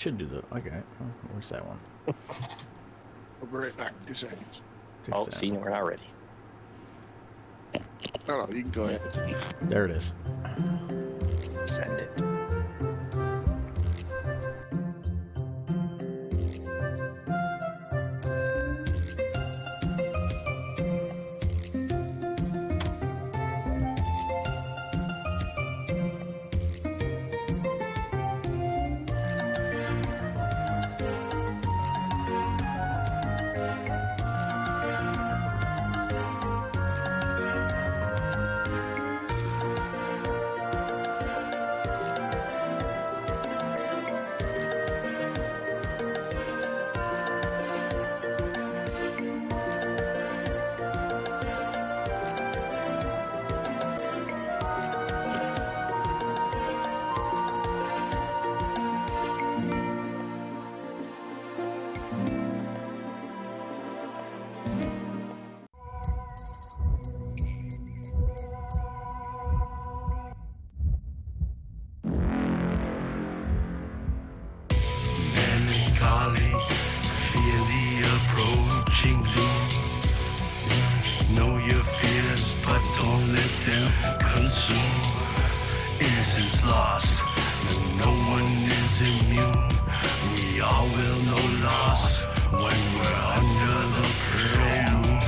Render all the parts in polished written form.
Should do the. Okay. Oh, where's that one? I'll be right back. 2 seconds. Oh, see, we're not ready. No, you can go ahead. There it is. Send it. Melancholy, fear the approaching doom. Know your fears, but don't let them consume. Innocence lost, but no one is immune. We all will know loss when we're under the pearl moon.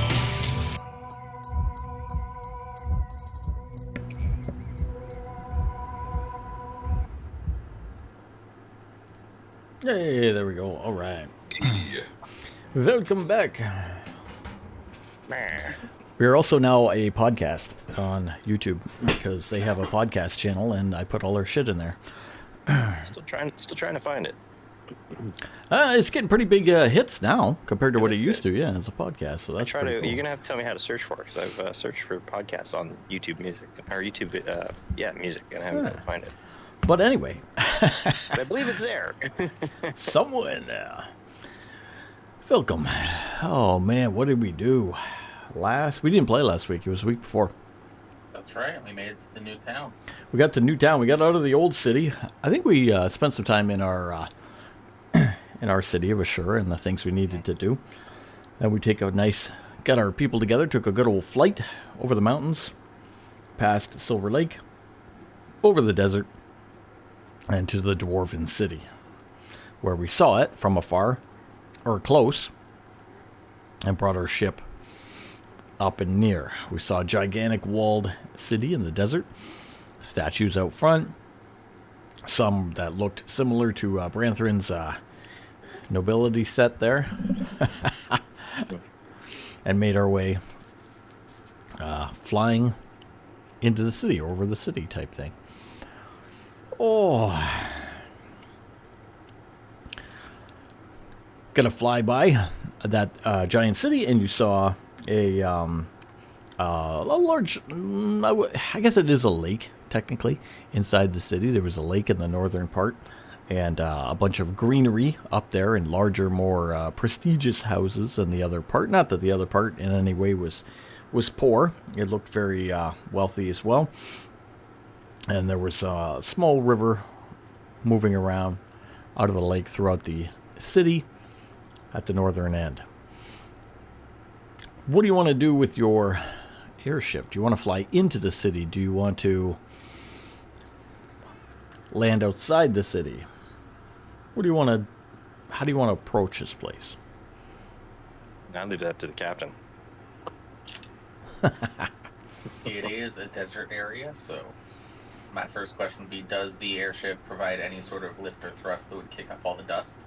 Hey, there we go. All right. Welcome back. We are also now a podcast on YouTube because they have a podcast channel, and I put all their shit in there. Still trying to find it. It's getting pretty big hits now compared to what it used to. Yeah, as a podcast. So that's pretty cool. You're gonna have to tell me how to search for it because I've searched for podcasts on YouTube Music or YouTube, music, and I haven't been able to find it. But anyway, But I believe it's there. somewhere in there. Welcome. Oh man, what did we do? We didn't play last week. It was the week before. That's right. We made it to the new town. We got to new town. We got out of the old city. I think we spent some time in our city of Ashura and the things we needed to do. And we got our people together, took a good old flight over the mountains, past Silver Lake, over the desert, and to the Dwarven City, where we saw it from afar, or close, and brought our ship up and near. We saw a gigantic walled city in the desert, statues out front, some that looked similar to Branthrin's nobility set there, and made our way flying into the city, or over the city type thing. Oh, gonna fly by that giant city, and you saw a large, I guess it is a lake, technically, inside the city. There was a lake in the northern part, and a bunch of greenery up there, and larger, more prestigious houses than the other part. Not that the other part in any way was poor. It looked very wealthy as well. And there was a small river moving around out of the lake throughout the city at the northern end. What do you want to do with your airship? Do you want to fly into the city? Do you want to land outside the city? How do you want to approach this place? I'll leave that to the captain. It is a desert area, so my first question would be, does the airship provide any sort of lift or thrust that would kick up all the dust?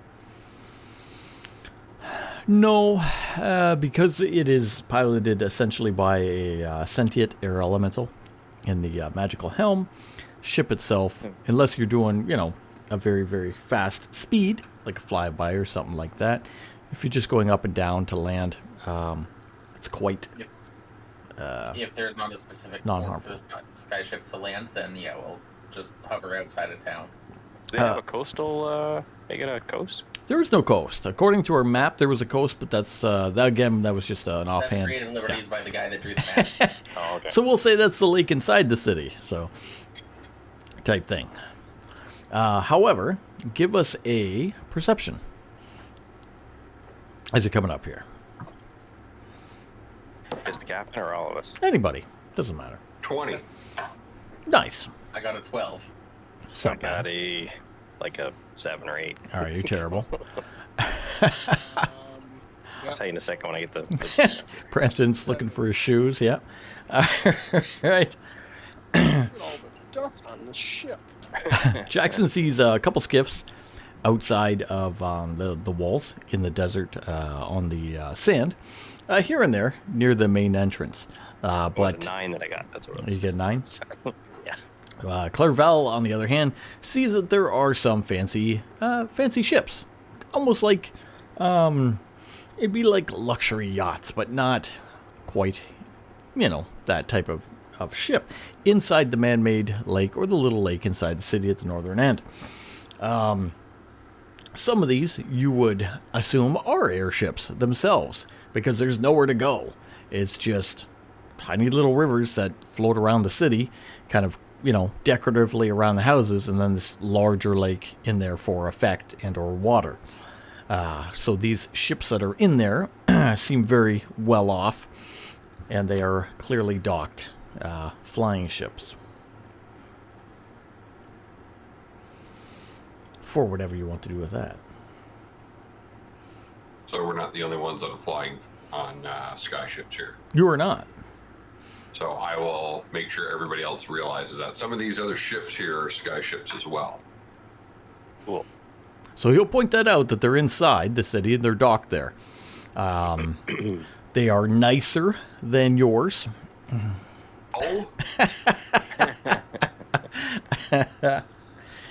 No, because it is piloted essentially by a sentient air elemental in the magical helm. Ship itself, unless you're doing, a very, very fast speed, like a flyby or something like that. If you're just going up and down to land, it's quite if there's not a specific non-harmful for the skyship to land, then yeah, we'll just hover outside of town. Do they have a coastal? They got a coast? There is no coast. According to our map, there was a coast, but that was just an offhand. That's creative liberties by the guy that drew the map. Oh, okay. So we'll say that's the lake inside the city. So type thing. However, give us a perception. Is it coming up here? Just the captain or all of us? Anybody. Doesn't matter. 20. Nice. I got a 12. It's not I got bad. a 7 or 8. All right, you're terrible. I'll tell you in a second when I get the Preston's looking for his shoes. Yeah. All right. Look at all the dust on the ship. Jackson sees a couple skiffs outside of the walls in the desert on the sand, here and there near the main entrance. it was a But 9 that I got. That's what it you was. get 9. Yeah. Clairval, on the other hand, sees that there are some fancy ships, almost like it'd be like luxury yachts, but not quite, that type of ship inside the man-made lake or the little lake inside the city at the northern end. Some of these you would assume are airships themselves because there's nowhere to go. It's just tiny little rivers that float around the city, kind of, decoratively around the houses, and then this larger lake in there for effect and or water. So these ships that are in there seem very well off, and they are clearly docked flying ships. For whatever you want to do with that. So we're not the only ones that are flying on skyships here. You are not. So I will make sure everybody else realizes that some of these other ships here are skyships as well. Cool. So he'll point that out, that they're inside the city and they're docked there. They are nicer than yours. Oh,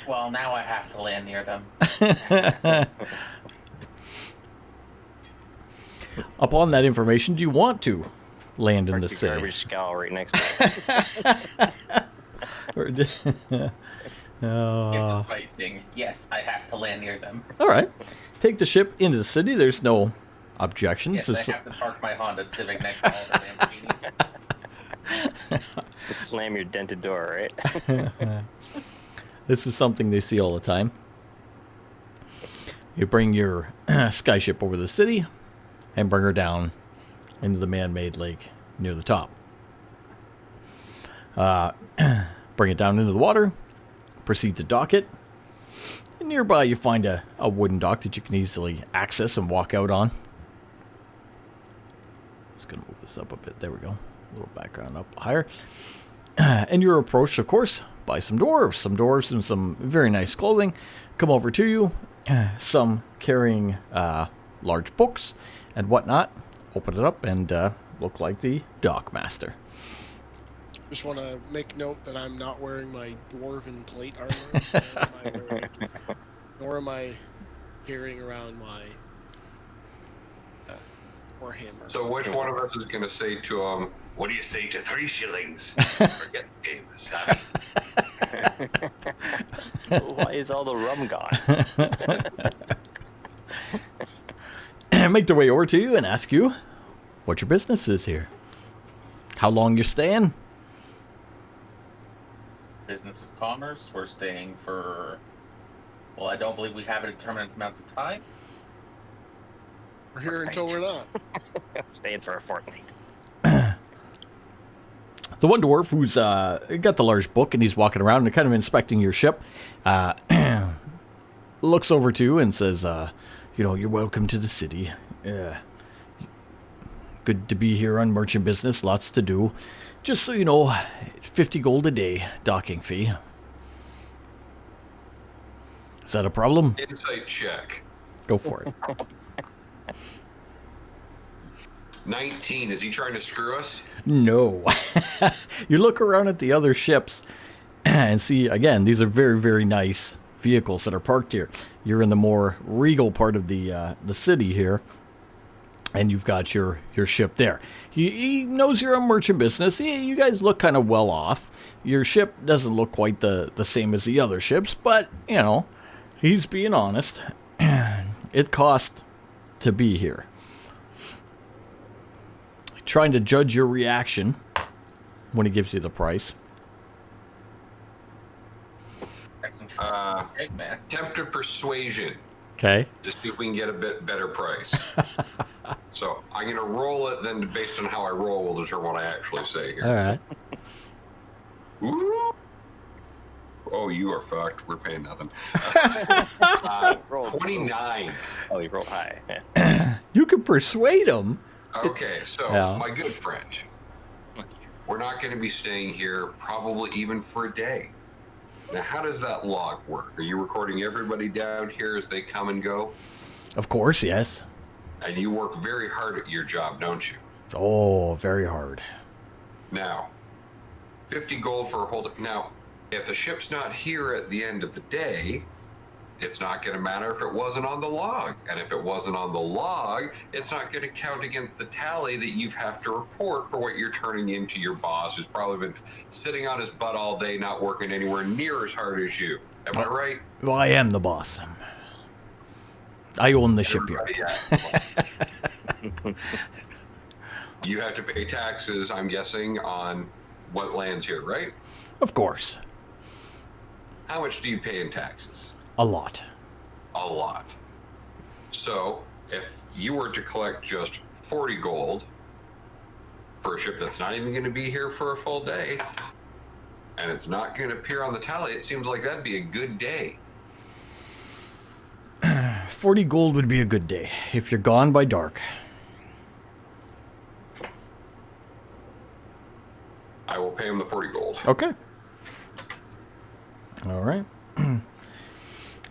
Well, now I have to land near them. Upon that information, do you want to land in Park the the city? garbage scow right next to it. Or It's a Oh. spite thing. Yes, I have to land near them. All right. Take the ship into the city. There's no objections. Yes, I have to park my Honda Civic next to all the Lamborghinis. Just slam your dented door, right? This is something they see all the time. You bring your skyship over the city and bring her down into the man-made lake near the top. Bring it down into the water. Proceed to dock it. And nearby you find a wooden dock that you can easily access and walk out on. Just going to move this up a bit. There we go. A little background up higher. And you're approached, of course, by some dwarves. Some dwarves in some very nice clothing come over to you. Some carrying large books and whatnot. Open it up and look like the dockmaster. Just want to make note that I'm not wearing my dwarven plate armor, nor am I carrying around my warhammer. so which one of us is going to say to him, what do you say to 3 shillings? Forget the game, savvy. Why is all the rum gone? Make their way over to you and ask you what your business is here. How long you're staying? Business is commerce. We're staying for. Well, I don't believe we have a determinate amount of time. We're here until we're not. Staying for a fortnight. The one dwarf who's got the large book and he's walking around and kind of inspecting your ship looks over to you and says, you're welcome to the city. Good to be here on merchant business. Lots to do. Just so you know, 50 gold a day docking fee. Is that a problem? Insight check. Go for it. 19. Is he trying to screw us? No. You look around at the other ships and see, again, these are very, very nice vehicles that are parked here. You're in the more regal part of the city here, and you've got your ship there. He knows you're a merchant business. You guys look kind of well off. Your ship doesn't look quite the same as the other ships, but, he's being honest. It cost to be here. Trying to judge your reaction when he gives you the price. Excellent. Uh, Okay. big man. attempt of persuasion. Okay. Just see if we can get a bit better price. So I'm gonna roll it. Then, based on how I roll, will determine what I actually say here. All right. Ooh. Oh, you are fucked. We're paying nothing. Roll. 29. Oh, you rolled high. Yeah. You can persuade him. Okay, so Yeah. my good friend, we're not going to be staying here probably even for a day. Now, how does that log work? Are you recording everybody down here as they come and go? Of course, yes. And you work very hard at your job, don't you? Oh, very hard. Now, 50 gold for a hold. Now, if the ship's not here at the end of the day, it's not going to matter if it wasn't on the log. And if it wasn't on the log, it's not going to count against the tally that you have to report for what you're turning into your boss, who's probably been sitting on his butt all day, not working anywhere near as hard as you. Am I right? Well, I am the boss. I own the shipyard. Everybody has. You have to pay taxes, I'm guessing, on what lands here, right? Of course. How much do you pay in taxes? A lot. A lot. So, if you were to collect just 40 gold for a ship that's not even going to be here for a full day, and it's not going to appear on the tally, it seems like that'd be a good day. 40 gold would be a good day if you're gone by dark. I will pay him the 40 gold. Okay. All right.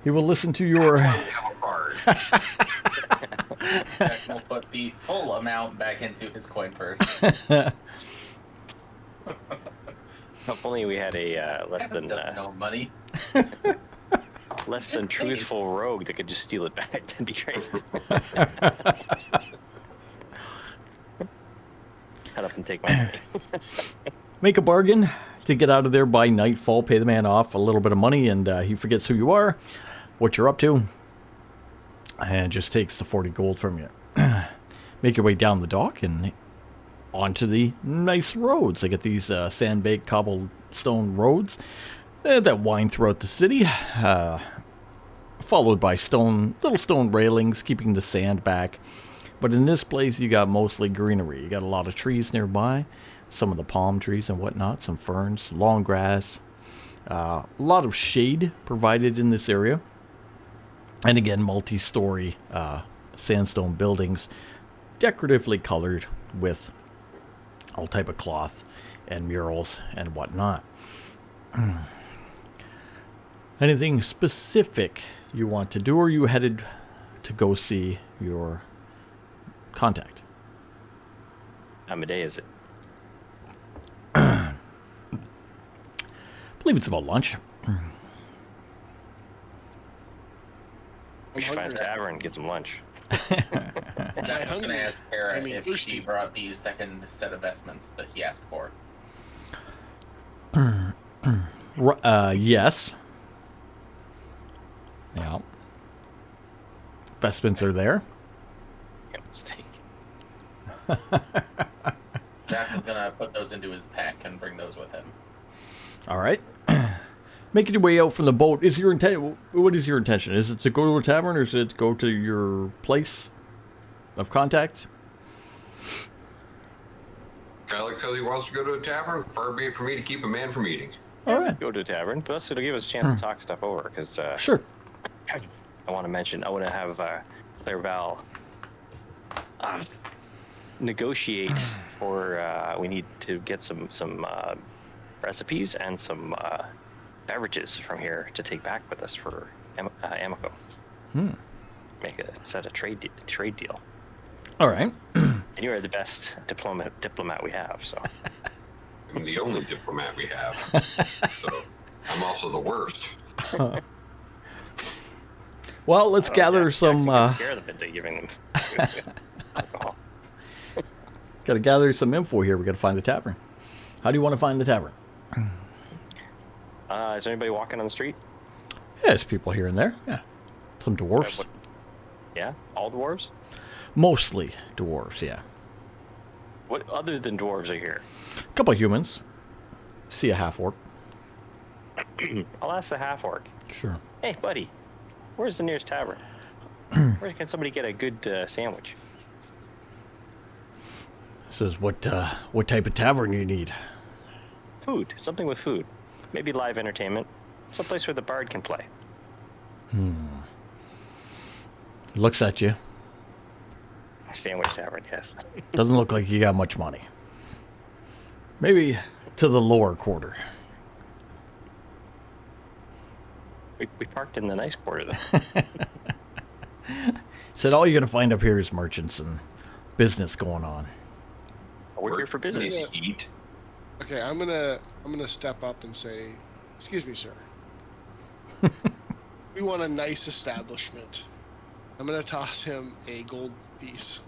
He will listen to your... That's why we have a bard. Jackson will put the full amount back into his coin purse. If only we had a less than no money. less than Just saying. truthful rogue that could just steal it back. That'd be great. Head up and take my money. Make a bargain to get out of there by nightfall. Pay the man off a little bit of money, and he forgets who you are, what you're up to, and just takes the 40 gold from you. Make your way down the dock and onto the nice roads. They get these sand-baked cobblestone roads that wind throughout the city, followed by little stone railings keeping the sand back. But in this place, you got mostly greenery. You got a lot of trees nearby, some of the palm trees and whatnot, some ferns, long grass, a lot of shade provided in this area. And again, multi-story sandstone buildings, decoratively colored with all type of cloth and murals and whatnot. Anything specific you want to do, or are you headed to go see your contact? How many day is it? I believe it's about lunch. We should find a hungry. tavern and get some lunch. Jackson's going hungry. to ask Tara I mean, if thirsty. she brought the second set of vestments that he asked for. Yes. Yeah. Vestments are there. Yeah, mistake. Jackson's going to put those into his pack and bring those with him. All right. Making your way out from the boat. What is your intention? Is it to go to a tavern, or is it to go to your place of contact? Tyler, because he wants to go to a tavern, far be it for me to keep a man from eating. All right. Go to a tavern, plus it'll give us a chance to talk stuff over. Because Sure. I want to have Claire Val negotiate for. We need to get some recipes and some beverages from here to take back with us for Amico. Make a trade deal. All right. And you are the best diplomat we have. So I'm the only diplomat we have. So I'm also the worst. Well, let's gather some. Scare them into giving them alcohol. Got to gather some info here. We got to find the tavern. How do you want to find the tavern? Is there anybody walking on the street? Yeah, there's people here and there. Yeah, some dwarfs. Yeah, all dwarves. Mostly dwarves. Yeah, What other than dwarves are here? a couple of humans. See a half orc. I'll ask the half orc. Sure. Hey, buddy, where's the nearest tavern? Where can somebody get a good sandwich? Says what type of tavern you need. Food. Something with food. Maybe live entertainment. Someplace where the bard can play. Looks at you. A sandwich tavern, yes. Doesn't look like you got much money. Maybe to the lower quarter. We parked in the nice quarter, though. Said all you're gonna find up here is merchants and business going on. We're here for business. Yeah. Eat. Okay, I'm gonna step up and say, excuse me, sir. We want a nice establishment. I'm gonna toss him a gold piece.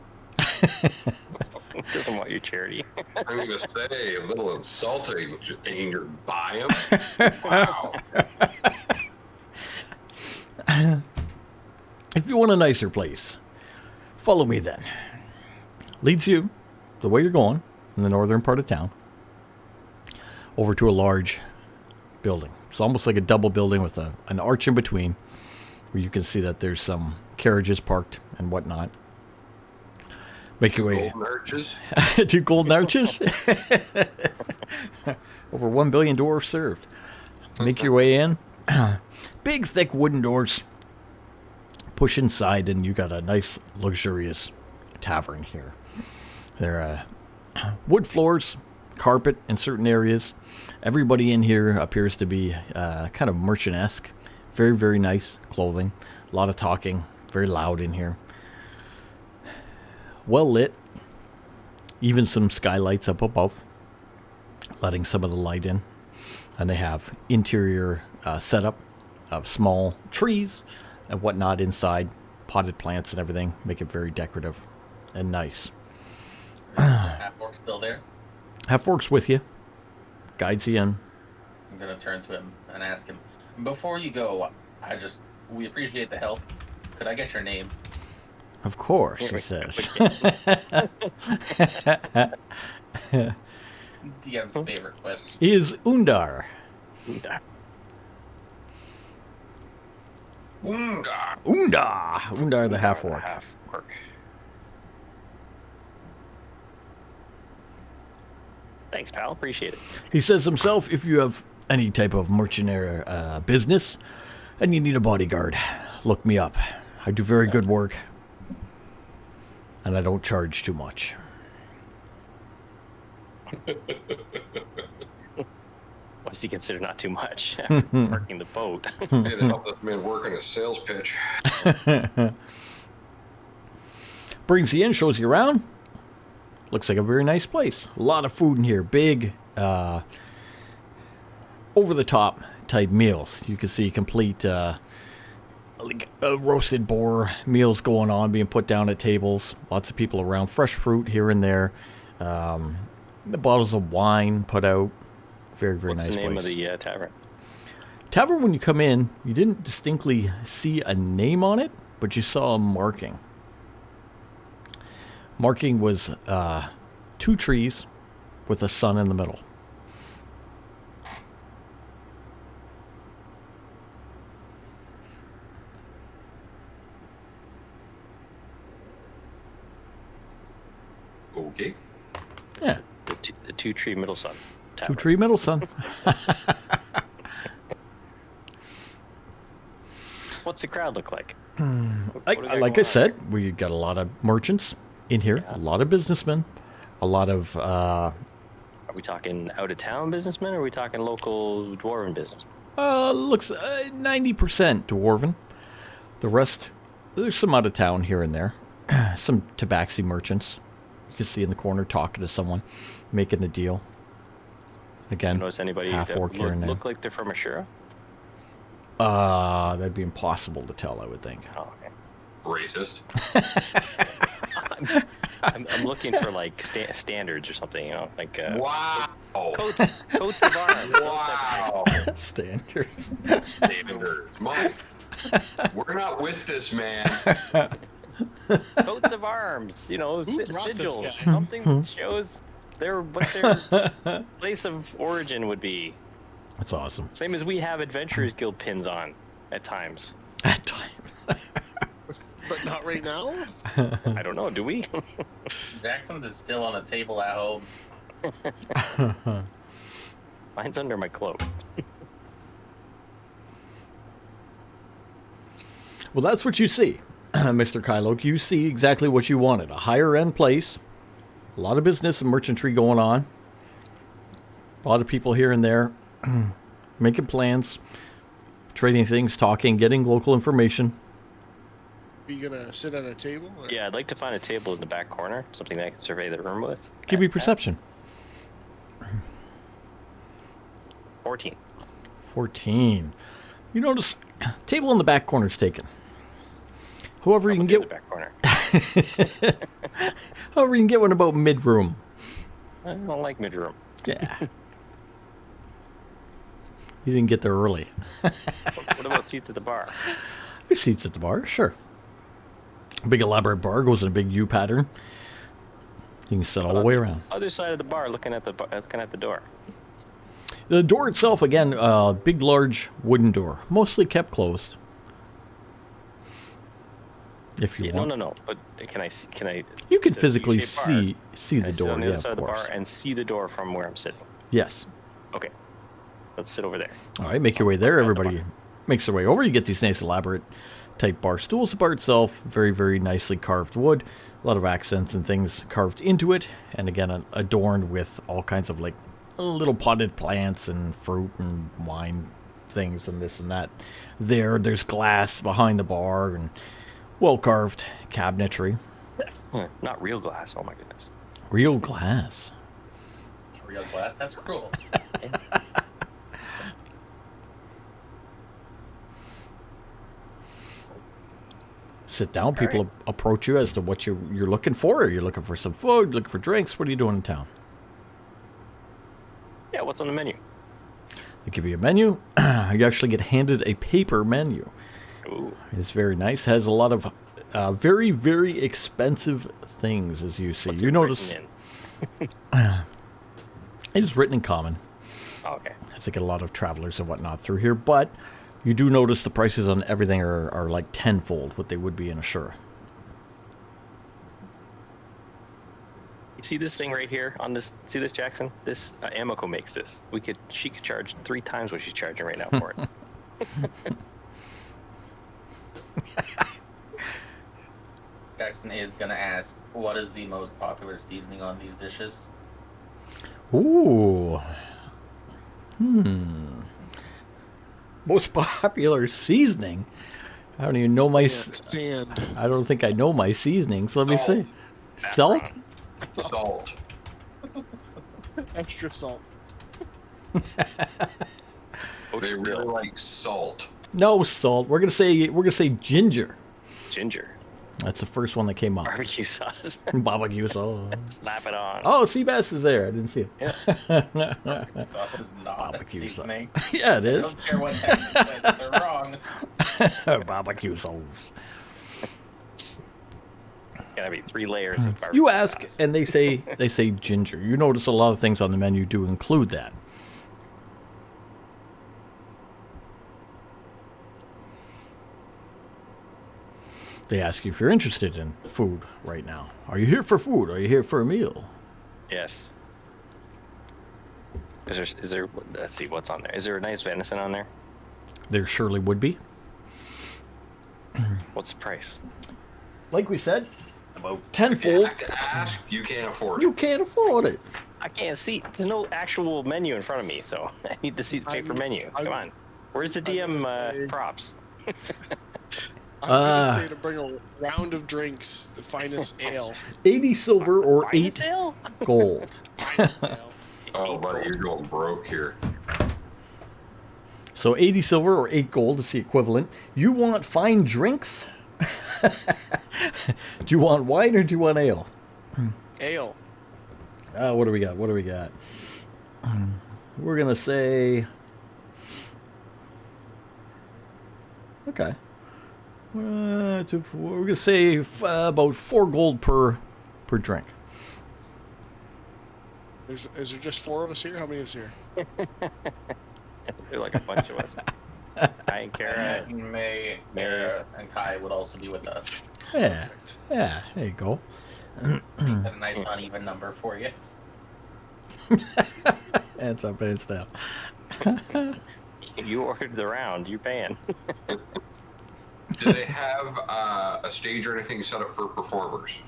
Doesn't want your charity. I'm going to say a little insulting, but you're thinking you're buy him? Wow. If you want a nicer place, follow me then. Leads you the way you're going in the northern part of town over to a large building. It's almost like a double building with an arch in between where you can see that there's some carriages parked and whatnot. Make your way. Golden arches. 2 golden arches. Over 1 billion dwarves served. Make your way in. Big, thick wooden doors. Push inside, and you got a nice, luxurious tavern here. There are wood floors, carpet in certain areas. Everybody in here appears to be kind of merchant-esque. Very, very nice clothing. A lot of talking. Very loud in here. Well lit. Even some skylights up above, letting some of the light in. And they have interior setup of small trees and whatnot inside, potted plants and everything. Make it very decorative and nice. Half-orc still there? Half-orc's with you. Guides you in. I'm gonna turn to him and ask him, before you go, we appreciate the help. Could I get your name? Of course, he says. DM's favorite question. He is Undar. Unga. Undar the half-orc. Half-orc. Thanks, pal. Appreciate it. He says himself, if you have any type of mercenary business and you need a bodyguard, look me up. I do very good work, and I don't charge too much. What's he consider not too much after parking the boat? Hey, to help this man work on his sales pitch. Brings you in, shows you around. Looks like a very nice place. A lot of food in here. Big, over-the-top type meals. You can see complete like roasted boar meals going on, being put down at tables. Lots of people around. Fresh fruit here and there. The bottles of wine put out. Very, very nice place. What's the name of the tavern? Tavern, when you come in, you didn't distinctly see a name on it, but you saw a marking. Marking was 2 trees with a sun in the middle. Okay. Yeah, The Two Tree Middle Sun Tavern. 2 tree middle sun. What's the crowd look like? Like I said, we got a lot of merchants in here, Yeah. a lot of businessmen, a lot of Are we talking out of town businessmen, or are we talking local dwarven businessmen? looks 90% dwarven. The rest, there's some out of town here and there. Some tabaxi merchants. You can see in the corner talking to someone, making a deal. Again, Notice anybody half that orc here and there. look like they're from Ashura? That'd be impossible to tell, I would think. Oh, okay. Racist. I'm looking for like standards or something, you know, like Wow. coats of arms. Wow. Standards. Standards. Mike, we're not with this man. Coats of arms, you know, Who brought this sigils, guy? something that shows what their place of origin would be. That's awesome. Same as we have Adventurers Guild pins on. at times. At time. But not right now. I don't know. Do we? Jackson's is still on the table at home. Mine's under my cloak. Well, that's what you see, Mr. Kyloke. You see exactly what you wanted. A higher end place. A lot of business and merchantry going on. A lot of people here and there making plans, trading things, talking, getting local information. Are you gonna sit at a table? Or? Yeah, I'd like to find a table in the back corner, something that I can survey the room with. Give me perception. 14. 14. You notice table in the back corner is taken. However, you can Probably in get the back corner. however you can get one about mid room. I don't like mid-room. Yeah. You didn't get there early. What about seats at the bar? There's seats at the bar, sure. A big elaborate bar goes in a big U pattern. You can sit all the way around. Other side of the bar, looking at the door. The door itself, again, big, large wooden door, mostly kept closed. If you Yeah, want, no. But can I see? Can I? you can it's a physically U-shaped bar. see Can the I sit door. on the Yeah, other side of of the course. bar and see the door from where I'm sitting. Yes. Okay, let's sit over there. All right, make your way there. Everybody makes their way over. You get these nice, elaborate type bar stools. The bar itself, very, very nicely carved wood. A lot of accents and things carved into it, and again, adorned with all kinds of like little potted plants and fruit and wine things and this and that. There's glass behind the bar and well carved cabinetry. Not real glass. Oh my goodness. Real glass. Real glass? That's cruel. Sit down. People approach you as to what you're looking for. Are you looking for some food? Looking for drinks? What are you doing in town? Yeah, what's on the menu? They give you a menu. You actually get handed a paper menu. Ooh, It's very nice. Has a lot of very, very expensive things, as you see. what's You it notice written in? it is written in common, Oh, okay. as I get a lot of travelers and whatnot through here. But you do notice the prices on everything are like tenfold what they would be in Ashura. You see this thing right here on this? See this, Jackson? This Amico makes this. She could charge 3 times what she's charging right now for it. Jackson is gonna ask, what is the most popular seasoning on these dishes? Ooh. Most popular seasoning. I don't even know my. Sand. I don't think I know my seasonings. Let me see. Salt? Salt. Extra salt. They really like salt. No salt. We're gonna say ginger. Ginger. That's the first one that came up. Barbecue sauce. Barbecue sauce. Slap it on. Oh, Seabass is there. I didn't see it. Sauce is not a Barbecue sauce. seasoning. Yeah, it I is. don't care what Texas says, they're wrong. Barbecue sauce. It's gotta be 3 layers of barbecue You ask, sauce. and they say ginger. You notice a lot of things on the menu do include that. They ask you if you're interested in food right now. Are you here for food? Are you here for a meal? Yes. Is there? Let's see what's on there. Is there a nice venison on there? There surely would be. What's the price? Like we said, about You tenfold. have to ask. You can't afford You it. can't afford it. I can't see. There's no actual menu in front of me, so I need to see the paper menu. Come on. Where's the DM say- props? I'm gonna say to bring a round of drinks, the finest ale. 80 silver or Finest 8 ale? gold. Finest ale. Oh, buddy, you're going broke here. So 80 silver or 8 gold is the equivalent. You want fine drinks? Do you want wine or do you want ale? Ale. What do we got? What do we got? We're going to say... Okay. We're going to say about 4 gold per drink. Is there just 4 of us here? How many is here? They're like a bunch of us. Kai and Kara. And May, Mara, and Kai would also be with us. Yeah, yeah, there you go. Make that a nice uneven number for you. Hands up, hands down. You ordered the round. You're paying. Do they have a stage or anything set up for performers?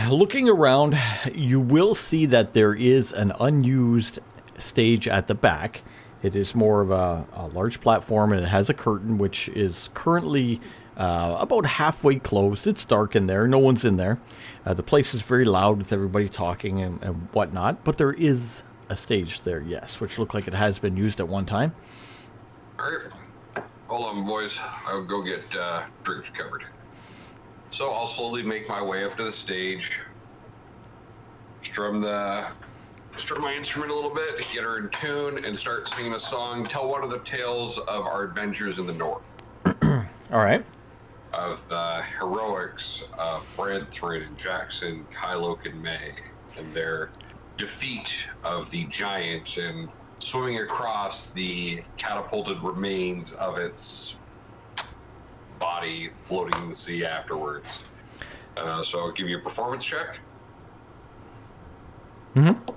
Looking around, you will see that there is an unused stage at the back. It is more of a large platform, and it has a curtain, which is currently about halfway closed. It's dark in there. No one's in there. The place is very loud with everybody talking and whatnot, but there is a stage there, yes, which looked like it has been used at one time. All right. Hold on, boys. I'll go get drinks covered. So I'll slowly make my way up to the stage, strum my instrument a little bit, get her in tune, and start singing a song. Tell one of the tales of our adventures in the north. All right. Of the heroics of Branthrin and Jackson, Kyloke and May, and their defeat of the giant and swimming across the catapulted remains of its body floating in the sea afterwards. So I'll give you a performance check. Mm-hmm.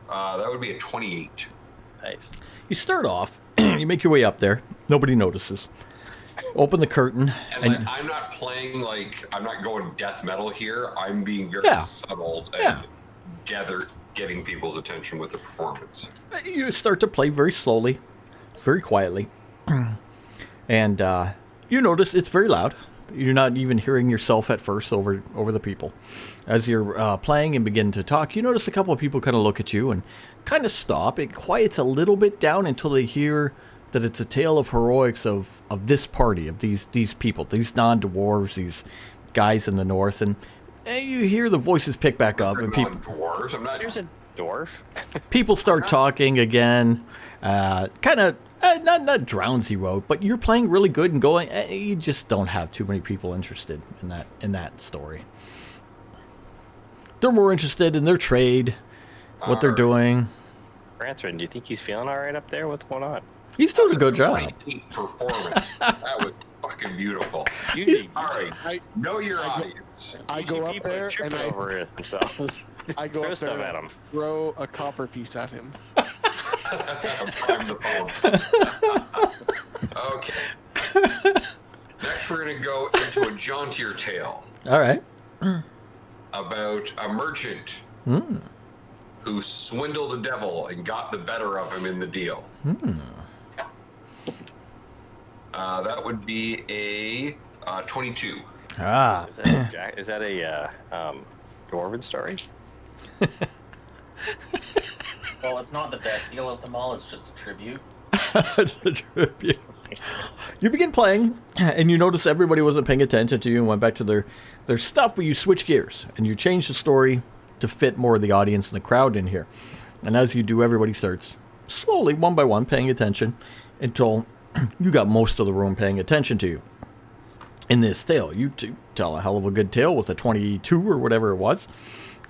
That would be a 28. Nice. You start off, you make your way up there. Nobody notices. Open the curtain. And like, I'm not playing like, I'm not going death metal here. I'm being very subtle and getting people's attention with the performance. You start to play very slowly, very quietly. And you notice it's very loud. You're not even hearing yourself at first over the people. As you're playing and begin to talk, you notice a couple of people kind of look at you and kind of stop. It quiets a little bit down until they hear that it's a tale of heroics of this party, of these people, these non-dwarves, these guys in the north. And you hear the voices pick back up. And people, dwarves. I'm not. There's a dwarf. people start talking again. Kind of. Not drowns you out, but you're playing really good and going. You just don't have too many people interested in that story. They're more interested in their trade, what they're doing. Branthrin, do you think he's feeling all right up there? What's going on? He's doing a good job. Great performance. That was fucking beautiful. All right, know your audience. I go up there and over themselves. I go up there Stuff at and him. throw a copper piece at him. I'm the phone. Okay. Next, we're going to go into a jauntier tale All right. about a merchant who swindled a devil and got the better of him in the deal. That would be a 22. Ah. Is that a dwarven story? Well, it's not the best deal of them all. It's just a tribute. It's a tribute. You begin playing, and you notice everybody wasn't paying attention to you and went back to their stuff, but you switch gears, and you change the story to fit more of the audience and the crowd in here. And as you do, everybody starts slowly, one by one, paying attention until you got most of the room paying attention to you. In this tale, you tell a hell of a good tale with a 22 or whatever it was,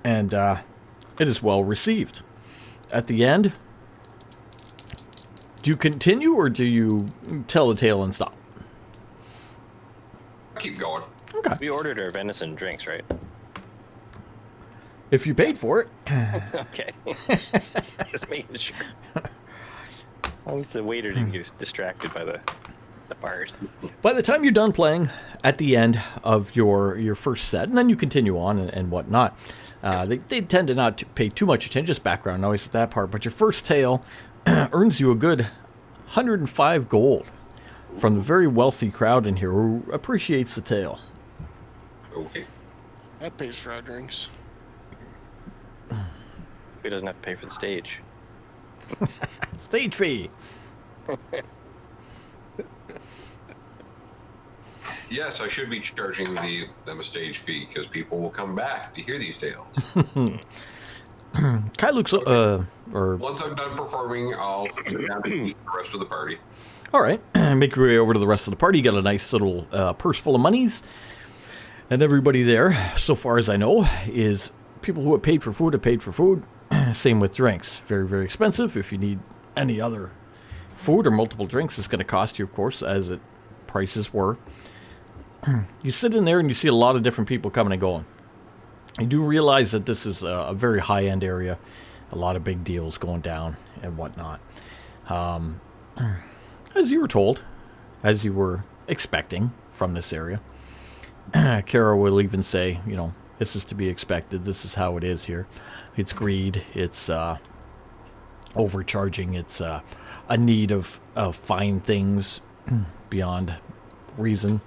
and it is well received. At the end, do you continue or do you tell the tale and stop? Keep going. Okay. We ordered our venison drinks, right? If you paid for it. Okay. Just making sure. At least the waiter didn't get distracted by the bard. By the time you're done playing, at the end of your first set, and then you continue on and whatnot, they tend to not pay too much attention, just background noise at that part, but your first tale earns you a good 105 gold from the very wealthy crowd in here who appreciates the tale. Okay. That pays for our drinks. Who doesn't have to pay for the stage? Stage fee. Yes, I should be charging them a stage fee because people will come back to hear these tales. Kai looks, or... Once I'm done performing, I'll sit down and meet the rest of the party. All right, make your way over to the rest of the party. You got a nice little purse full of monies. And everybody there, so far as I know, is people who have paid for food have paid for food. Same with drinks. Very, very expensive. If you need any other food or multiple drinks is going to cost you, of course, as it prices were. You sit in there and you see a lot of different people coming and going. You do realize that this is a very high-end area, a lot of big deals going down and whatnot. As you were told, as you were expecting from this area. Kara will even say, you know, this is to be expected. This is how it is here. It's greed. It's overcharging. It's a need of fine things beyond reason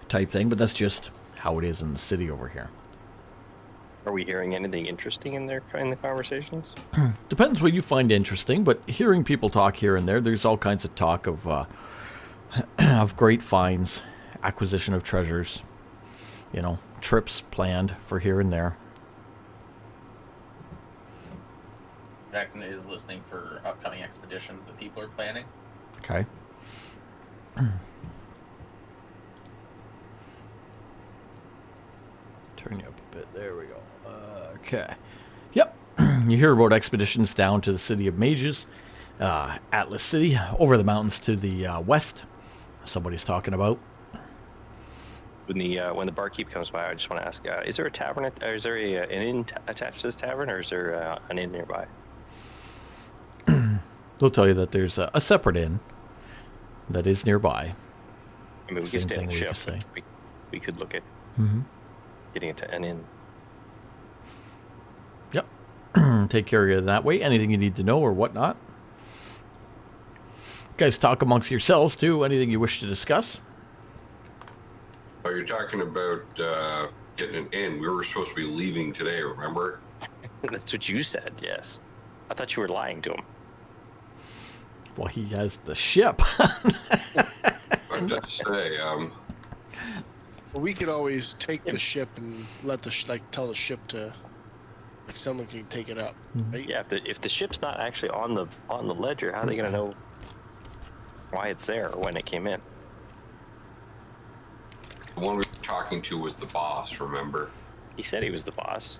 type thing. But that's just how it is in the city over here. Are we hearing anything interesting in the conversations? Depends what you find interesting, but hearing people talk here and there, there's all kinds of talk of great finds, acquisition of treasures, you know, trips planned for here and there. Jackson is listening for upcoming expeditions that people are planning. Okay. Turn you up a bit. There we go. Okay. Yep. You hear about expeditions down to the city of mages, Atlas City, over the mountains to the west. Somebody's talking about. When the barkeep comes by, I just want to ask: is there a tavern? Or is there an inn attached to this tavern, or is there an inn nearby? They'll tell you that there's a separate inn that is nearby. I mean, we Same could stay thing on we the could ship. say. But we could look at getting into an inn. Yep. Take care of you that way. Anything you need to know or whatnot. You guys talk amongst yourselves too. Anything you wish to discuss. Oh, you're talking about getting an inn. We were supposed to be leaving today, remember? That's what you said. Yes, I thought you were lying to him. Well, he has the ship. I'm just say, Well, we could always take the ship and let the tell the ship to, like, someone can take it up, right? Yeah, if the ship's not actually on the ledger, how are they gonna know why it's there or when it came in? the one we were talking to was the boss, remember? He said he was the boss.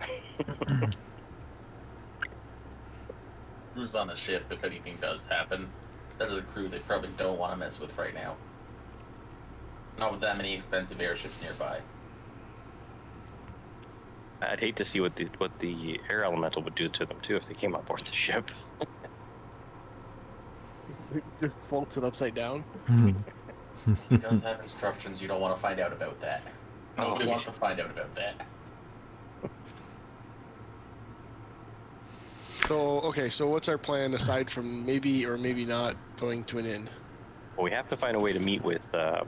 Who's on the ship if anything does happen? There's a crew they probably don't want to mess with right now. Not with that many expensive airships nearby. I'd hate to see what the air elemental would do to them too if they came on board the ship. Just folds it upside down. He does have instructions. You don't want to find out about that. Nobody wants to find out about that. So, okay, so what's our plan aside from maybe or maybe not going to an inn? Well, we have to find a way to meet with the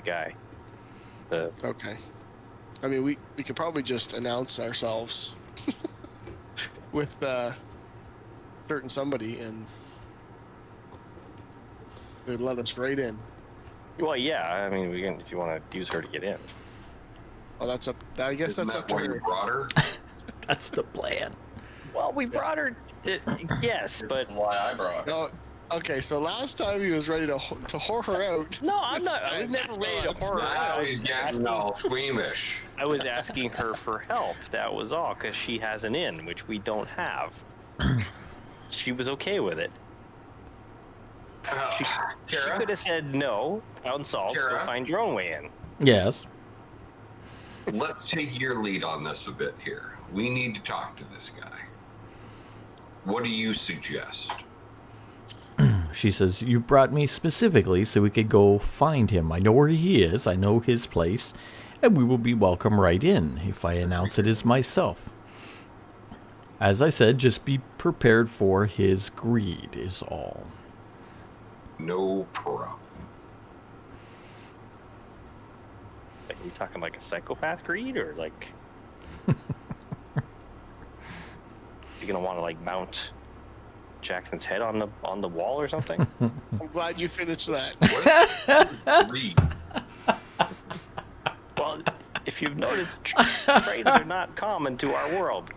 guy. Okay. I mean, we could probably just announce ourselves with certain somebody and they would let us right in. Well, yeah. I mean, we can if you want to use her to get in. Oh, that's up. I guess Isn't that's that up to why you her. brought her? That's the plan. Well, we brought her. Yes, but Why I brought her. Oh, okay. So last time he was ready to whore her out. no, I'm This not. I was time, never that's ready not. to horror. Now he's getting all squeamish. I was asking her for help. That was all, because she has an inn, which we don't have. She was okay with it. She Kara? could have said no, pound salt, go Kara? find your own way in. Yes. Let's take your lead on this a bit here. We need to talk to this guy. What do you suggest? She says, you brought me specifically so we could go find him. I know where he is. I know his place. And we will be welcome right in if I announce it as myself. As I said, just be prepared for his greed is all. No problem. Like, are you talking like a psychopath greed, or like? Is he gonna want to like mount Jackson's head on the wall or something? I'm glad you finished that. What? Read. Well, if you've noticed, trades are not common to our world.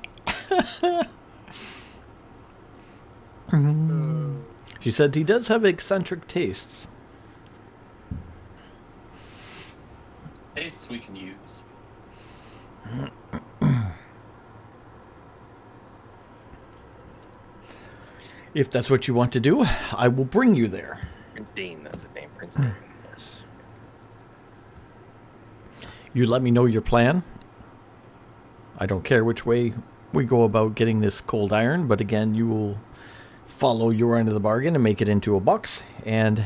She said he does have eccentric tastes. Tastes we can use. If that's what you want to do, I will bring you there. Prince Dean, that's his name. Prince Dean. Yes. You let me know your plan. I don't care which way we go about getting this cold iron, but again, you will follow your end of the bargain and make it into a box, and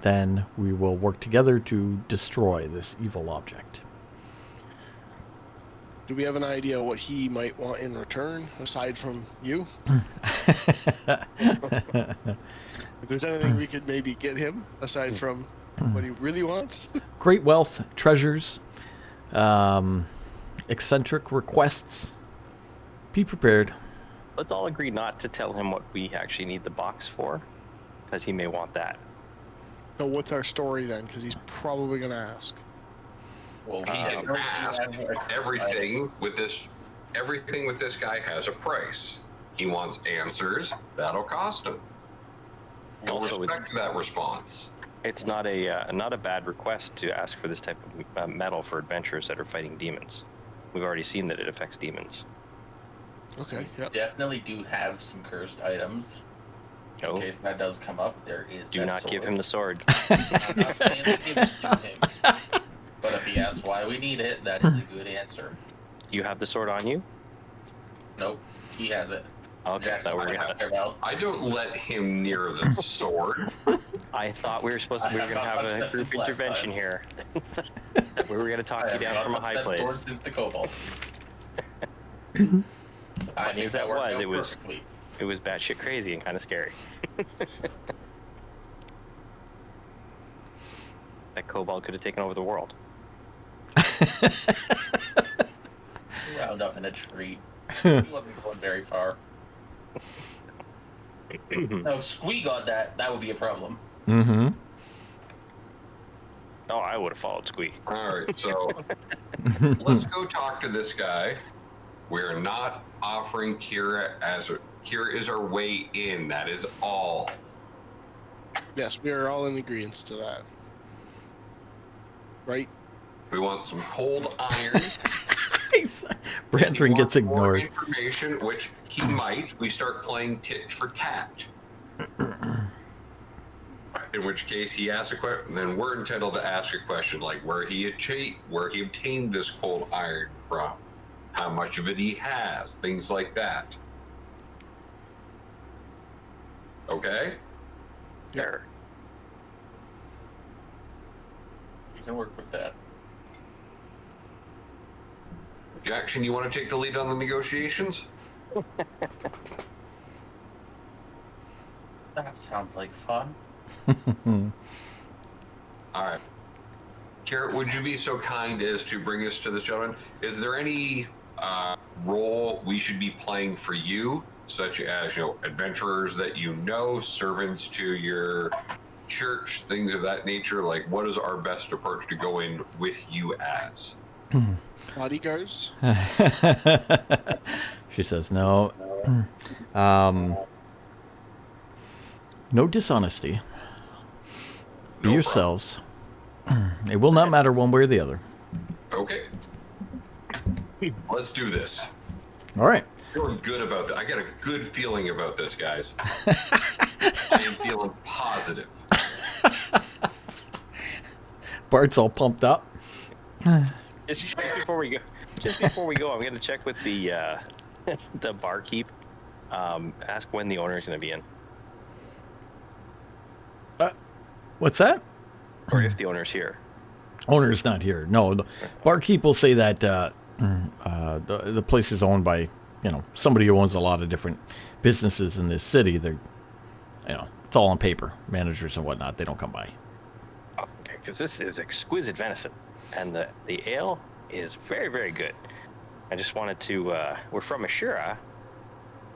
then we will work together to destroy this evil object. Do we have an idea what he might want in return, aside from you? If there's anything we could maybe get him, aside from what he really wants? Great wealth, treasures, eccentric requests. Be prepared. Let's all agree not to tell him what we actually need the box for, because he may want that. So what's our story then? Because he's probably going to ask. Well, we He have can ask everything with this. Everything with this guy has a price. He wants answers. That'll cost him. He'll Also, respect that response. It's not a bad request to ask for this type of metal for adventurers that are fighting demons. We've already seen that it affects demons. Okay, yep. Definitely do have some cursed items. No. In case that does come up, there is. Do that not give sword. him the sword. I'm not saying to give it to him. But if he asks why we need it, that is a good answer. You have the sword on you? Nope, he has it. Okay, Jackson, so we're I gonna. don't care about. I don't let him near the sword. I thought we were gonna I have have not a touched that group since last intervention time. here. We were gonna talk I you have down not from a touched high that sword place. since the Cobalt. I if think that that worked was, out it was- perfectly. It was batshit crazy and kind of scary. That kobold could have taken over the world. Wound up in a tree. He wasn't going very far. Now, if Squee got that, that would be a problem. Mm-hmm. Oh, I would have followed Squeak. All right, so let's go talk to this guy. We're not offering Kira Kira is our way in. That is all. Yes, we are all in agreement to that. Right? We want some cold iron. Branthrin He gets wants more ignored. information, which he might. We start playing tit for tat. In which case, he asks a question, then we're entitled to ask a question like where he obtained this cold iron from, how much of it he has, things like that. Okay. There. You can work with that. Jackson, you want to take the lead on the negotiations? That sounds like fun. All right. Carrot, would you be so kind as to bring us to this gentleman? Is there any role we should be playing for you, such as, adventurers that you know, servants to your church, things of that nature? Like, what is our best approach to go in with you as? Bodyguards? She says no. No dishonesty. Be No yourselves. It will not matter one way or the other. Okay. Let's do this. All right. Feeling good about that. I got a good feeling about this, guys. I am feeling positive. Bart's all pumped up. Just before we go, I'm gonna check with the the barkeep. Ask when the owner's gonna be in, What's that? or if the owner's here. Owner's not here. No, the barkeep will say that the place is owned by, somebody who owns a lot of different businesses in this city. They're, it's all on paper. Managers and whatnot, they don't come by. Okay, because this is exquisite venison, and the ale is very, very good. I just wanted to. We're from Ashura,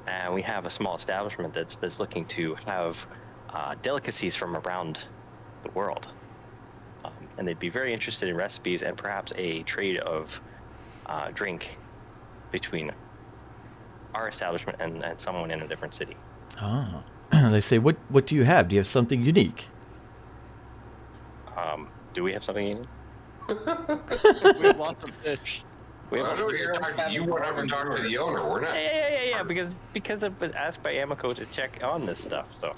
and we have a small establishment that's looking to have delicacies from around the world, and they'd be very interested in recipes and perhaps a trade of drink between our establishment and someone in a different city. Ah. They say, what do you have? Do you have something unique? Do we have something in? We have lots of fish. We I have know a, what you're talking. You went up and talked to the owner. We're not. yeah. Because it was asked by Amoco to check on this stuff. So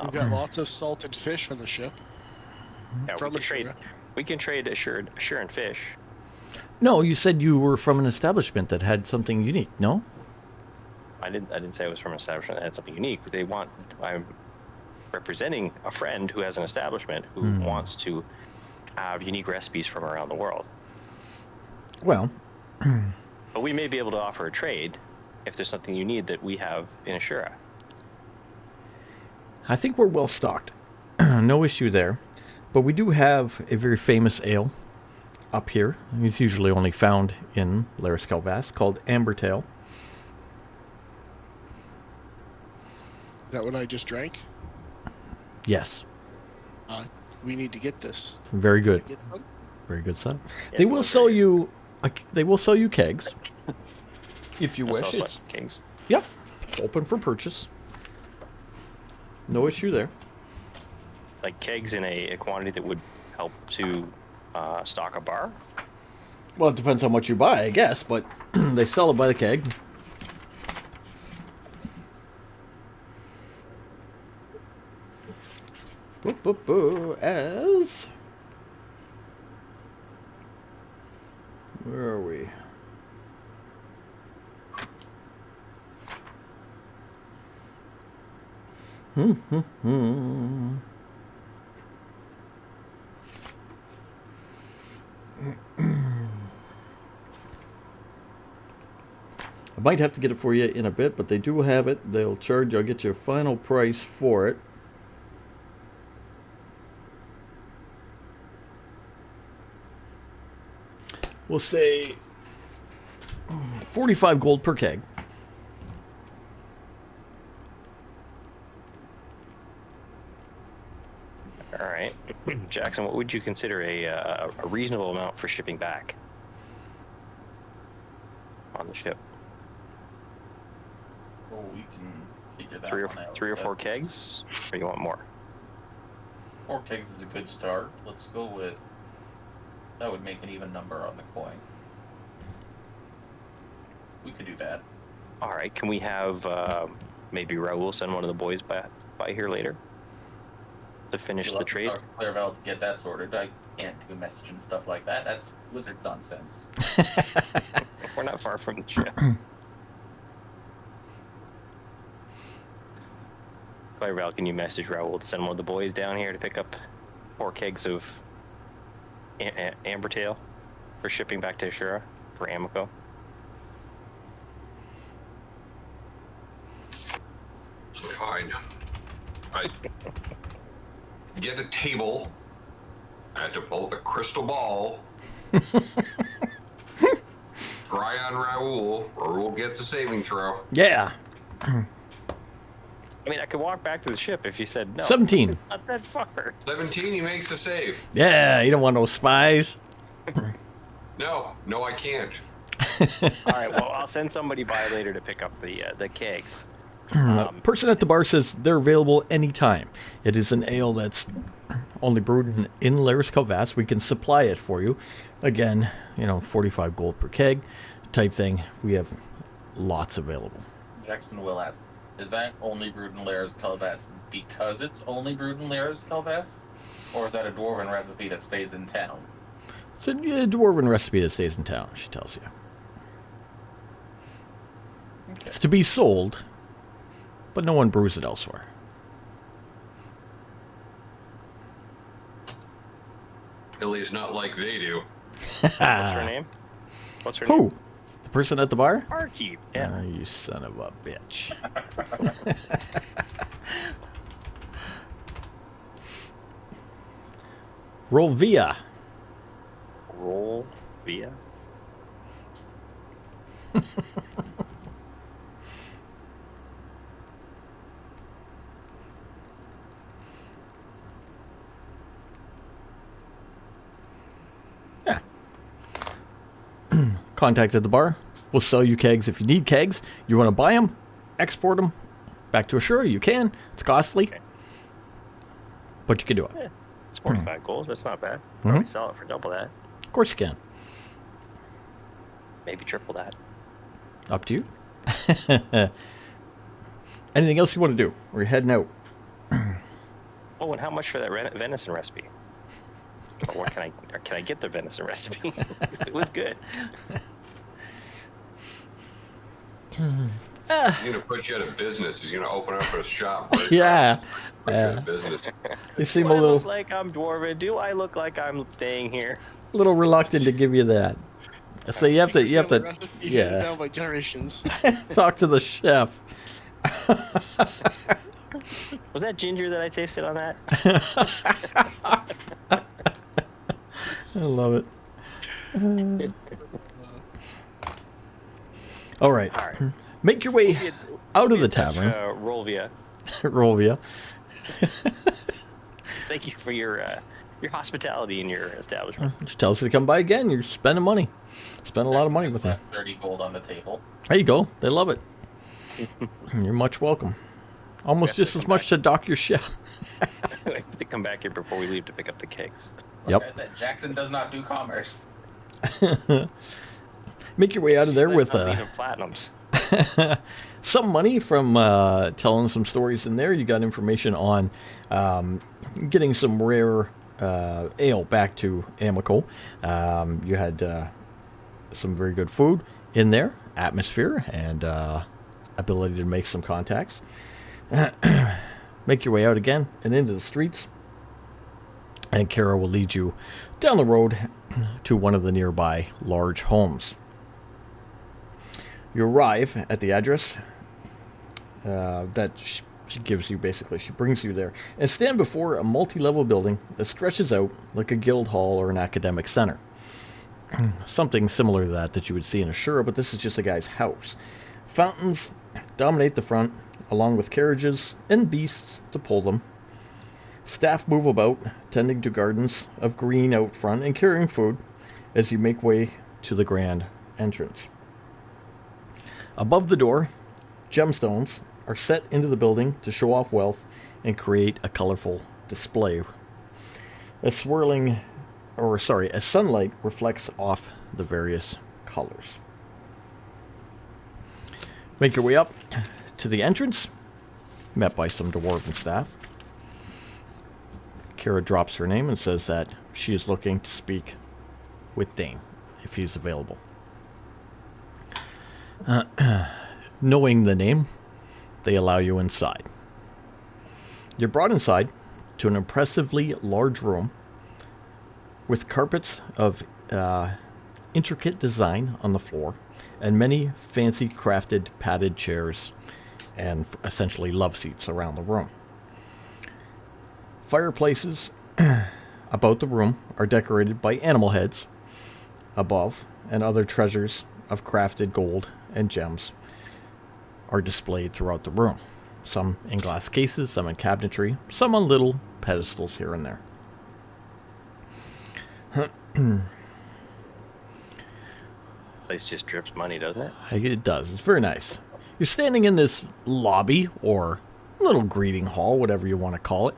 We've got lots of salted fish on the ship. yeah, From we can trade. Ashura. We can trade assured and fish. No, you said you were from an establishment that had something unique. No. I didn't say it was from an establishment that had something unique. I'm representing a friend who has an establishment who wants to have unique recipes from around the world. Well, But we may be able to offer a trade if there's something you need that we have in Ashura. I think we're well stocked. No issue there. But we do have a very famous ale up here. It's usually only found in Laris Calvas called Ambertail. Is that what I just drank? Yes. We need to get this. Very good. Get some? Very good stuff. Yes, They well, will sell very you. They will sell you kegs, if you That wish. sounds like It's Kings. yep, open for purchase. No issue there. Like kegs in a quantity that would help to stock a bar. Well, it depends how much you buy, I guess, but they sell it by the keg. As where are we? I might have to get it for you in a bit, but they do have it. They'll charge you. I'll get you a final price for it. We'll say 45 gold per keg. All right, Jackson, what would you consider a reasonable amount for shipping back on the ship? Oh, we can figure that Three one out. or four kegs, or you want more? 4 kegs is a good start. Let's go with. That would make an even number on the coin. We could do that. All right, can we have maybe Raul send one of the boys by here later to finish We'll the have to trade? talk to Clairval to get that sorted. I can't do a message and stuff like that. That's wizard nonsense. We're not far from the ship. Clairval, can you message Raul to send one of the boys down here to pick up 4 kegs of Ambertail for shipping back to Ashura for Amoco? Fine. I get a table. I have to pull the crystal ball. Dry on Raul. Raul gets a saving throw. Yeah. I mean, I could walk back to the ship if you said no. 17. It's not that far. 17, he makes a save. Yeah, you don't want no spies. No, I can't. All right, well, I'll send somebody by later to pick up the kegs. Person at the bar says they're available anytime. It is an ale that's only brewed in Laris Calvas. We can supply it for you. Again, 45 gold per keg type thing. We have lots available. Jackson will ask, is that only brewed in Laris Calvas because it's only brewed in Laris Calvas? Or is that a dwarven recipe that stays in town? It's a dwarven recipe that stays in town, she tells you. Okay. It's to be sold, but no one brews it elsewhere. At least not like they do. What's her name? What's her name? Who? The person at the bar? Barkeep. Yeah. Ah, you son of a bitch. Roll via. Roll via. Yeah. Contact at the bar. We'll sell you kegs if you need kegs. You want to buy them, export them back to Ashura. You can. It's costly, Okay. but you can do it. Yeah. It's 45 gold. That's not bad. Mhm. Probably sell it for double that. Of course you can. maybe triple that. Up to you. Anything else you want to do? We're heading out. Oh, and how much for that venison recipe? Or what can I get the venison recipe? It was good. He's gonna put you out of business. He's gonna open up a shop. Right Yeah. Put you out of business. You seem Do a I look little like I'm dwarven? Do I look like I'm staying here? reluctant to give you that. So you have Secret family to recipe yeah. handed down by generations. talk to the chef. Was that ginger that I tasted on that? I love it. All right. All right. Make your way out of the tavern. Rolvia, Rolvia. thank you for your hospitality in your establishment. Just tell us to come by again. You're spending money. Spend a lot of money with them. 30 gold on the table. There you go. They love it. You're much welcome. Almost just as much to dock your ship. To come back here before we leave to pick up the kegs. Yep. Like I said, Jackson does not do commerce. Make your way out of there with Not even platinums. some money from telling some stories in there. You got information on getting some rare ale back to Amico. You had some very good food in there, atmosphere, and ability to make some contacts. Make your way out again and into the streets. And Kara will lead you down the road to one of the nearby large homes. You arrive at the address that she gives you, basically. She brings you there and stand before a multi-level building that stretches out like a guild hall or an academic center. Something similar to that you would see in Ashura, but this is just a guy's house. Fountains dominate the front, along with carriages and beasts to pull them. Staff move about, tending to gardens of green out front and carrying food as you make way to the grand entrance. Above the door, gemstones are set into the building to show off wealth and create a colorful display. As sunlight reflects off the various colors. Make your way up to the entrance, met by some dwarven staff. Kara drops her name and says that she is looking to speak with Dane, if he's available. Knowing the name, they allow you inside. You're brought inside to an impressively large room with carpets of intricate design on the floor and many fancy crafted padded chairs and essentially love seats around the room. Fireplaces about the room are decorated by animal heads above, and other treasures of crafted gold and gems are displayed throughout the room. Some in glass cases, some in cabinetry, some on little pedestals here and there. Place just drips money, doesn't it? It does. It's very nice. You're standing in this lobby or little greeting hall, whatever you want to call it.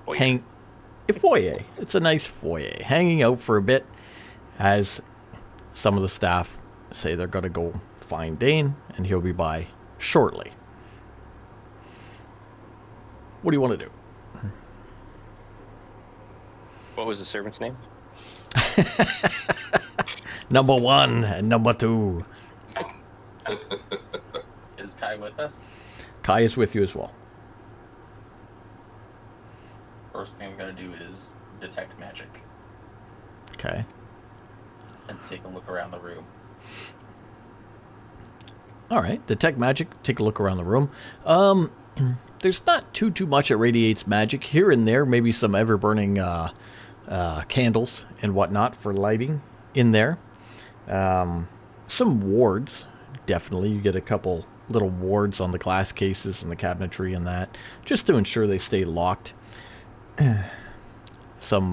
Foyer. A foyer. It's a nice foyer. Hanging out for a bit as some of the staff say they're going to go find Dane and he'll be by shortly. What do you want to do? What was the servant's name? Number 1 and number 2. Is Kai with us? Kai is with you as well. First thing I'm gonna do is detect magic Okay. and take a look around the room. All right. Detect magic. Take a look around the room. There's not too much that radiates magic. Here and there, maybe some ever-burning candles and whatnot for lighting in there. Some wards. Definitely. You get a couple little wards on the glass cases and the cabinetry and that, just to ensure they stay locked. Some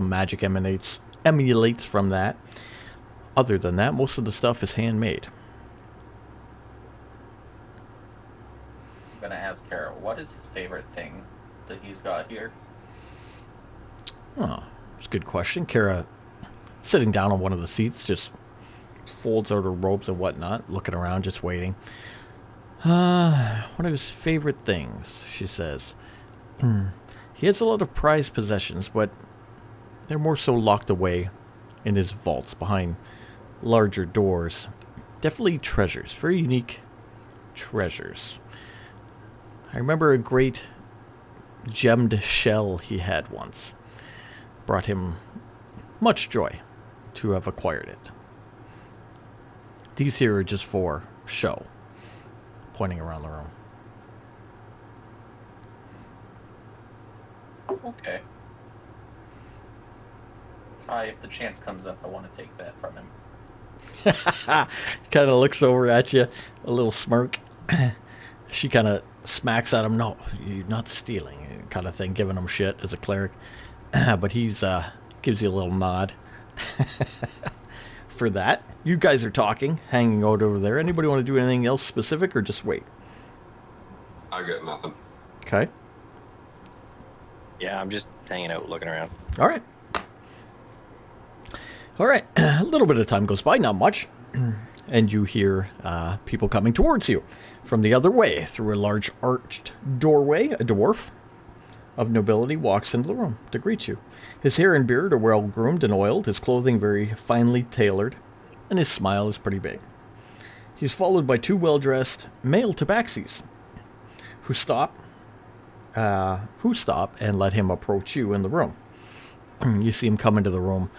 magic emulates from that. Other than that, most of the stuff is handmade. I'm gonna ask Kara, what is his favorite thing that he's got here? Oh, that's a good question. Kara, sitting down on one of the seats, just folds out her robes and whatnot, looking around, just waiting. One of his favorite things, she says. He has a lot of prized possessions, but they're more so locked away in his vaults behind larger doors. Definitely treasures, very unique treasures. I remember a great gemmed shell he had once. Brought him much joy to have acquired it. These here are just for show. Pointing around the room. Okay. If the chance comes up, I want to take that from him. Kind of looks over at you, a little smirk. She kind of smacks at him. No, you're not stealing, kind of thing, giving him shit as a cleric. But he's gives you a little nod for that. You guys are talking, hanging out over there. Anybody want to do anything else specific, or just wait? I got nothing. Okay. Yeah, I'm just hanging out, looking around. All right. All right. A little bit of time goes by, not much. And you hear people coming towards you from the other way through a large arched doorway. A dwarf of nobility walks into the room to greet you. His hair and beard are well groomed and oiled, his clothing very finely tailored, and his smile is pretty big. He's followed by two well-dressed male tabaxis who stop and let him approach you in the room. You see him come into the room.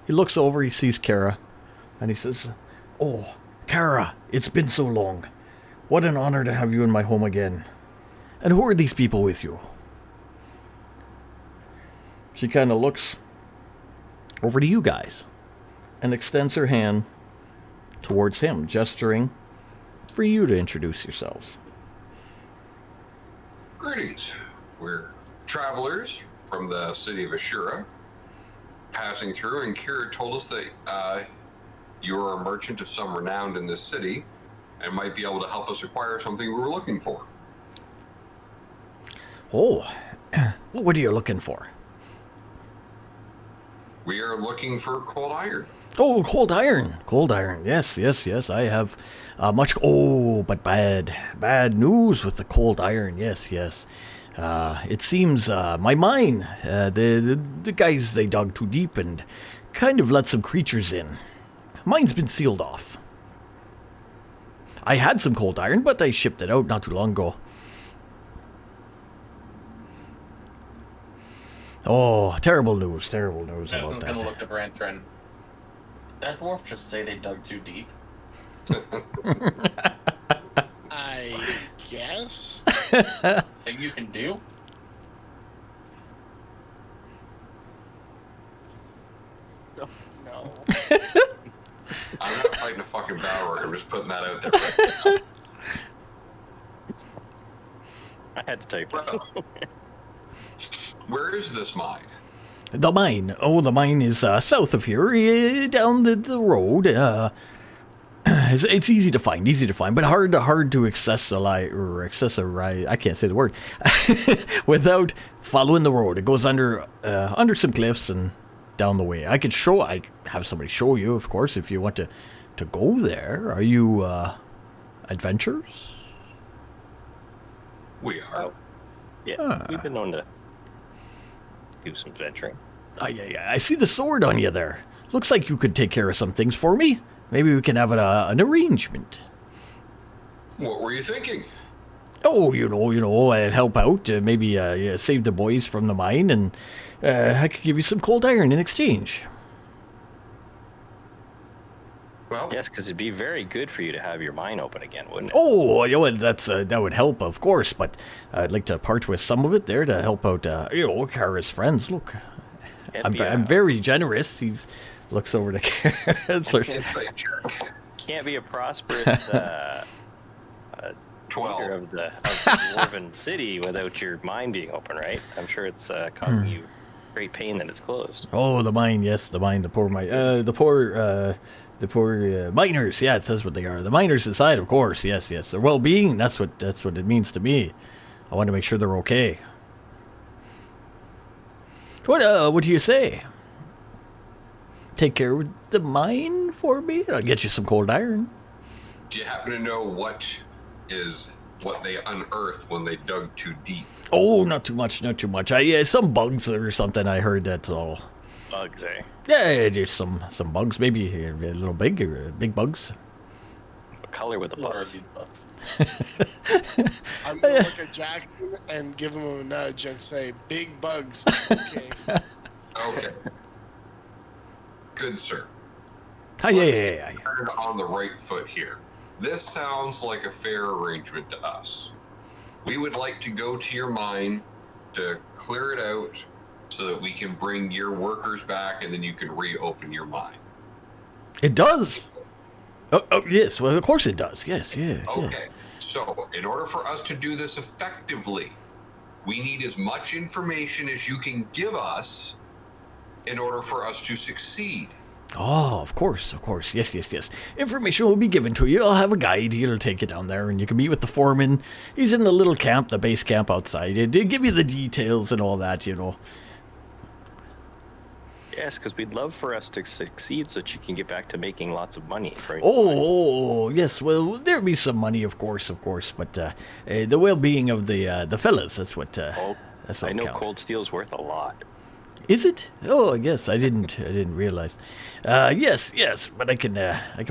He looks over, he sees Kara, and he says, "Oh, Kara, it's been so long. What an honor to have you in my home again. And who are these people with you?" She kind of looks over to you guys and extends her hand towards him, gesturing for you to introduce yourselves. Greetings. We're travelers from the city of Ashura, passing through, and Kira told us that you're a merchant of some renown in this city and might be able to help us acquire something we were looking for. Oh, what are you looking for? We are looking for cold iron. Oh, cold iron. Cold iron. Yes, yes, yes. I have much... Oh, but bad news with the cold iron. Yes, yes. It seems my mine, the guys, they dug too deep and kind of let some creatures in. Mine's been sealed off. I had some cold iron, but I shipped it out not too long ago. Oh, terrible news about I'm that. gonna look at Brantren. Did that dwarf just say they dug too deep? I guess. Thing you can do? No. I'm not fighting a fucking battle rock. I'm just putting that out there right now. I had to type that. Where is this mine? The mine. Oh, the mine is south of here, down the road. It's easy to find, but hard to access I can't say the word without following the road. It goes under some cliffs and down the way. I have somebody show you, of course, if you want to go there. Are you adventurers? We are. Yeah, we've been known to do some adventuring. I see the sword on you there. Looks like you could take care of some things for me. Maybe we can have an arrangement. What were you thinking? Oh, I'd help out. Maybe save the boys from the mine, and I could give you some cold iron in exchange. Well, Yes, because it'd be very good for you to have your mine open again, wouldn't it? Oh, that would help, of course. But I'd like to part with some of it there to help out. Kara's friends. Look, I'm very generous. He looks over to Kara. insight check. Can't be a prosperous 12. leader of the dwarven city without your mine being open, right? I'm sure it's causing you great pain that it's closed. Oh, the mine, yes, the mine, the poor mine, the poor miners. Yeah, it says what they are. The miners inside, of course. Yes, their well-being. That's what it means to me. I want to make sure they're okay. What do you say? take care of the mine for me? I'll get you some cold iron. Do you happen to know what they unearthed when they dug too deep? Oh, not too much, not too much. Yeah, some bugs or something. I heard that's all. Bugs, eh? Yeah, just some bugs, maybe a little big or big bugs. What color with the What are bugs? these bugs? I'm gonna look at Jackson and give him a nudge and say, "Big bugs." Okay. Okay. Good sir. Ah, yeah, Let's yeah, get yeah. started on the right foot here. This sounds like a fair arrangement to us. We would like to go to your mine to clear it out so that we can bring your workers back and then you can reopen your mine. It does. Oh, yes. Well, of course it does. Yes, yeah. Okay. Yes. So, in order for us to do this effectively, we need as much information as you can give us in order for us to succeed. Oh, of course. Yes, yes, yes. Information will be given to you. I'll have a guide. He'll take you down there, and you can meet with the foreman. He's in the little camp, the base camp outside. He'll give you the details and all that, you know. Yes, because we'd love for us to succeed so that you can get back to making lots of money. Right? Oh, yes. Well, there'll be some money, of course. But the well-being of the fellas, that's what. Oh, That's what I know counts. cold steel's worth a lot. Is it? Oh, I guess I didn't realize. Yes, but I can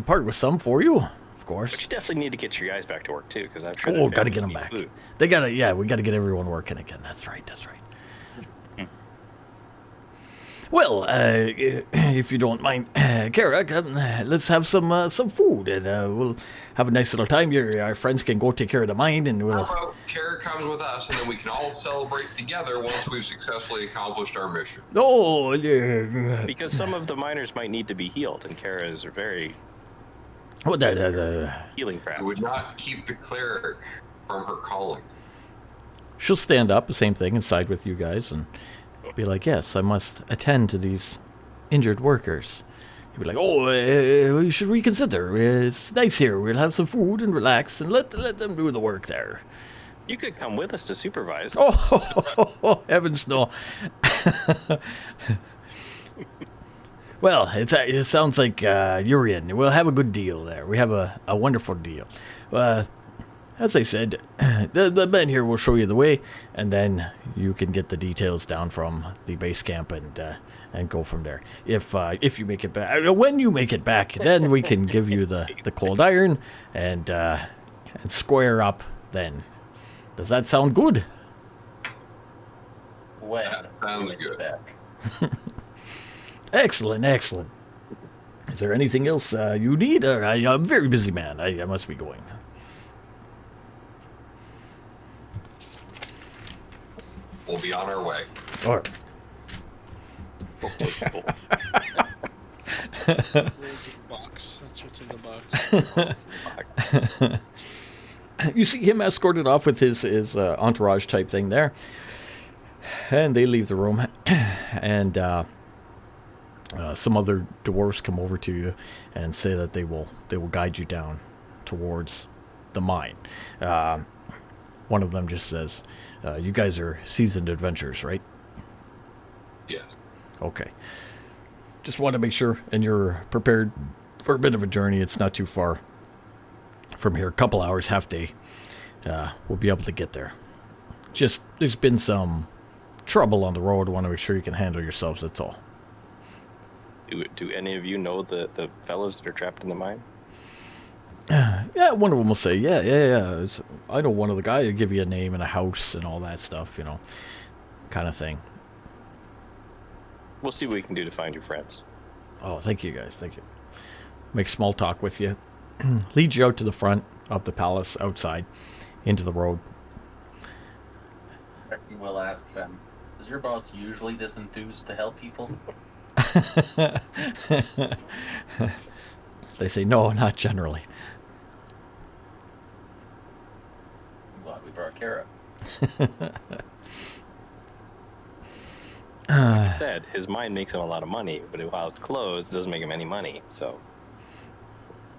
part with some for you, of But course. you definitely need to get your guys back to work too, because I'm sure. Oh, their gotta get them families back. need food. They gotta, yeah, we gotta get everyone working again. That's right. Well, if you don't mind, Kara, let's have some food, and we'll have a nice little time. Our friends can go take care of the mine, and How we'll. about Kara comes with us and then we can all celebrate together once we've successfully accomplished our mission? Oh, yeah. Because some of the miners might need to be healed, and Kara is very What that? healing It craft. would not keep the cleric from her calling. She'll stand up, the same thing, and side with you guys, and be like, "Yes, I must attend to these injured workers." You'd be like, "Oh, you should reconsider. It's nice here. We'll have some food and relax, and let them do the work there." You could come with us to supervise. Oh, heavens no. Well, it sounds like you're in. We'll have a good deal there. We have a wonderful deal. As I said, the men here will show you the way, and then you can get the details down from the base camp and go from there. If you make it back, when you make it back, then we can give you the cold iron and square up. Then, does that sound good? When? That sounds you make it good. back. Excellent. Is there anything else you need? I'm a very busy man. I must be going. We'll be on our way. All right. Words in the box. That's what's in the box. You see him escorted off with his entourage type thing there, and they leave the room, and some other dwarves come over to you and say that they will guide you down towards the mine. One of them just says, "You guys are seasoned adventurers, right?" Yes. Okay. Just want to make sure, and you're prepared for a bit of a journey. It's not too far from here. A couple hours, half day. We'll be able to get there. Just, there's been some trouble on the road. Want to make sure you can handle yourselves, that's all. Do any of you know the fellas that are trapped in the mine? Yeah, one of them will say, yeah. I know one of the guys. Will give you a name and a house and all that stuff, kind of thing. We'll see what we can do to find your friends. Oh, thank you guys. Thank you. Make small talk with you. Lead you out to the front of the palace outside into the road. You will ask them, is your boss usually this enthused to help people? They say, no, not generally. I'm glad we brought Kara. Like I said, his mine makes him a lot of money, but while it's closed, it doesn't make him any money. So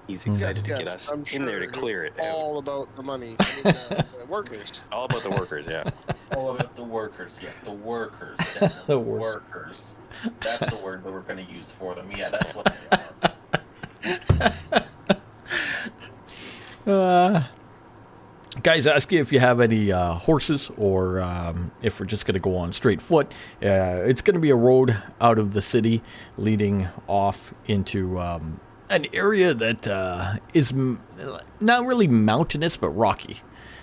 He's excited to get Yes, us I'm in there to sure clear it out. All about the money. I mean, the workers. All about the workers, yeah. All about the workers. Yes, the workers. Definitely. The The wor- workers. That's the word that we're going to use for them. Yeah, that's what they are. Guys, ask you if you have any horses or if we're just going to go on straight foot. It's going to be a road out of the city leading off into an area that is not really mountainous, but rocky.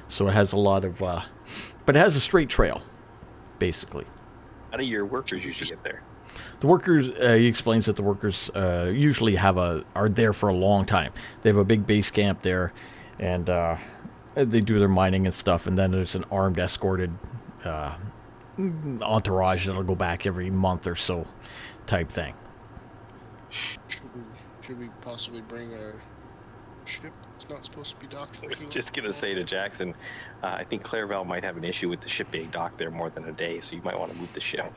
So it has a lot of, but it has a straight trail, basically. How do your workers usually get there? The workers, he explains that the workers usually are there for a long time. They have a big base camp there, and they do their mining and stuff, and then there's an armed, escorted entourage that'll go back every month or so type thing. Should we possibly bring our ship? It's not supposed to be docked for I was fuel. just going to say to Jackson, I think Clairville might have an issue with the ship being docked there more than a day, so you might want to move the ship.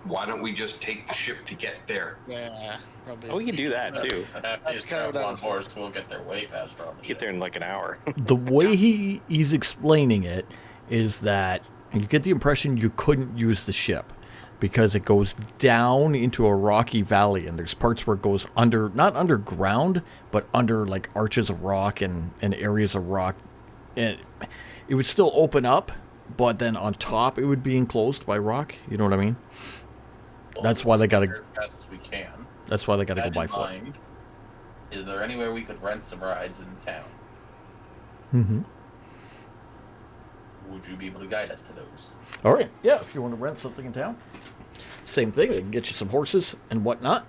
Why don't we just take the ship to get there? Yeah, probably. Oh, we can do that too. I'd have to That's kinda travel what I on was horse. We'll get there way faster on the Get ship. there in like an hour. The way he's explaining it is that you get the impression you couldn't use the ship because it goes down into a rocky valley, and there's parts where it goes under, not underground, but under like arches of rock and areas of rock. And it would still open up, but then on top it would be enclosed by rock. You know what I mean? That's why they gotta- As fast as we can. That's why they got to go That by in foot. mind, is there anywhere we could rent some rides in town? Mm-hmm. Would you be able to guide us to those? All right. Yeah, if you want to rent something in town, same thing. They can get you some horses and whatnot.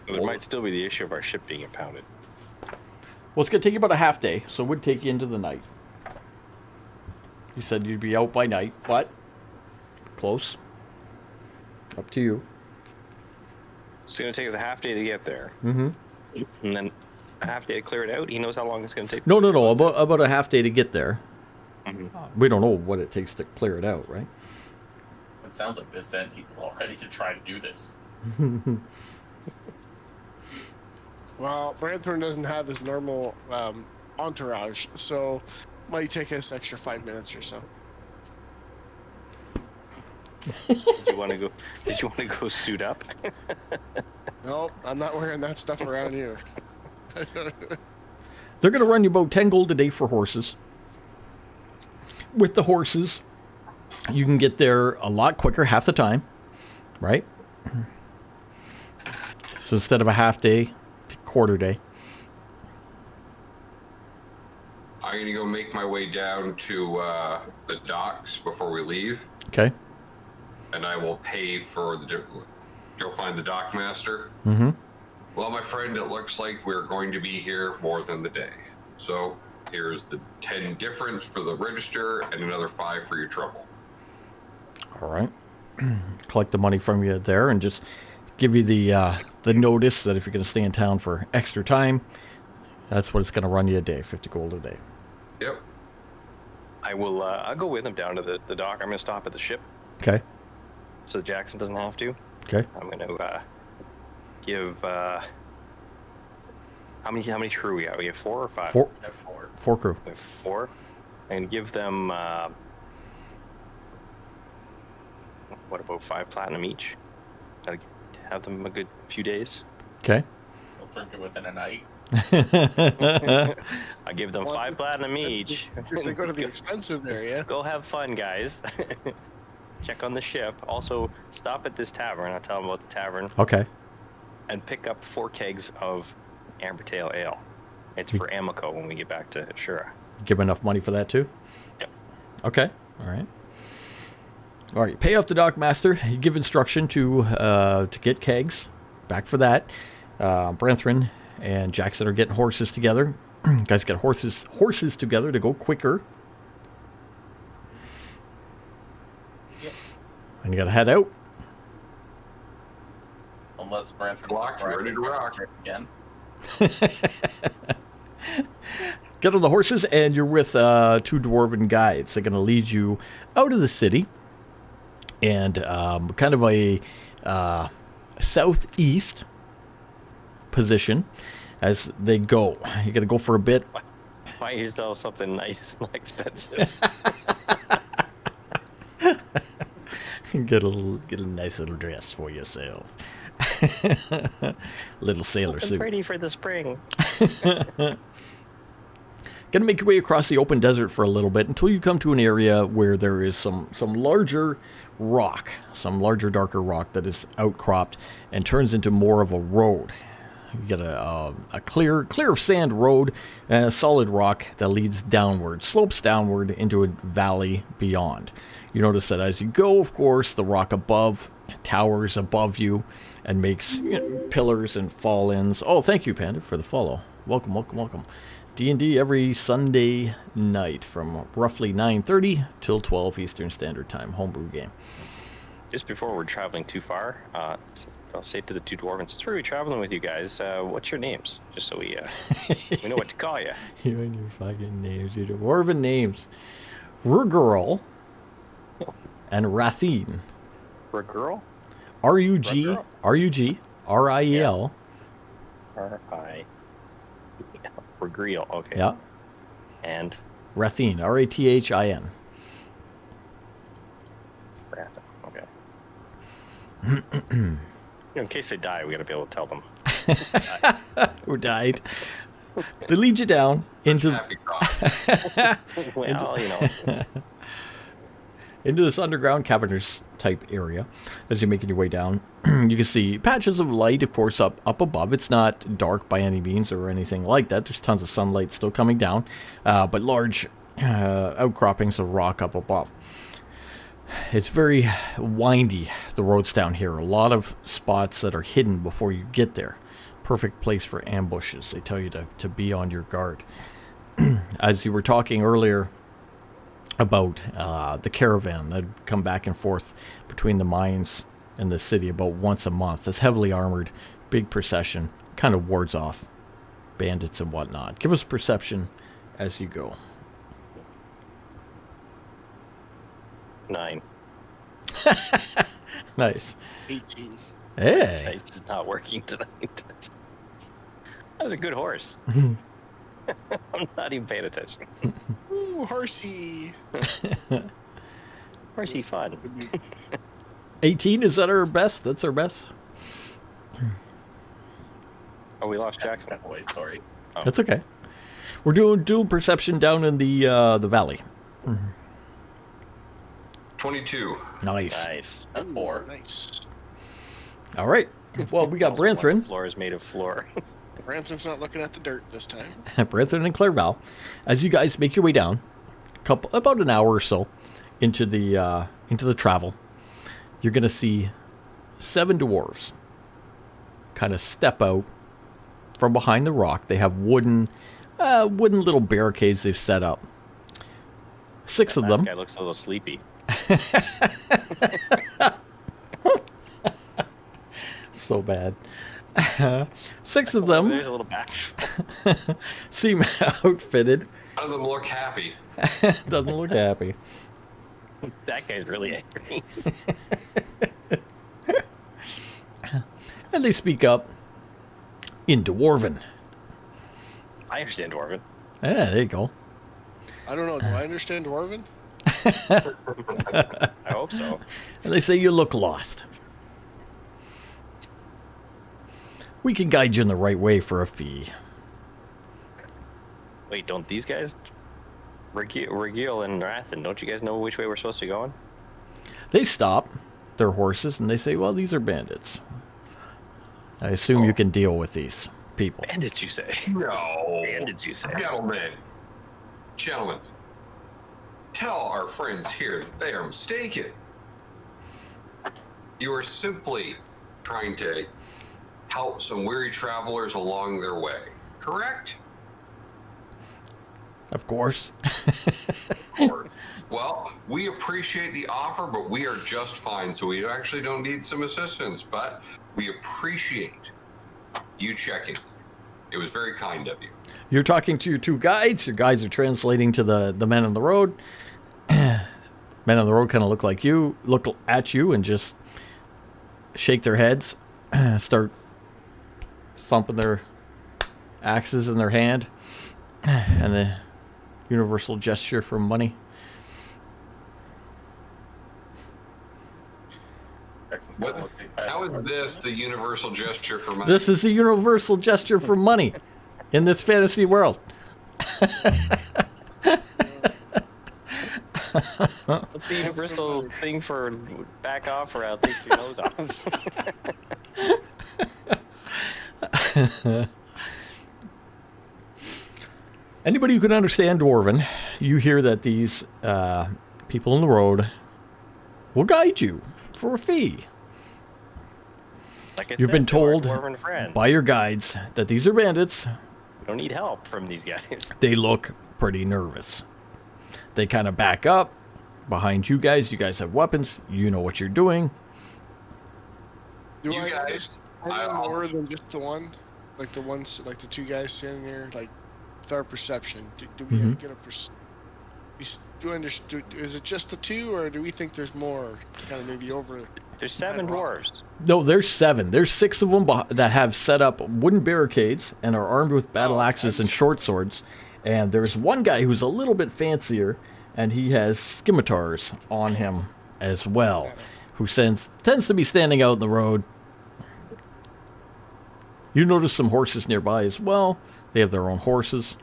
There might still be the issue of our ship being impounded. Well, it's going to take you about a half day, so it would take you into the night. You said you'd be out by night, but close. Up to you. It's going to take us a half day to get there, Mm-hmm. and then a half day to clear it out. He knows how long it's going to take. No. About a half day to get there. Mhm. We don't know what it takes to clear it out, right? It sounds like they've sent people already to try to do this. Well, Branthorn doesn't have his normal entourage, so might take us extra 5 minutes or so. Did you want to go? Did you want to go suit up? Nope, I'm not wearing that stuff around here. They're going to run you about 10 gold a day for horses. With the horses, you can get there a lot quicker, half the time, right? So instead of a half day, quarter day. I'm going to go make my way down to the docks before we leave, Okay. and I will pay for the. Go find the dock master. Mm-hmm. Well, my friend, it looks like we're going to be here more than the day. So here's the 10 difference for the register and another 5 for your trouble. All right. Collect the money from you there and just give you the notice that if you're going to stay in town for extra time, that's what it's going to run you a day, 50 gold a day. Yep. I will. I'll go with him down to the dock. I'm going to stop at the ship Okay. so Jackson doesn't have to. Okay. I'm going to give. How many crew we got? We have 4 or 5. Four, We have 4. four crew. We have 4, and give them. What about 5 platinum each? Gotta have them a good few days. Okay. We'll drink it within a night. I give them Well, 5 platinum each. If they go to the expensive there, yeah. Go have fun, guys. Check on the ship. Also, stop at this tavern. I'll tell them about the tavern. Okay. And pick up 4 kegs of Ambertail Ale. It's for Amico when we get back to Shura. Give enough money for that too? Yep. Okay. All right. All right. Pay off the dock master. You give instruction to get kegs. Back for that. Branthrin and Jackson are getting horses together. Guys get horses together to go quicker. Yep. And you got to head out. Unless Brantford Locked, ready to rock. again. Get on the horses, and you're with 2 dwarven guides. They're going to lead you out of the city and kind of a southeast position. as they go. You got to go for a bit. Buy yourself something nice and expensive. Get a nice little dress for yourself. Little sailor Something suit. pretty for the spring. Gonna make your way across the open desert for a little bit until you come to an area where there is some larger rock, some larger, darker rock that is outcropped and turns into more of a road. You get a clear of sand road, solid rock that leads downward, slopes downward into a valley beyond. You notice that as you go, of course, the rock above towers above you and makes pillars and fall-ins. Oh, thank you, Panda, for the follow. Welcome, welcome, welcome. D&D every Sunday night from roughly 9:30 till 12 Eastern Standard Time. Homebrew game. Just before we're traveling too far, I'll say to the two dwarves, since we're traveling with you guys, what's your names? Just so we know what to call you. You and your fucking names, you dwarven names. Rugirl and Rathine. Rugirl? R-U-G, Rugirl? R-U-G, R-I-E-L. R-I... Rugirl, okay. Yeah. And? Rathine, R-A-T-H-I-N. Okay. In case they die, we gotta be able to tell them. Who died. They lead you down into Happy cause. Well, you know. into this underground cavernous type area. As you're making your way down, you can see patches of light, of course, up above. It's not dark by any means or anything like that. There's tons of sunlight still coming down, but large outcroppings of rock up above. It's very windy, the roads down here. A lot of spots that are hidden before you get there. Perfect place for ambushes. They tell you to be on your guard. As you were talking earlier about the caravan that'd come back and forth between the mines and the city about once a month. It's heavily armored, big procession, kind of wards off bandits and whatnot. Give us perception as you go. 9. Nice. 18. Hey. Dice is not working tonight. That was a good horse. I'm not even paying attention. Ooh, horsey. Horsey fun. 18, is that our best? That's our best. Oh, we lost Jackson. That boy, sorry. That's okay. We're doing perception down in the valley. 22. Nice. Nice. That's 4. Nice. All right. Well, we got Also, one Branthrin. floor is made of floor. Branson's not looking at the dirt this time. Branthrin and Clairval, as you guys make your way down, about an hour or so into the travel, you're gonna see 7 dwarves kind of step out from behind the rock. They have wooden little barricades they've set up. 6 of That them. guy looks a little sleepy. So bad. 6 of Oh, them there's a little back. seem outfitted. None of them look happy. Doesn't look happy. That guy's really angry. And they speak up in Dwarven. I understand Dwarven. Yeah, there you go. I don't know. Do I understand Dwarven? I hope so. And they say you look lost. We can guide you in the right way for a fee. Wait, don't these guys, Regil and Rathan, don't you guys know which way we're supposed to be going? They stop their horses and they say, well, these are bandits. I assume you can deal with these people. Bandits, you say? No. Bandits, you say? Gentlemen, tell our friends here that they are mistaken. You are simply trying to help some weary travelers along their way, correct? Of course. Well, we appreciate the offer, but we are just fine, so we actually don't need some assistance, but we appreciate you checking. It was very kind of you. You're talking to your 2 guides. Your guides are translating to the men on the road. Men on the road kind of look at you and just shake their heads, start thumping their axes in their hand, and the universal gesture for money. Jackson's What- gonna look big past How the is this the universal gesture for money? This is the universal gesture for money in this fantasy world. What's the universal thing for back off or I'll take your nose off? Anybody who can understand Dwarven, you hear that these people in the road will guide you for a fee. Like I You've said, been they're our told dwarven friends. by your guides that these are bandits. We don't need help from these guys. They look pretty nervous. They kind of back up behind you guys. You guys have weapons. You know what you're doing. Do You I guys, notice any I'll- more than just the one? Like the ones, like the two guys standing there, like with our perception. Do we Mhm. get a do we understand? Is it just the two, or do we think there's more? Kind of maybe over. There's 7 That rock. dwarves. No, there's 7. There's 6 of them that have set up wooden barricades and are armed with battle Oh, axes and nice. short swords. And there's one guy who's a little bit fancier, and he has scimitars on him as well, who tends to be standing out in the road. You notice some horses nearby as well. They have their own horses.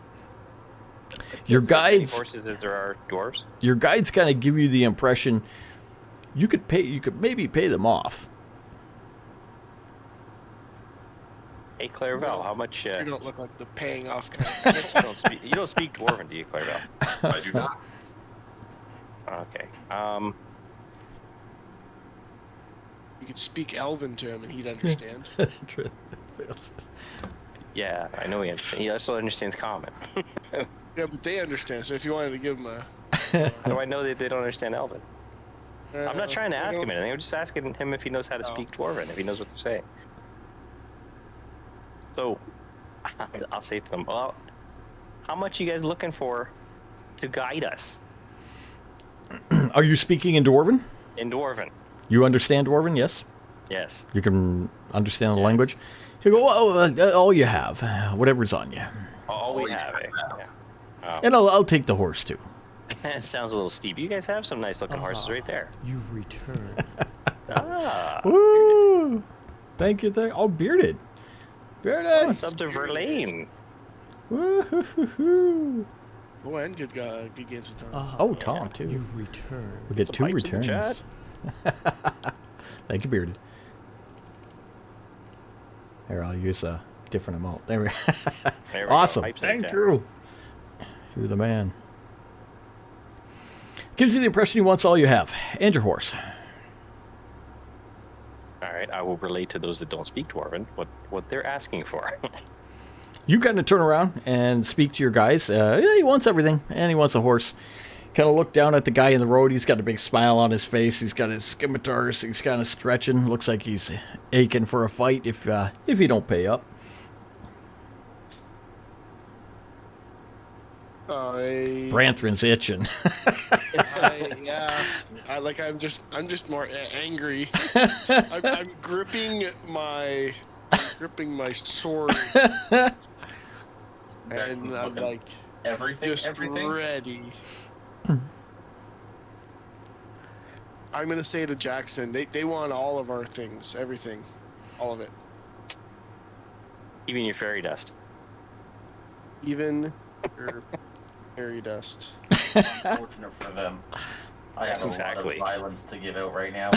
Your As many guides, horses as there are dwarves. your guides kind of give you the impression you could maybe pay them off. Hey, Clairval, how much? You don't look like the paying off kind. I guess you don't speak dwarven, do you, Clairval? I do not. Okay. You could speak Elven to him, and he'd understand. Yeah, I know he understands. He also understands common. Yeah, but they understand. So if you wanted to give him a, How do I know that they don't understand Elven? I'm not trying to ask him anything. I'm just asking him if he knows how to Oh. speak Dwarven, if he knows what they're saying. So, I'll say to them, well, how much you guys looking for to guide us Are you speaking in Dwarven? in Dwarven? You understand Dwarven, yes? Yes. You can understand the language? You go, well, all you have, whatever's on you. All we Oh, yeah. have, eh? Yeah. Oh. And I'll take the horse, too. It sounds a little steep. You guys have some nice looking horses right there. You've returned. Ah. Woo! Thank you. Oh, bearded. Bearded. What's up to Verlaine? Woo-hoo-hoo-hoo. Oh, and good games with Tom. Oh, Tom, too. You've returned. We get Some 2 pipes in the returns. Thank you, bearded. Here, I'll use a different amount. There we There we go. Awesome. Pipes in the Thank chat. you. You're the man. Gives you the impression he wants all you have. And your horse. All right, I will relate to those that don't speak Dwarven what they're asking for. You kind of turn around and speak to your guys. Yeah, he wants everything, and he wants a horse. Kind of look down at the guy in the road. He's got a big smile on his face. He's got his scimitars. He's kind of stretching. Looks like he's aching for a fight if you don't pay up. Branthrin's itching. I'm just more angry. I'm gripping my sword, Jackson's and I'm looking like just everything. ready. I'm gonna say to Jackson, they want all of our things, everything, all of it, Even your fairy dust. even your fairy dust. Unfortunate for them. I have a Exactly. lot of violence to give out right now.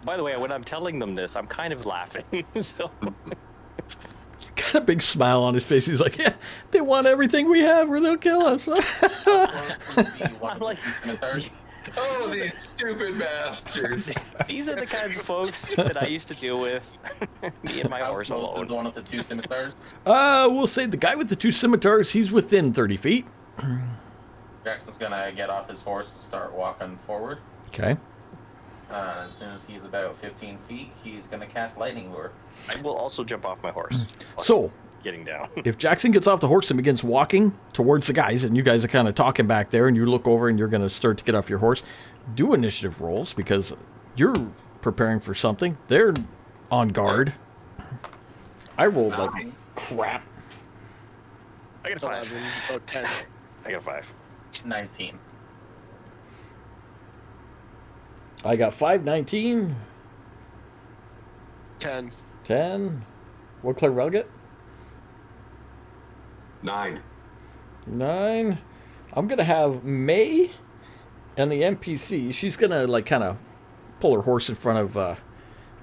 By the way, when I'm telling them this, I'm kind of laughing. So Got a big smile on his face. He's like, yeah, they want everything we have or they'll kill us. I'm like, Oh, these stupid bastards. these are the kinds of folks that I used to deal with. Me and my horse How close is alone. the one with the 2 scimitars? We'll say the guy with the 2 scimitars, he's within 30 feet. Jackson's gonna get off his horse and start walking forward. Okay. As soon as he's about 15 feet, he's gonna cast Lightning Lure. I will also jump off my horse. So, Getting down. if Jackson gets off the horse and begins walking towards the guys, and you guys are kind of talking back there, and you look over and you're going to start to get off your horse, do initiative rolls because you're preparing for something. They're on guard. I rolled like crap. I got a 5. 11, oh, 10. I got a 5. 19. I got 5, 19, 10. 10. What Clarabelle get? 9. 9. I'm gonna have May and the NPC. She's gonna like kind of pull her horse in front of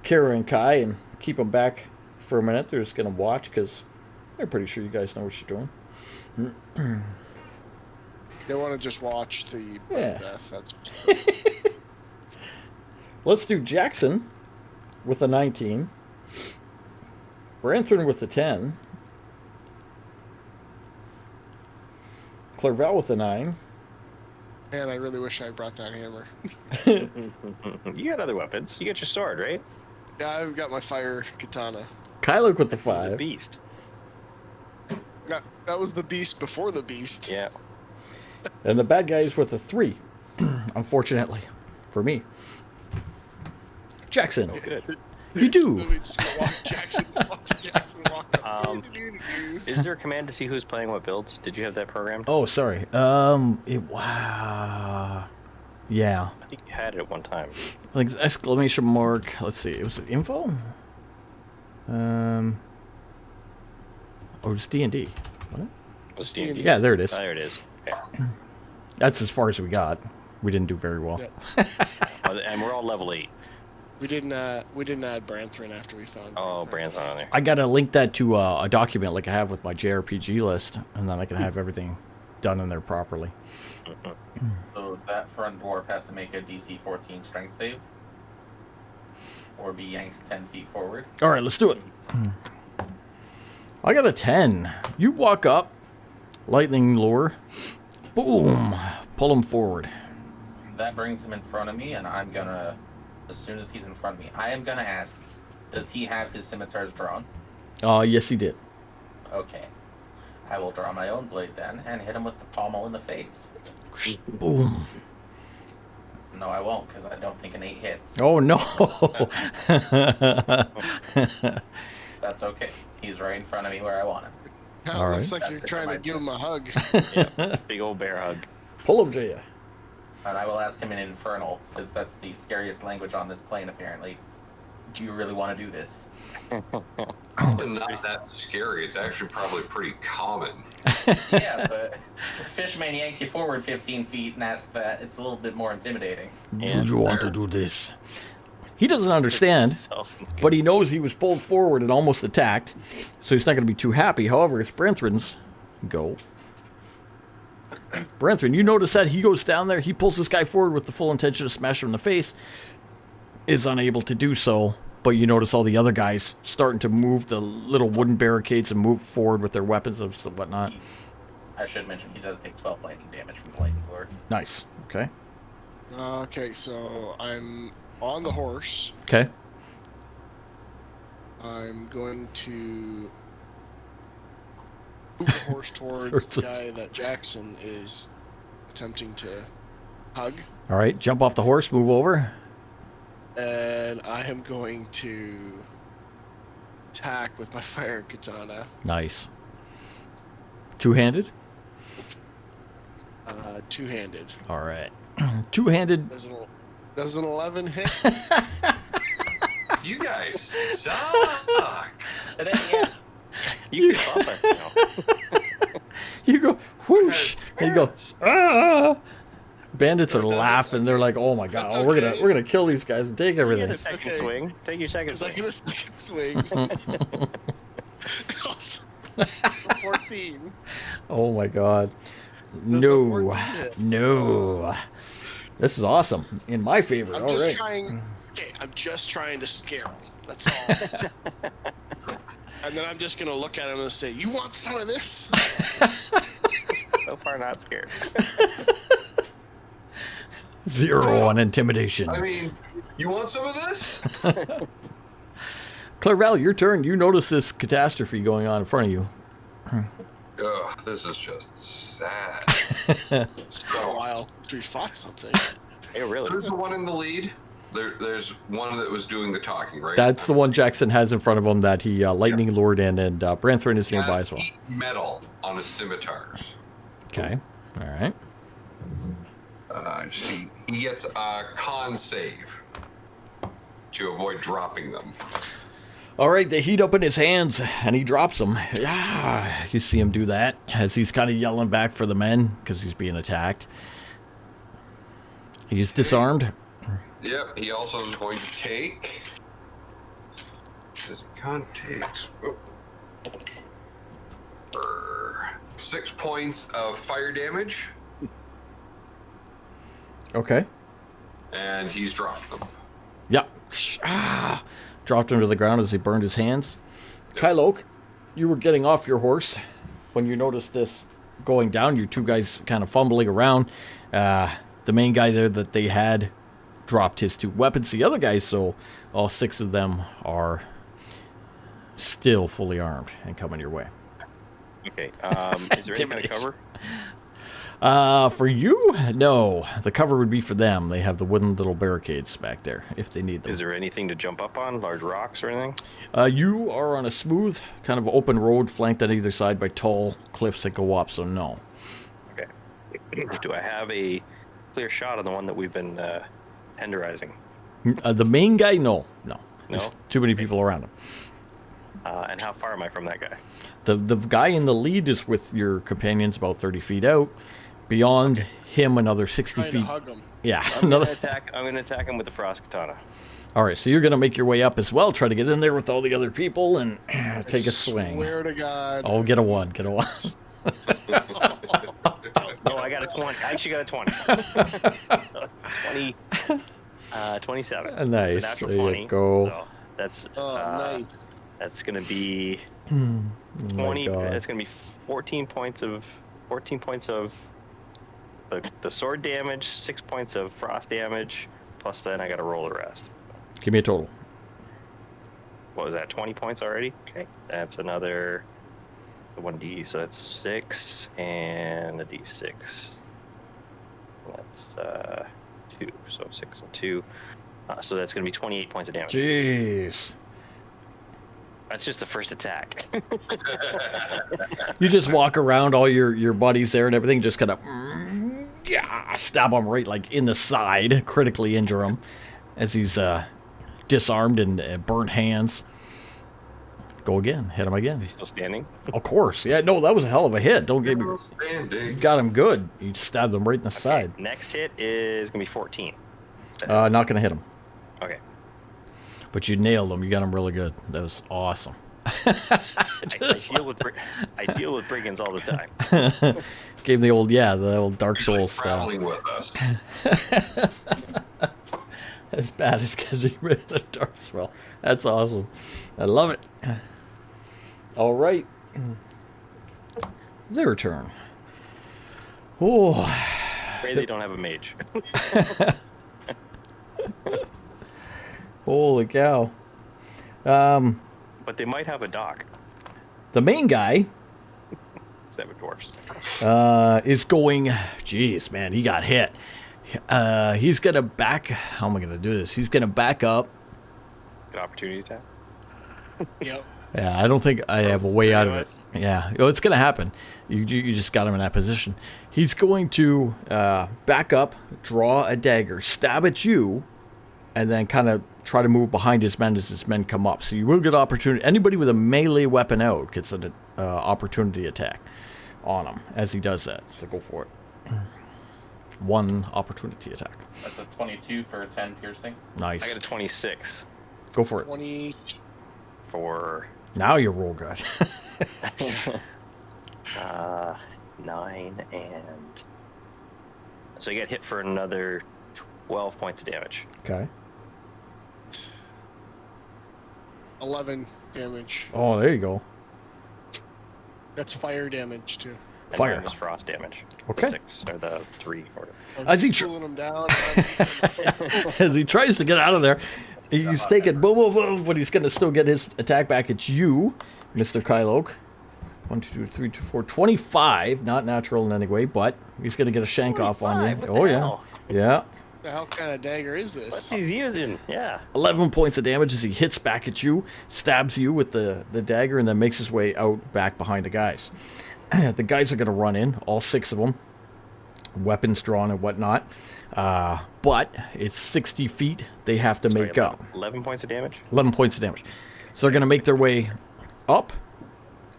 Kara and Kai and keep them back for a minute. They're just gonna watch because they're pretty sure you guys know what you're doing. They want to just watch the Yeah. death. That's Let's do Jackson with a 19. Branthorn with the 10. Clarabelle with the 9. Man, I really wish I brought that hammer. You got other weapons. You got your sword, right? Yeah, I've got my fire katana. Kylo with the It was a 5. beast. That was the beast before the beast. Yeah. And the bad guys with a 3. Unfortunately, for me. Jackson, Oh, good. you do. Let me just watch Jackson walk up. Is there a command to see who's playing what builds? Did you have that programmed? Oh, sorry. Wow. Yeah. I think you had it at one time. Like exclamation mark. Let's see. Was it info? Or was D&D? What? It was D&D. Yeah, there it is. Oh, there it is. Yeah. That's as far as we got. We didn't do very well. Yeah. And we're all level 8. We didn't add Branthorn after we found. Oh, Branthorn. Brand's not on there. I gotta link that to a document like I have with my JRPG list, and then I can have everything done in there properly. So that front dwarf has to make a DC 14 strength save. Or be yanked 10 feet forward. All right, let's do it. I got a 10. You walk up, lightning lure, boom, pull him forward. That brings him in front of me, and I'm gonna, as soon as he's in front of me, I am gonna ask, does he have his scimitars drawn? Yes, he did. Okay. I will draw my own blade then, and hit him with the pommel in the face. Boom. No, I won't, because I don't think an 8 hits. Oh no. That's okay. He's right in front of me where I want him. Now All it looks right. like you're trying to give him a hug. Yeah. Big old bear hug. Pull him to you. And I will ask him in Infernal, because that's the scariest language on this plane, apparently. Do you really want to do this? Probably not that scary. It's actually probably pretty common. Yeah, but Fishman yanked you forward 15 feet and asked that. It's a little bit more intimidating. Yeah. Do you want to do this? He doesn't understand, Self- but he knows he was pulled forward and almost attacked, so he's not going to be too happy. However, it's Branthorn's go. Branthorn, you notice that he goes down there, he pulls this guy forward with the full intention to smash him in the face, is unable to do so, but you notice all the other guys starting to move the little wooden barricades and move forward with their weapons and whatnot. I should mention he does take 12 lightning damage from the lightning lure. Nice. Okay. Okay, so I'm on the horse. Okay. I'm going to move the horse towards the guy that Jackson is attempting to hug. All right. Jump off the horse, move over. And I am going to attack with my fire katana. Nice. Two-handed? Two-handed. All right. Two-handed. Does an 11 hit? You guys suck. And then, yeah, You can bump it, you know. You go whoosh, and you go ah. Bandits are laughing. They're like, "Oh my god, That's we're okay. gonna kill these guys and take You everything." get a second Okay. swing. Take your second Because I swing. get a second swing. 14. Oh my god, no, no. This is awesome. In my favor. I'm All just right. trying. Okay, I'm just trying to scare him. That's all. And then I'm just gonna look at him and say, "You want some of this?" So far, not scared. 0 on intimidation. I mean, you want some of this? Clarabelle, your turn. You notice this catastrophe going on in front of you. Ugh, this is just sad. It's been a while since we fought something. Hey, really? Who's the one in the lead? there's one that was doing the talking, right? That's the one Jackson has in front of him that he lightning lured in, and Branthrin is He has nearby as well. heat metal on his scimitars. Okay. All right. He gets a con save to avoid dropping them. All right, they heat up in his hands, and he drops them. Yeah, you see him do that as he's kind of yelling back for the men because he's being attacked. He's disarmed. Yep, he also is going to take. His con takes 6 points of fire damage, Okay. and he's dropped them. Yeah. Dropped him to the ground as he burned his hands. Kyloke, you were getting off your horse when you noticed this going down. You two guys kind of fumbling around. The main guy there that they had dropped his 2 weapons. The other guys, so all 6 of them are still fully armed and coming your way. Okay. Is there any kind of cover? For you, no. The cover would be for them. They have the wooden little barricades back there if they need them. Is there anything to jump up on? Large rocks or anything? You are on a smooth, kind of open road flanked on either side by tall cliffs that go up, so no. Okay. Do I have a clear shot on the one that we've been tenderizing? The main guy, no. No? There's too many people around him. And how far am I from that guy? The guy in the lead is with your companions about 30 feet out. Beyond him, another 60 Trying to feet. hug him. Yeah, I'm another. gonna attack him with the frost katana. All right, so you're gonna make your way up as well. Try to get in there with all the other people and take a swing. Swear to God. Oh, get a 1. Get a 1. No, I got a 20. I actually got a 20. So it's 20. 27. Nice. It's a natural There you 20. go. So that's Oh, nice. that's gonna be Oh my 20. God. It's gonna be 14 points of the sword damage, 6 points of frost damage, plus then I got to roll the rest. Give me a total. What was that? 20 points already? Okay, that's another 1d, so that's 6 and a d6. That's 2, so 6 and 2. So that's gonna be 28 points of damage. Jeez. That's just the first attack. You just walk around, all your buddies there and everything, just kind of stab him right like in the side, critically injure him as he's disarmed and burnt hands. Go again, hit him again. He's still standing. Of course, yeah. No, that was a hell of a hit. Don't get me. You Standing. got him good. You stabbed him right in the side. Next hit is gonna be 14. Not gonna hit him, Okay. but you nailed him. You got him really good. That was awesome. I deal with brigands all the time. Gave him the old Dark Souls style. Traveling with us. As bad as getting rid of the Dark Spell. That's awesome. I love it. All right. Their turn. Oh, Pray they don't have a mage. holy cow. But they might have a dock. The main guy 7 dwarfs. is going. Jeez, man, he got hit. He's gonna back. How am I gonna do this? He's gonna back up. Good opportunity attack. Yep. Yeah, I don't think I have a way out of it. Yeah, it's gonna happen. You just got him in that position. He's going to back up, draw a dagger, stab at you, and then kind of try to move behind his men as his men come up. So you will get opportunity. Anybody with a melee weapon out gets an opportunity attack on him as he does that. So go for it. 1 opportunity attack. That's a 22 for 10 piercing. Nice. I got a 26 Go for it. 20. for Now you roll good. 9 and so you get hit for another 12 points of damage. Okay. 11 damage. Oh, there you go. That's fire damage too. And Fire. minus frost damage. Okay. The 6 or the 3 or I'm As he cooling him down. As he tries to get out of there, he's taking boom, boom, boom, but he's going to still get his attack back at you, Mr. Kyloke. 1, 2, 3, 4, 25. Not natural in any way, but he's going to get a shank off on you. 25, what Oh, the yeah. hell? Yeah. The hell kind of dagger is What's this? he using? Yeah. 11 points of damage as he hits back at you, stabs you with the dagger, and then makes his way out back behind the guys. The guys are going to run in, all 6 of them, weapons drawn and whatnot. But it's 60 feet they have to Sorry, make up. 11 points of damage? 11 points of damage. So they're going to make their way up,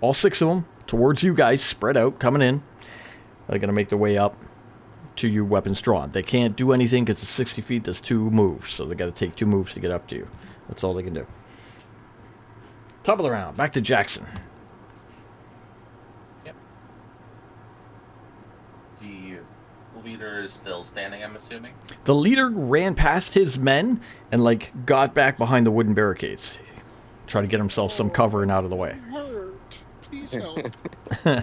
all 6 of them, towards you guys, spread out, coming in. They're going to make their way up to you, weapons drawn. They can't do anything because it's 60 feet, there's 2 moves. So they got to take 2 moves to get up to you. That's all they can do. Top of the round, back to Jackson. Yep. The leader is still standing, I'm assuming. The leader ran past his men and, like, got back behind the wooden barricades. Try to get himself some cover and out of the way. Hurt. Please help. He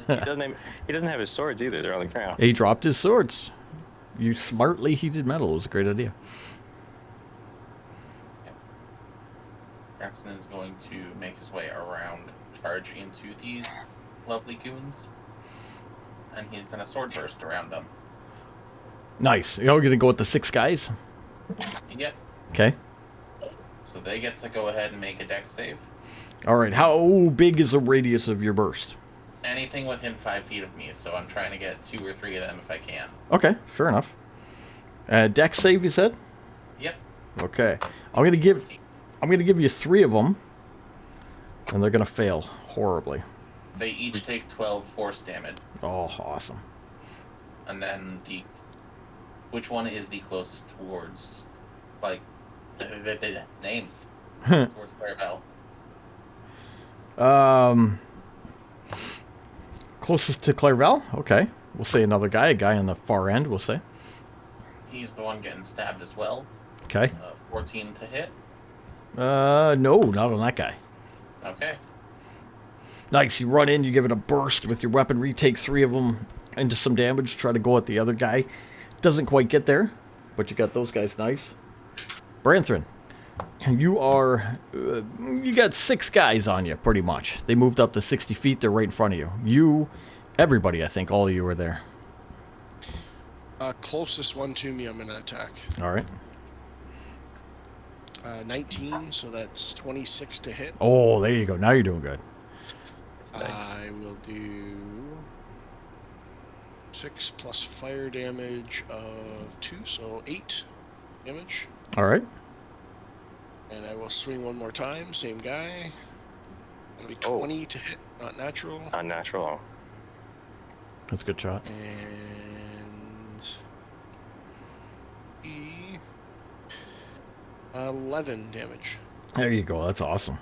doesn't have his swords either. They're on the ground. He dropped his swords. You smartly heated metal. It was a great idea. Jackson is going to make his way around, charge into these lovely goons, and he's going to sword burst around them. Nice. You're going to go with the 6 guys? Yep. Okay. So they get to go ahead and make a dex save. All right. How big is the radius of your burst? Anything within 5 feet of me, so I'm trying to get 2 or 3 of them if I can. Okay. Fair enough. Dex save, you said? Yep. Okay. I'm going to give you 3 of them, and they're going to fail horribly. They each take 12 force damage, Oh, awesome. and then which one is the closest towards, like, the names towards Clairville? Closest to Clairville? Okay. We'll say another guy. A guy on the far end, we'll say. He's the one getting stabbed as well. Okay. 14 to hit. No, not on that guy. Okay. Nice. You run in, you give it a burst with your weaponry, take 3 of them into some damage, try to go at the other guy. Doesn't quite get there, but you got those guys nice. Branthrin, you got 6 guys on you, pretty much. They moved up to 60 feet, they're right in front of you. Everybody, I think, all of you were there. Closest one to me, I'm gonna attack. All right. 19, so that's 26 to hit. Oh, there you go. Now you're doing good. I will do 6 plus fire damage of 2, so 8 damage. All right. And I will swing one more time, same guy. It'll be 20 to hit, not natural. Unnatural. That's a good shot. And 11 damage. There you go. That's awesome.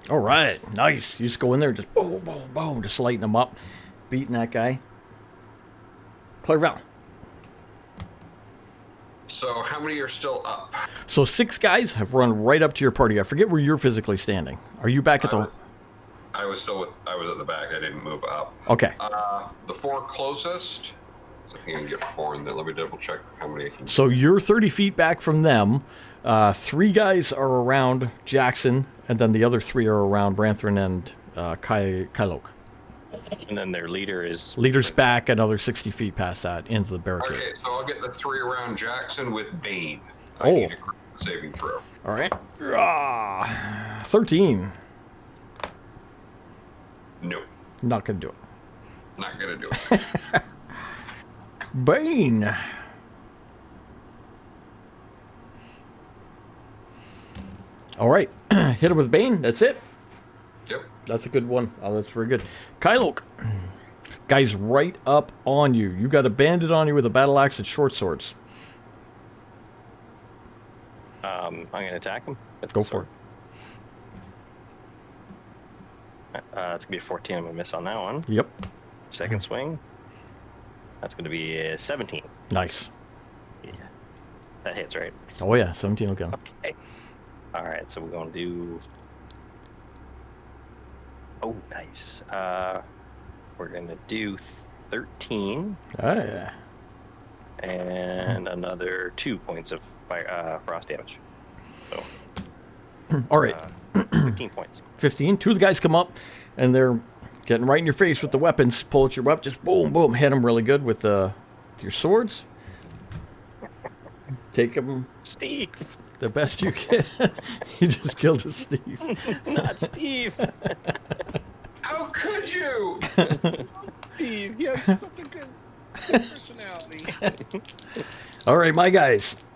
All right. Nice. You just go in there, just boom, boom, boom, just lighting them up, beating that guy. Clairville. So how many are still up? So 6 guys have run right up to your party. I forget where you're physically standing. Are you back at the... I was at the back. I didn't move up. Okay. The 4 closest. I think I can get 4 in there. Let me double check how many I can. So you're 30 feet back from them. 3 guys are around Jackson, and then the other 3 are around Branthrin and Kylok. And then their leader is... Leader's back another 60 feet past that into the barricade. Okay, so I'll get the 3 around Jackson with Bane. I Oh. need a saving throw. All right. 13. Nope, Not going to do it. not gonna do it. Bane. All right. Hit him with Bane. That's it. Yep. That's a good one. Oh, that's very good. Kylok. Guy's right up on you. You got a bandit on you with a battle axe and short swords. I'm going to attack him. Go for it. It's going to be a 14. I'm going to miss on that one. Yep. Second swing. That's going to be a 17. Nice. Yeah. That hits, right? Oh, yeah. 17 will get him. Okay. All right, so we're going to do... Oh, nice. We're going to do 13 Ah, yeah. and another 2 points of fire, frost damage. So, All right. 15 points. 15. 2 of the guys come up, and they're getting right in your face with the weapons. Pull out your weapon. Just boom, boom. Hit them really good with your swords. Take him Steve, the best you can. You just killed a Steve. not Steve. How could you? Steve, you have Such a good personality. All right, my guys.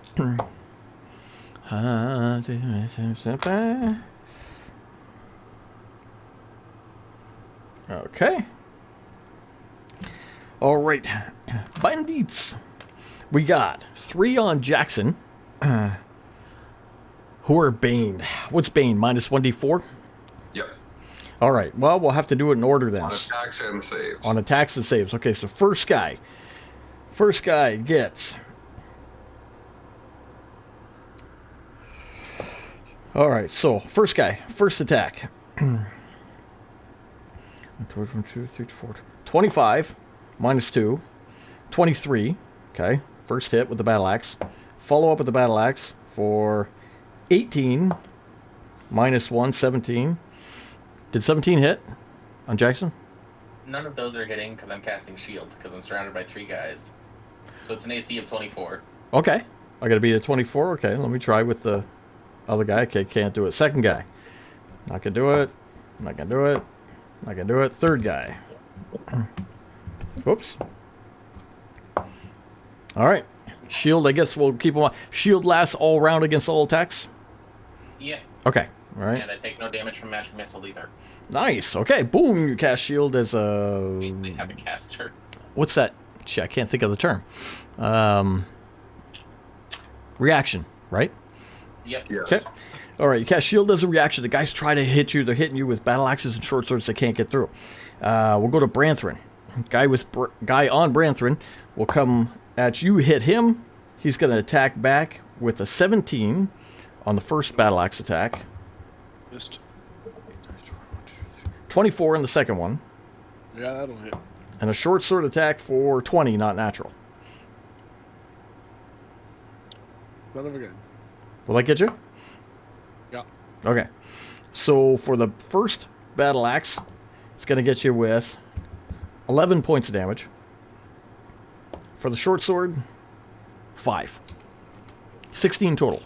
Okay. All right. Bandits. We got 3 on Jackson. Who are Bane? What's Bane? Minus 1d4? Yep. All right. Well, we'll have to do it in order then. On attacks and saves. On attacks and saves. Okay, so first guy. First guy gets... All right, so first guy. First attack. 1, 2, 3, 4, 25. Minus 2. 23. Okay. First hit with the battle axe. Follow up with the battle axe for 18. Minus 1, 17. Did 17 hit on Jackson? None of those are hitting because I'm casting shield because I'm surrounded by 3 guys. So it's an AC of 24. Okay. I gotta be at 24. Okay, let me try with the other guy. Okay, can't do it. Second guy. Not gonna do it. Not gonna do it. Not gonna do it. Third guy. Whoops. All right. Shield, I guess we'll keep him on. Shield lasts all round against all attacks? Yeah. Okay. All right. And I take no damage from magic missile either. Nice. Okay. Boom. You cast shield as a... Basically have a caster. What's that? Shit, I can't think of the term. Reaction, right? Yep. Yes. Okay. All right. You cast shield as a reaction. The guys try to hit you. They're hitting you with battle axes and short swords they can't get through. We'll go to Branthrin. Guy on Branthrin will come at you, hit him. He's going to attack back with a 17 on the first battle axe attack. Missed. 24 in the second one. Yeah, that'll hit. And a short sword attack for 20, not natural. None of a good. Will that get you? Yeah. Okay. So for the first battle axe, it's going to get you with 11 points of damage. For the short sword, 5. 16 total.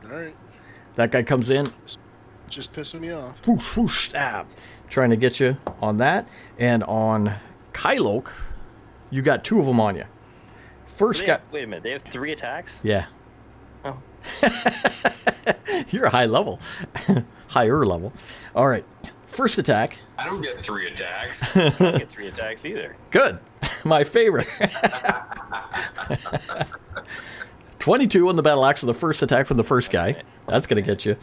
All right. That guy comes in, Just pissing me off. whoosh, whoosh, stab. Trying to get you on that. And on Kylok, you got 2 of them on you. First guy... Wait a minute, they have 3 attacks? Yeah. Oh. You're a high level. Higher level. All right. First attack. I don't get 3 attacks. I don't get 3 attacks either. Good. My favorite. 22 on the battle axe of the first attack from the first guy. That's going to get you.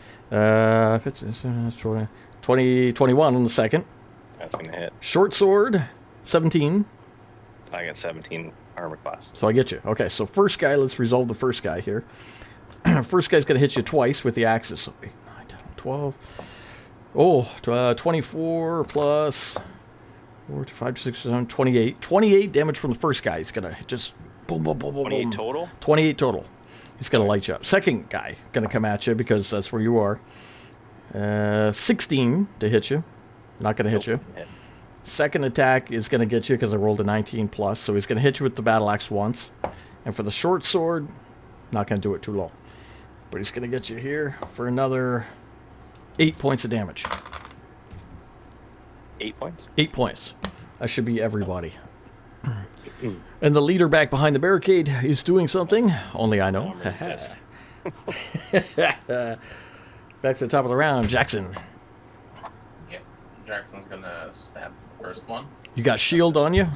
20, 21 on the second. That's going to hit. Short sword, 17. I got 17 armor class. So I get you. Okay, so first guy, let's resolve the first guy here. First guy's going to hit you twice with the axes. So 8, 9, 10, 12. Oh, 24 plus 4, 5, 6, 7, 28. 28 damage from the first guy. He's going to just boom, boom, boom, boom, 28 boom. total? 28 total. He's going to light you up. Second guy going to come at you because that's where you are. 16 to hit you. Not going to hit you. Hit. Second attack is going to get you because I rolled a 19 plus. So he's going to hit you with the battle axe once. And for the short sword, not going to do it too low. But he's going to get you here for another 8 points of damage. 8 points? 8 points. That should be everybody. And the leader back behind the barricade is doing something. Only I know. I'm really pissed. Back to the top of the round, Jackson. Yep. Jackson's gonna stab the first one. You got shield on you?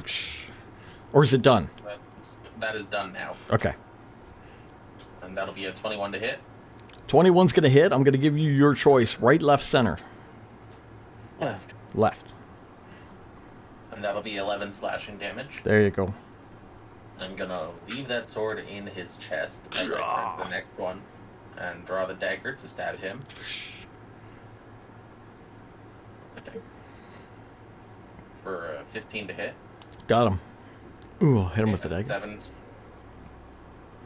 Or is it done? That is done now. Okay. And that'll be a 21 to hit. 21's going to hit. I'm going to give you your choice. Right, left, center. Left. Left. And that'll be 11 slashing damage. There you go. I'm gonna leave that sword in his chest as I turn to the next one and draw the dagger to stab him. For 15 to hit. Got him. Ooh, hit him with the And dagger. 7.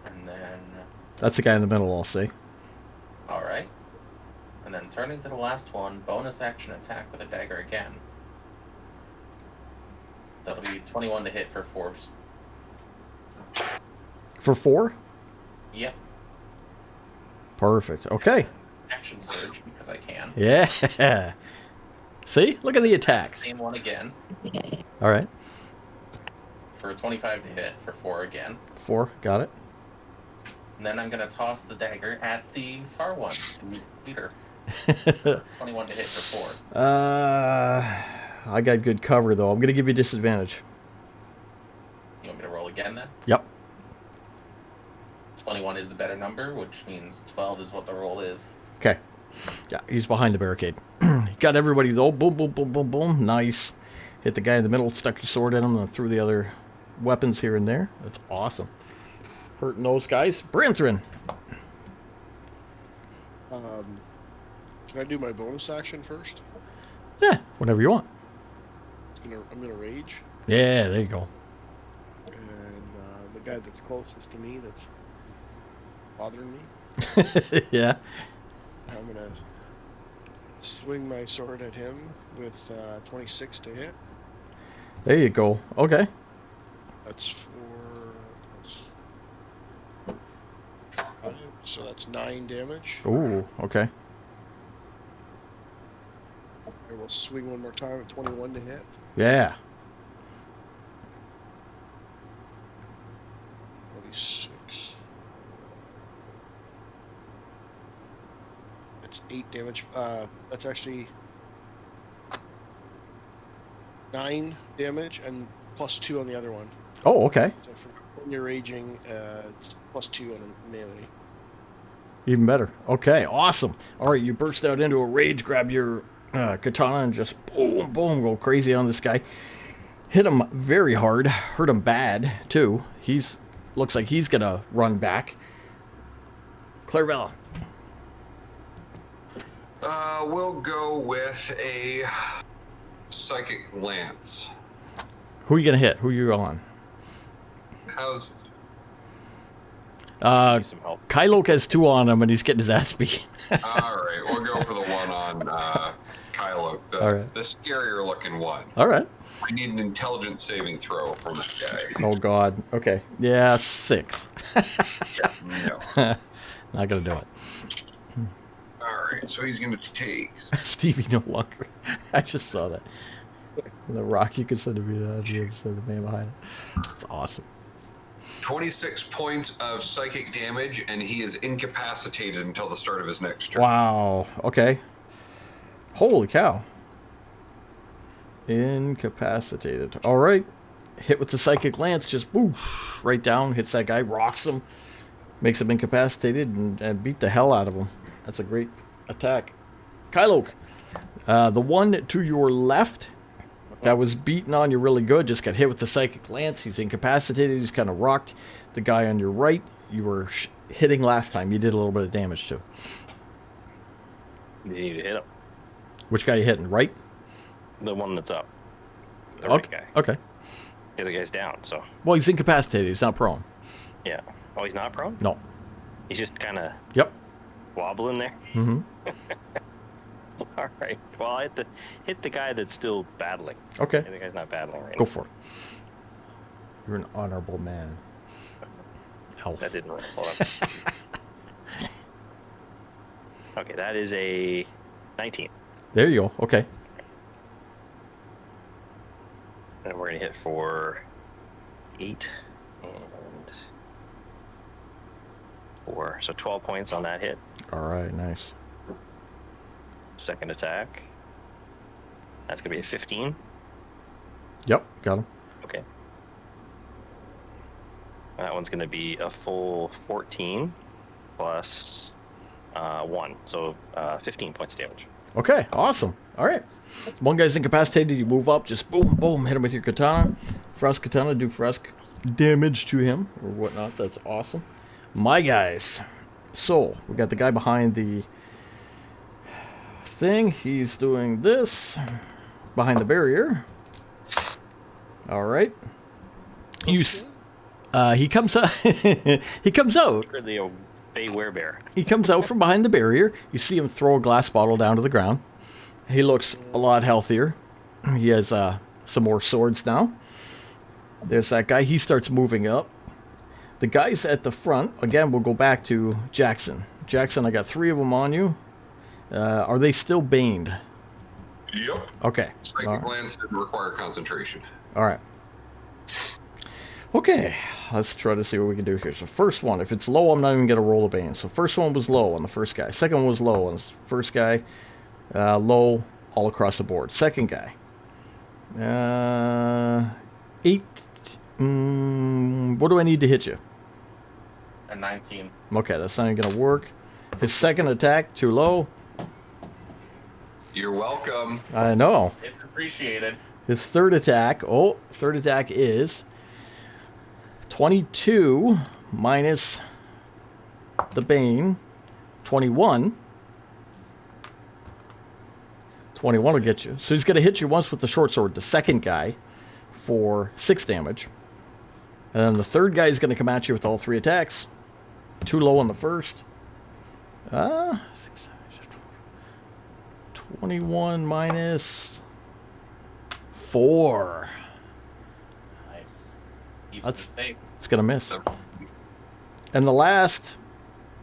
And then, That's the guy in the middle, I'll say. alright. And then turning to the last one, bonus action attack with a dagger again. That'll be 21 to hit for 4. For 4? Yep. Perfect. Okay. Action surge because I can. Yeah. See? Look at the attacks. Same one again All right. for 25 to hit for 4 again. 4. Got it. And then I'm gonna toss the dagger at the far one, the leader. 21 to hit for 4. I got good cover, though. I'm going to give you disadvantage. You want me to roll again then? Yep. 21 is the better number, which means 12 is what the roll is. Okay. Yeah, he's behind the barricade. Got everybody, though. Boom, boom, boom, boom, boom. Nice. Hit the guy in the middle, stuck your sword in him, and threw the other weapons here and there. That's awesome. Hurting those guys. Branthrin. Can I do my bonus action first? Yeah, whatever you want. I'm gonna rage, Yeah, there you go. and the guy that's closest to me that's bothering me, Yeah. I'm gonna swing my sword at him with 26 to hit. There you go. Okay. That's 5, so that's 9 damage. Ooh, okay. I will swing one more time at 21 to hit. Yeah. 26. That's 8 damage. That's actually 9 damage and plus 2 on the other one. Oh, okay. So when you're raging, it's plus 2 on a melee. Even better. Okay, awesome. All right, you burst out into a rage, grab your katana, and just boom, boom, go crazy on this guy. Hit him very hard. Hurt him bad, too. Looks like he's going to run back. Clarabella. We'll go with a psychic lance. Who are you going to hit? Who are you on? How's Need some help. Kylok has 2 on him, and he's getting his ass beat. all right? We'll go for the one on Kylo, All right. the scarier looking one. All right. We need an intelligence saving throw from that guy. Oh, God. Okay. Yeah, 6. No. Not going to do it. All right, so he's gonna take. Stevie no longer. I just saw that. The rock you could send to me on the other side of the man behind it. It's awesome. 26 points of psychic damage, and he is incapacitated until the start of his next turn. Wow. Okay. Holy cow. Incapacitated. All right. Hit with the psychic lance. Just whoosh, right down. Hits that guy. Rocks him. Makes him incapacitated and beat the hell out of him. That's a great attack. Kylok. The one to your left that was beaten on you really good just got hit with the psychic lance. He's incapacitated. He's kind of rocked. The guy on your right, you were hitting last time. You did a little bit of damage to. You need to hit him. Which guy you hitting? Right? The one that's up. The right Okay. guy. Okay. The other guy's down, so. Well, he's incapacitated. He's not prone. Yeah. Oh, he's not prone? No. He's just kind of Yep. wobbling there? Mm-hmm. All right. Well, I hit the guy that's still battling. Okay. The guy's not battling right Go now. for it. You're an honorable man. Elf. That didn't roll. Hold on. Okay, that is a 19. There you go. Okay. And we're going to hit for 8 and 4. So 12 points on that hit. All right. Nice. Second attack. That's going to be a 15. Yep. Got him. Okay. That one's going to be a full 14 plus 1. So 15 points damage. Okay. Awesome. All right. One guy's incapacitated. You move up. Just boom, boom. Hit him with your katana. Frost katana. Do frost damage to him or whatnot. That's awesome. My guys. So we got the guy behind the thing. He's doing this behind the barrier. All right. He comes out. He comes out. Or the Bay Werebear. He comes out from behind the barrier. You see him throw a glass bottle down to the ground. He looks a lot healthier. He has some more swords now. There's that guy. He starts moving up. The guys at the front, again, we'll go back to Jackson. Jackson, I got 3 of them on you. Are they still baned? Yep. Okay. Psychic glands didn't require concentration. All right. Okay, let's try to see what we can do here. So first one, if it's low, I'm not even going to roll a bane. So first one was low on the first guy. Second one was low on the first guy. Low all across the board. Second guy. 8. What do I need to hit you? A 19. Okay, that's not even going to work. His second attack, too low. You're welcome. I know. It's appreciated. His third attack is 22 minus the Bane. 21. 21 will get you. So he's going to hit you once with the short sword, the second guy, for 6 damage. And then the third guy is going to come at you with all 3 attacks. Too low on the first. 21 minus 4. Nice. Keeps That's- us safe. It's going to miss. And the last...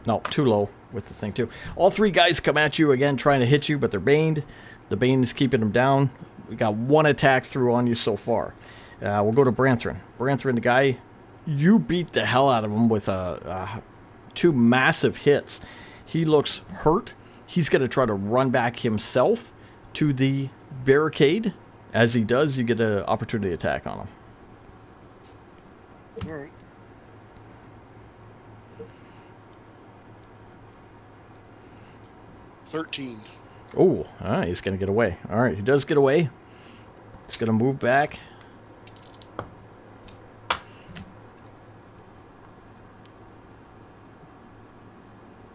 No, too low with the thing, too. All 3 guys come at you again, trying to hit you, but they're baned. The Bane is keeping them down. We got 1 attack through on you so far. We'll go to Branthrin. Branthrin, the guy, you beat the hell out of him with 2 massive hits. He looks hurt. He's going to try to run back himself to the barricade. As he does, you get an opportunity attack on him. All right. $13. Oh, he's going to get away. All right, he does get away. He's going to move back.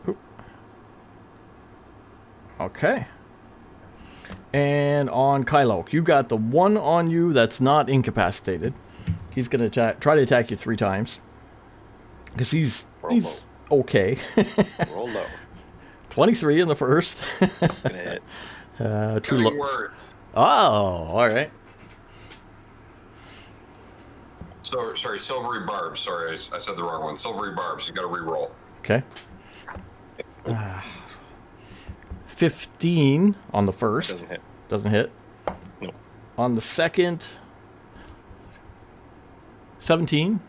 Oop. Okay. And on Kylo, you got the 1 on you that's not incapacitated. He's going to try to attack you 3 times. Because he's okay. Roll low. 23 in the first. Gonna hit. Too low. Cutting words. Oh, all right. So, sorry, silvery barbs. Sorry, I said the wrong one. Silvery barbs. You got to re-roll. Okay. 15 on the first. Doesn't hit. Doesn't hit. No. On the second, 17.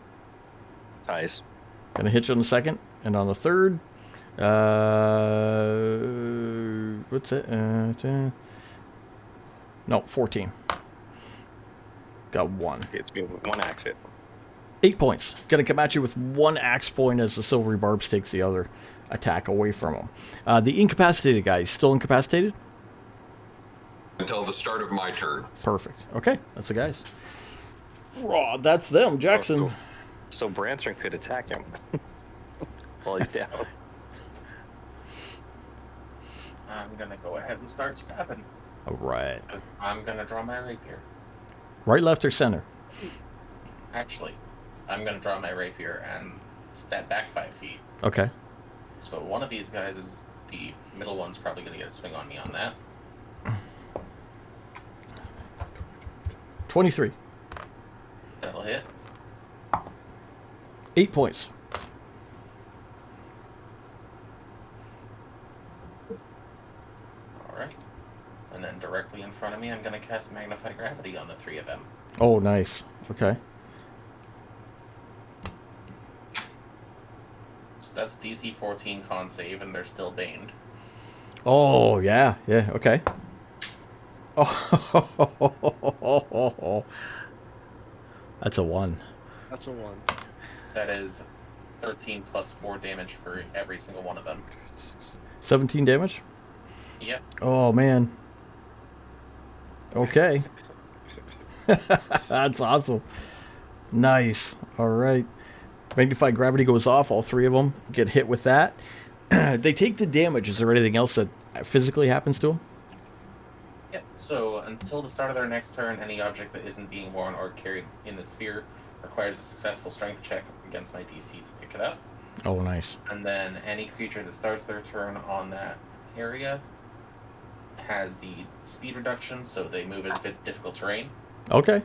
Ties. Gonna hit you on the second. And on the third, what's it? 14. Got 1. It's me with 1 axe hit. 8 points. Gonna come at you with 1 axe point as the silvery barbs takes the other attack away from him. The incapacitated guy is still incapacitated? Until the start of my turn. Perfect. Okay, that's the guys. Raw, that's them. Jackson. Oh, cool. So Branthrin could attack him while he's down. I'm gonna go ahead and start stabbing. All right. I'm gonna draw my rapier. Right, left, or center? Actually, I'm gonna draw my rapier and step back 5 feet. Okay. So one of these guys is the middle one's probably gonna get a swing on me on that. 23. That'll hit. 8 points. Alright. And then directly in front of me, I'm gonna cast Magnify Gravity on the 3 of them. Oh, nice. Okay. So that's DC 14 con save, and they're still baned. Oh, yeah. Yeah, okay. Oh, that's a 1. That's a 1. That is 13 plus 4 damage for every single one of them. 17 damage? Yep. Oh, man. Okay. That's awesome. Nice. All right. Magnified Gravity goes off. All 3 of them get hit with that. They take the damage. Is there anything else that physically happens to them? Yep. So until the start of their next turn, any object that isn't being worn or carried in the sphere requires a successful strength check against my DC to pick it up. Oh, nice. And then any creature that starts their turn on that area has the speed reduction, so they move if it's difficult terrain. Okay.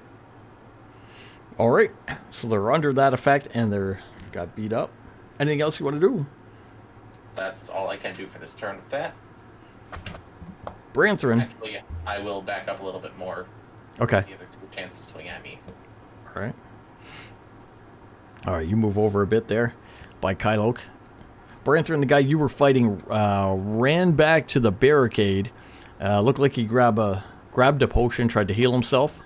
All right. So they're under that effect, and they're got beat up. Anything else you want to do? That's all I can do for this turn with that. Branthrin. Actually, I will back up a little bit more. Okay. Give the other two a chance to swing at me. All right. All right, you move over a bit there by Kyloke. Branthrin, the guy you were fighting, ran back to the barricade. Looked like he grabbed a potion, tried to heal himself.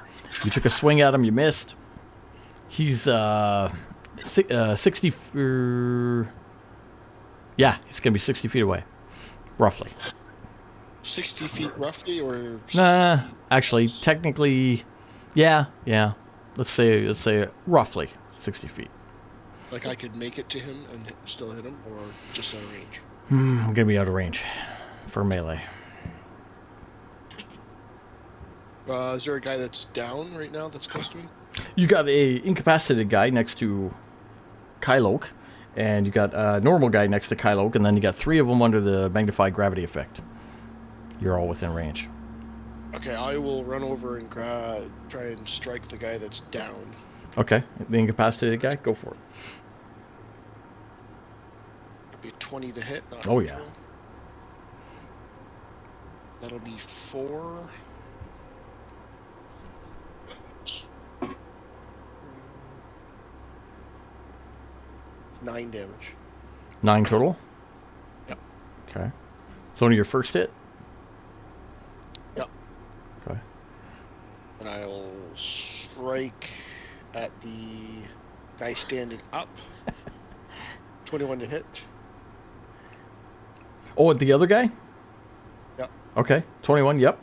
You took a swing at him, you missed. He's 60. Yeah, he's gonna be 60 feet away, roughly. 60 feet roughly, or 60 Nah, feet? actually, technically, yeah. Let's say roughly 60 feet. Like I could make it to him and still hit him, or just out of range? I'm gonna be out of range for melee. Is there a guy that's down right now that's close to me? You got a incapacitated guy next to Kyloke, and you got a normal guy next to Kyloke, and then you got 3 of them under the magnified gravity effect. You're all within range. Okay, I will run over and try and strike the guy that's down. Okay, the incapacitated guy, go for it. It'll be 20 to hit. Not Oh, yeah. natural. That'll be 4. 9 damage. 9 total? Yep. Okay. It's only your first hit? Yep. Okay. And I'll strike at the guy standing up. 21 to hit. Oh, at the other guy? Yep. Okay, 21, yep.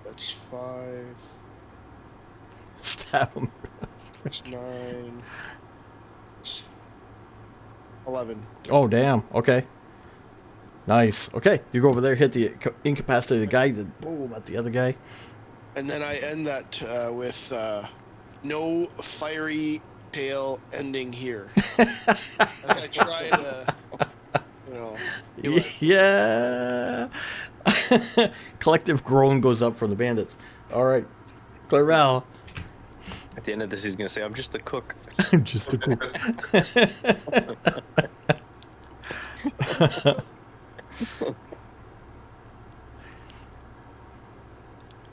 That's 5. Stab him. That's 9. 11. Oh, damn. Okay. Nice. Okay, you go over there, hit the incapacitated guy, then boom, at the other guy. And then I end that with no fiery tail ending here. As I try to, do it. Yeah. Collective groan goes up from the bandits. All right. Clarel. At the end of this, he's gonna say, "I'm just a cook." I'm just a cook.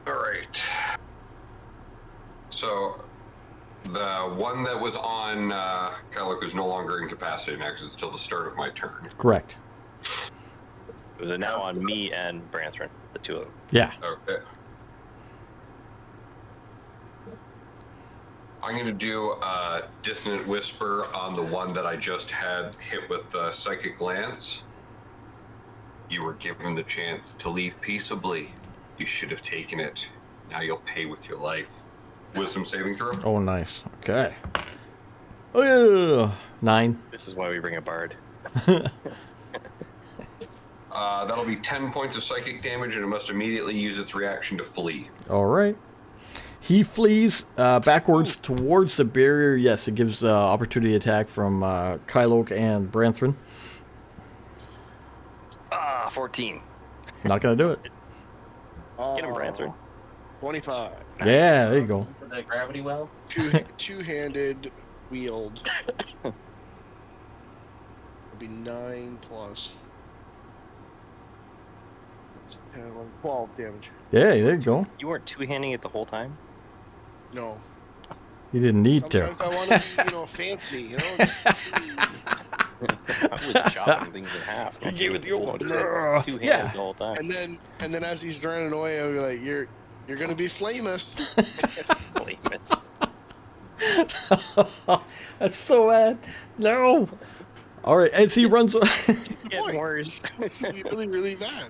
All right. So the one that was on Kyloke is no longer incapacitated now because it's till the start of my turn. Correct. It was now on me and Branthrin, the two of them. Yeah. Okay. I'm going to do a Dissonant Whisper on the one that I just had hit with Psychic Lance. You were given the chance to leave peaceably. You should have taken it. Now you'll pay with your life. Wisdom saving throw? Oh, nice. Okay. Oh, yeah. 9. This is why we bring a bard. That'll be 10 points of psychic damage, and it must immediately use its reaction to flee. All right. He flees backwards towards the barrier. Yes, it gives opportunity attack from Kyloke and Branthrin. 14. Not going to do it. Get him, Branthrin. 25. Yeah, there you go. For the gravity well. Two-handed wield. It'll be 9 plus 10, 11, 12 damage. Yeah, there you go. You weren't two-handing it the whole time? No. You didn't need to. Sometimes I want to be, fancy, just- I was chopping things in half. You gave it the old- two-handed Yeah. the whole time. and then as he's running away, I'll be like, "You're gonna be famous." Famous. That's so bad. No. All right, as he runs, It's the Getting point. worse. It's gonna be really, really bad.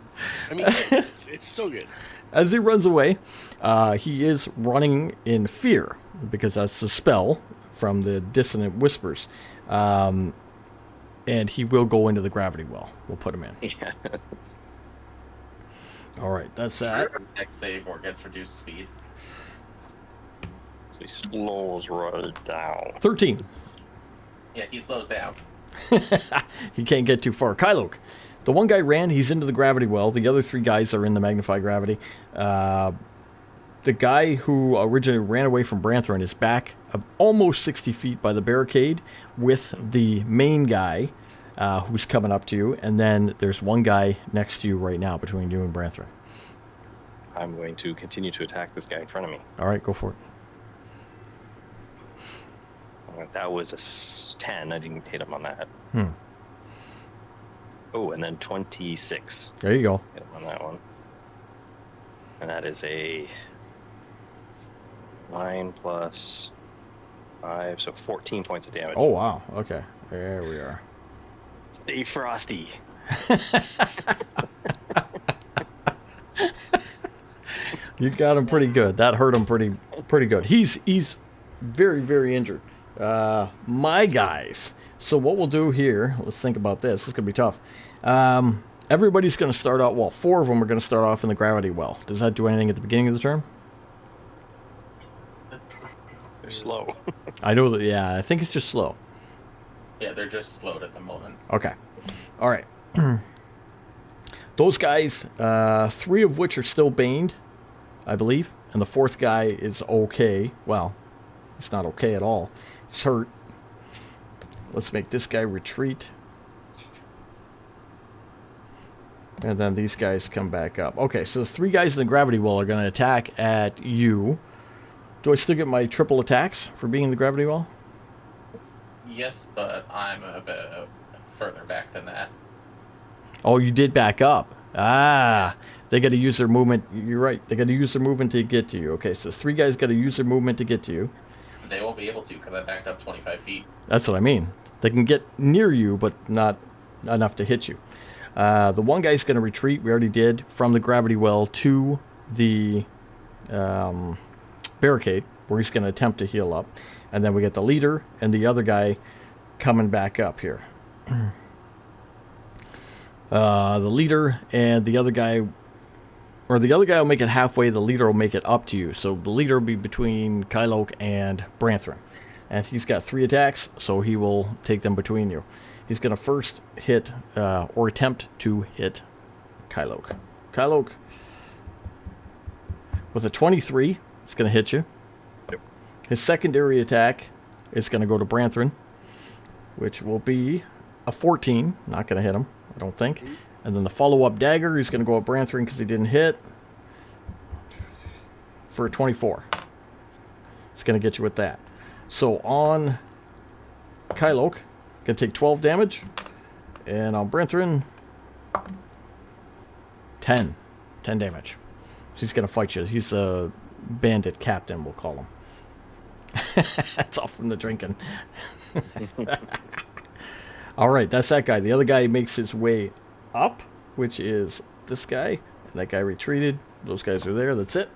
I mean, it's so good. as he runs away, he is running in fear because that's the spell from the Dissonant Whispers, and he will go into the gravity well. We'll put him in. Yeah. All right, that's that. Dex save or gets reduced speed. So he slows right down. 13. Yeah, he slows down. He can't get too far. Kyloke. The one guy ran, he's into the gravity well. The other 3 guys are in the magnified gravity. the guy who originally ran away from Branthorn is back almost 60 feet by the barricade with the main guy who's coming up to you. And then there's one guy next to you right now between you and Branthorn. I'm going to continue to attack this guy in front of me. All right, go for it. That was a 10. I didn't hit him on that. Oh, and then 26. There you go. Hit him on that one. And that is a 9 plus 5, so 14 points of damage. Oh, wow. Okay. There we are. Stay frosty. You got him pretty good. That hurt him pretty good. He's very, very injured. My guys. So what we'll do here, let's think about this. This is going to be tough. Everybody's going to start out, well, 4 of them are going to start off in the gravity well. Does that do anything at the beginning of the turn? They're slow. I know that, yeah, I think it's just slow. Yeah, they're just slowed at the moment. Okay. All right. Those guys, 3 of which are still baned, I believe. And the 4th guy is okay. Well, it's not okay at all. He's hurt. Let's make this guy retreat. And then these guys come back up. Okay, so the 3 guys in the gravity well are going to attack at you. Do I still get my triple attacks for being in the gravity well? Yes, but I'm a bit further back than that. Oh, you did back up. Ah, they got to use their movement. You're right. They got to use their movement to get to you. Okay, so 3 guys got to use their movement to get to you. They won't be able to because I backed up 25 feet. That's what I mean. They can get near you, but not enough to hit you. The one guy's going to retreat. We already did from the gravity well to the barricade, where he's going to attempt to heal up. And then we get the leader and the other guy coming back up here. The leader and the other guy, or the other guy will make it halfway, the leader will make it up to you. So the leader will be between Kyloke and Branthorn. And he's got 3 attacks, so he will take them between you. He's going to first hit, or attempt to hit Kyloke. Kyloke, with a 23, it's going to hit you. Yep. His secondary attack is going to go to Branthorn, which will be a 14. Not going to hit him, I don't think. And then the follow-up dagger is going to go at Branthorn because he didn't hit for a 24. It's going to get you with that. So on Kyloke, going to take 12 damage. And on Branthorn, 10 damage. So he's going to fight you. He's a bandit captain, we'll call him. That's all from the drinking. All right, that's that guy. The other guy makes his way up, which is this guy. And that guy retreated. Those guys are there. That's it.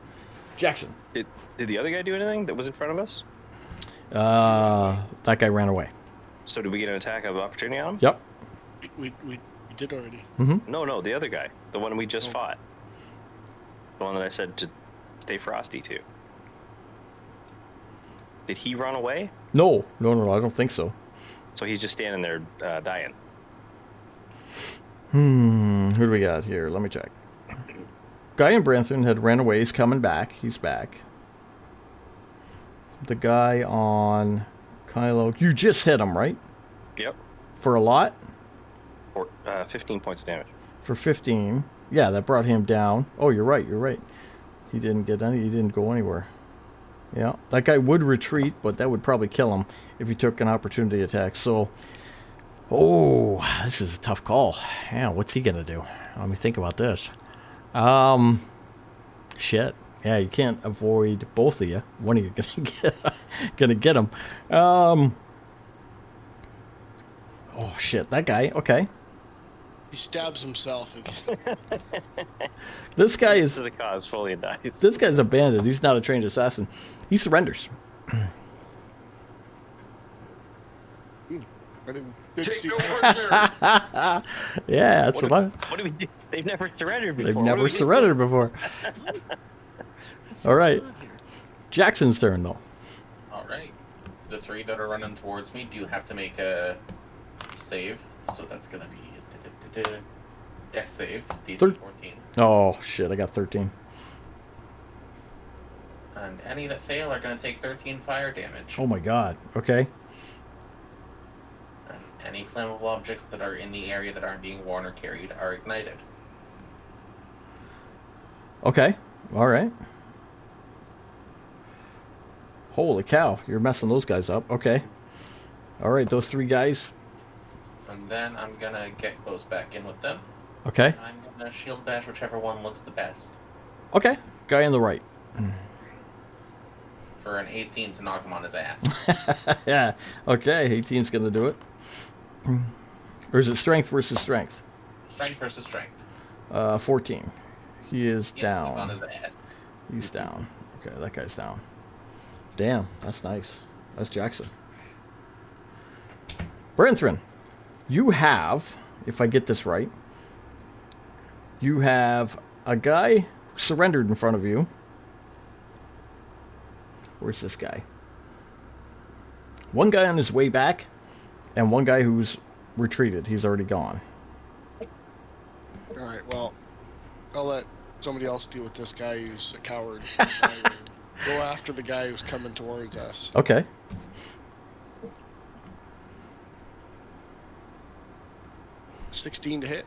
Jackson. Did the other guy do anything that was in front of us? That guy ran away. So did we get an attack of opportunity on him? Yep. We did already. Mm-hmm. No, the other guy. The one we just fought. The one that I said to stay frosty to. Did he run away? No, I don't think so. So he's just standing there dying. Who do we got here? Let me check. Guy in Branthorn had ran away. He's coming back. He's back. The guy on Kylo. You just hit him, right? Yep. For a lot? For 15 points of damage. For 15. Yeah, that brought him down. Oh, you're right. He didn't get any. He didn't go anywhere. Yeah, that guy would retreat, but that would probably kill him if he took an opportunity attack. So, this is a tough call. Yeah, what's he gonna do? Let me think about this. Shit. Yeah, you can't avoid both of you. One of you gonna get him. Oh shit, that guy. Okay. He stabs himself. This guy is. To the cause, fully and dies. This guy's a bandit. He's not a trained assassin. He surrenders. Take no prisoner. Yeah, that's what I. What do we do? They've never surrendered before. They've What do never we do? surrendered before. All right. Jackson's turn, though. All right. The 3 that are running towards me do have to make a save. So that's going to be Dex save. DC 14. Oh, shit. I got 13. And any that fail are going to take 13 fire damage. Oh my god. Okay. And any flammable objects that are in the area that aren't being worn or carried are ignited. Okay. All right. Holy cow. You're messing those guys up. Okay. All right. Those 3 guys. And then I'm going to get close back in with them. Okay. And I'm going to shield bash whichever one looks the best. Okay. Guy on the right. For an 18 to knock him on his ass. Yeah. Okay. 18's going to do it. Or is it strength versus strength? Strength versus strength. 14. He is Yeah, down. he's on his ass. He's down. Okay, that guy's down. Damn, that's nice. That's Jackson. Brenthrin, you have, if I get this right, you have a guy who surrendered in front of you. Where's this guy? One guy on his way back, and one guy who's retreated. He's already gone. All right. Well, I'll let somebody else deal with this guy who's a coward. I will go after the guy who's coming towards us. Okay. $16 to hit.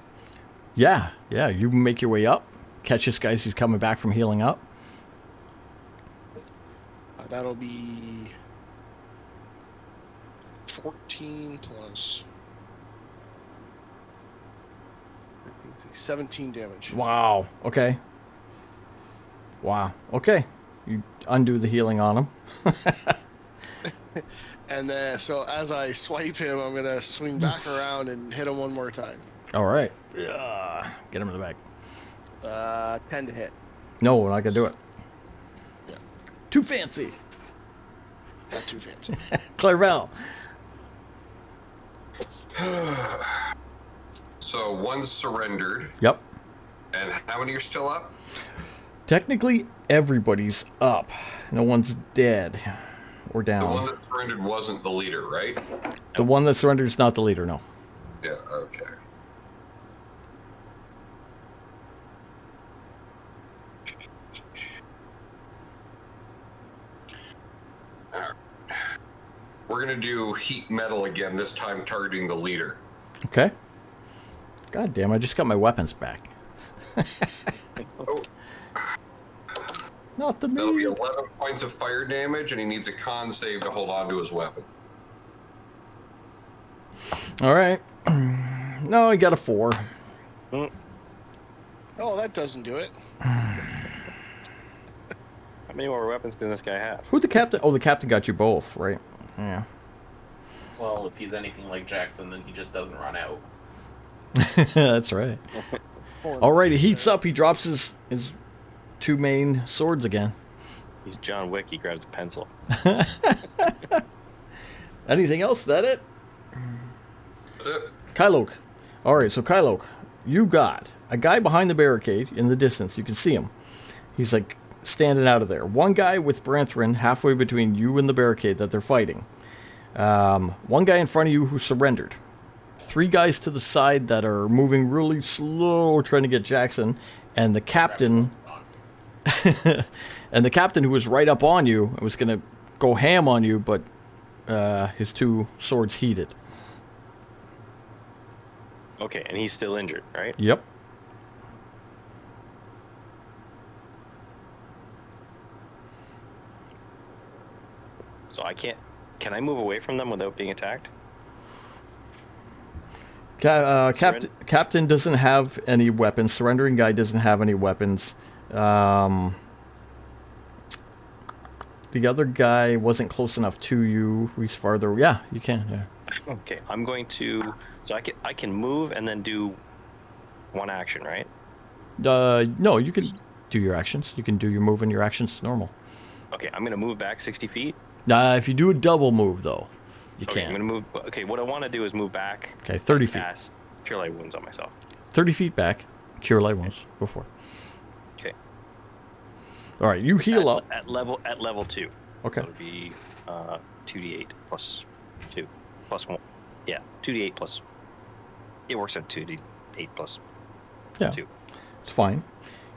Yeah, you make your way up. Catch this guy as he's coming back from healing up. That'll be 14 plus 17 damage. Wow. Okay. Wow. Okay. You undo the healing on him. And then, so as I swipe him, I'm gonna swing back around and hit him one more time. All right. Yeah. Get him in the back. 10 to hit. No, we're not gonna do it. Yeah. Too fancy. Not too fancy. Clarvel. So one's surrendered, Yep. and how many are still up? Technically, everybody's up. No one's dead or The one down. that surrendered wasn't the leader, right? The one that surrendered is not the leader. No. Yeah, okay. Alright. We're gonna do heat metal again, this time targeting the leader. Okay. God damn! I just got my weapons back. Oh, Not the that'll be me. 11 points of fire damage, and he needs a con save to hold on to his weapon. All right. No, I got a 4. Oh, that doesn't do it. How many more weapons can this guy have? Who'd the captain? Oh, the captain got you both, right? Yeah. Well, if he's anything like Jackson, then he just doesn't run out. That's right. All right, he heats up. He drops his 2 main swords again. He's John Wick. He grabs a pencil. Anything else? That it? That's it. Kylok. All right, so Kylok, you got a guy behind the barricade in the distance. You can see him. He's like standing out of there. One guy with Branthrin halfway between you and the barricade that they're fighting. One guy in front of you who surrendered. 3 guys to the side that are moving really slow, trying to get Jackson, and the captain. And the captain who was right up on you was going to go ham on you, but his 2 swords heated. Okay, and he's still injured, right? Yep. So I can't. Can I move away from them without being attacked? Captain doesn't have any weapons. Surrendering guy doesn't have any weapons. The other guy wasn't close enough to you. He's farther. Yeah, you can. Yeah. Okay, I'm going to. So I can move and then do one action, right? No, you can do your actions. You can do your move and your actions normal. Okay, I'm gonna move back 60 feet. If you do a double move though, you Okay, can't. I'm gonna move. Okay, what I want to do is move back. Okay, 30 feet. Cast Cure Light Wounds on myself. 30 feet back. Cure light wounds. Go for it. Okay. All right, you heal up. At level 2. Okay. That would be 2d8 plus 2 plus 1. Yeah, 2d8 plus. It works out 2d8 plus Yeah. 2. It's fine.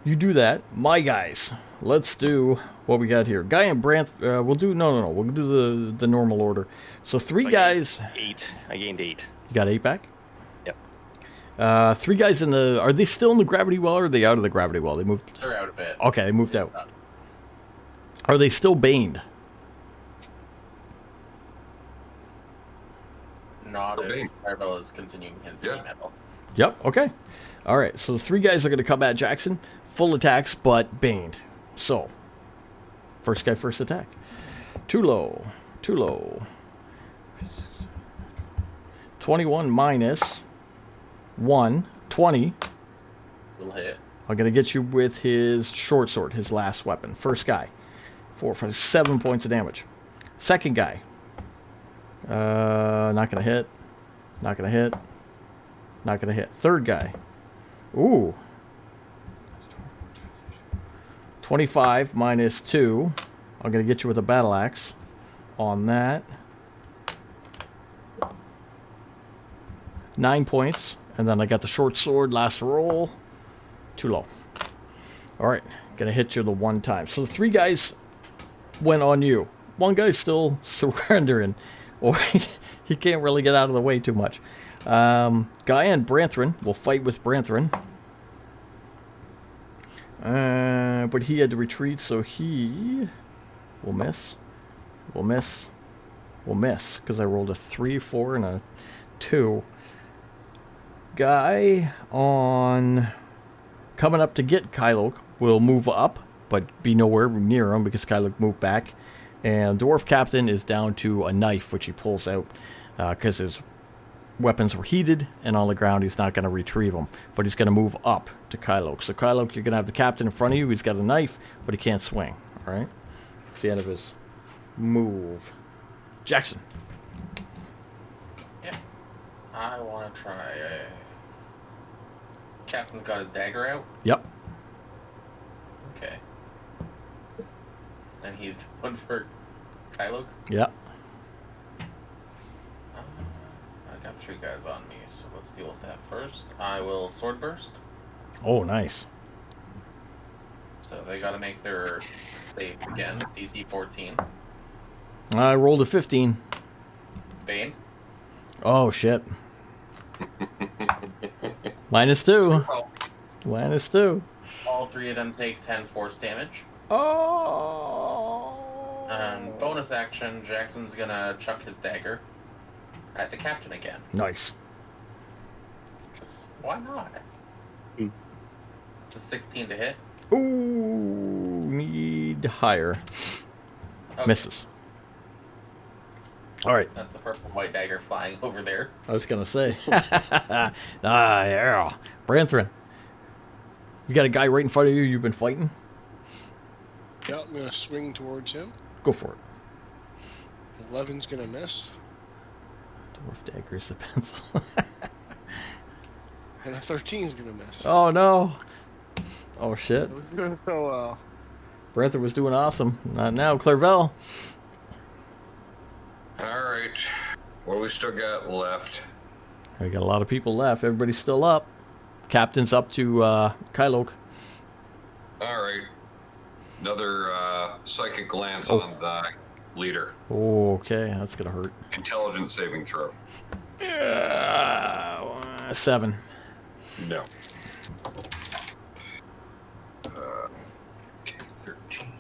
You do that. My guys. Let's do what we got here. Guy and Branth. We'll do no. We'll do the normal order. So three So guys. I gained 8. You got 8 back. Yep. 3 guys in the. Are they still in the gravity well, or are they out of the gravity well? They moved. They're out of it. Okay, they moved out. Are they still baned? Not Okay. if Marvel is continuing his Yeah. metal. Yep. Okay. All right. So the 3 guys are going to come at Jackson. Full attacks, but baned. So, first guy, first attack. Too low. Too low. 21 minus 1. 20. Will hit. I'm going to get you with his short sword, his last weapon. First guy. 4, 5, 7 points of damage. Second guy. Not going to hit. Not going to hit. Not going to hit. Third guy. Ooh. 25 minus 2. I'm going to get you with a battle axe on that. 9 points. And then I got the short sword, last roll. Too low. All right. Going to hit you the 1 time. So the 3 guys went on you. 1 guy's still surrendering. Or he can't really get out of the way too much. Guy and Branthrin will fight with Branthrin. But he had to retreat, so he will miss. Will miss. Will miss. Because I rolled a 3, 4, and a 2. Guy on coming up to get Kylok will move up, but be nowhere near him because Kylok moved back. And Dwarf Captain is down to a knife, which he pulls out because his weapons were heated, and on the ground he's not going to retrieve them. But he's going to move up to Kylok. So Kylok, you're going to have the Captain in front of you. He's got a knife, but he can't swing. All right? That's the end of his move. Jackson. Yeah. I want to try. Captain's got his dagger out. Yep. Okay. And he's going for Kylok. Yep. I got 3 guys on me, so let's deal with that first. I will sword burst. Oh, nice. So they got to make their save again. DC 14. I rolled a 15. Bane. Oh, shit. Minus 2. Well, Minus 2. All 3 of them take 10 force damage. Oh. And bonus action, Jackson's gonna chuck his dagger at the captain again. Nice. 'Cause why not? It's a 16 to hit. Ooh, need higher. Okay, Misses. All right. That's the purple and white dagger flying over there. I was gonna say. Yeah. Branthrin. You got a guy right in front of you you've been fighting? Yeah, I'm gonna swing towards him. Go for it. 11's gonna miss, Dwarf dagger's the pencil. and a 13's gonna miss. Oh no. Oh shit. It was doing so well. Branthrin was doing awesome. Not now, Clairvel. all right. What do we still got left? We got a lot of people left. Everybody's still up. Captain's up to Kylok. All right. Another psychic glance Oh. on the leader. Okay, that's gonna hurt. Intelligence saving throw. 7. No. Okay, 13.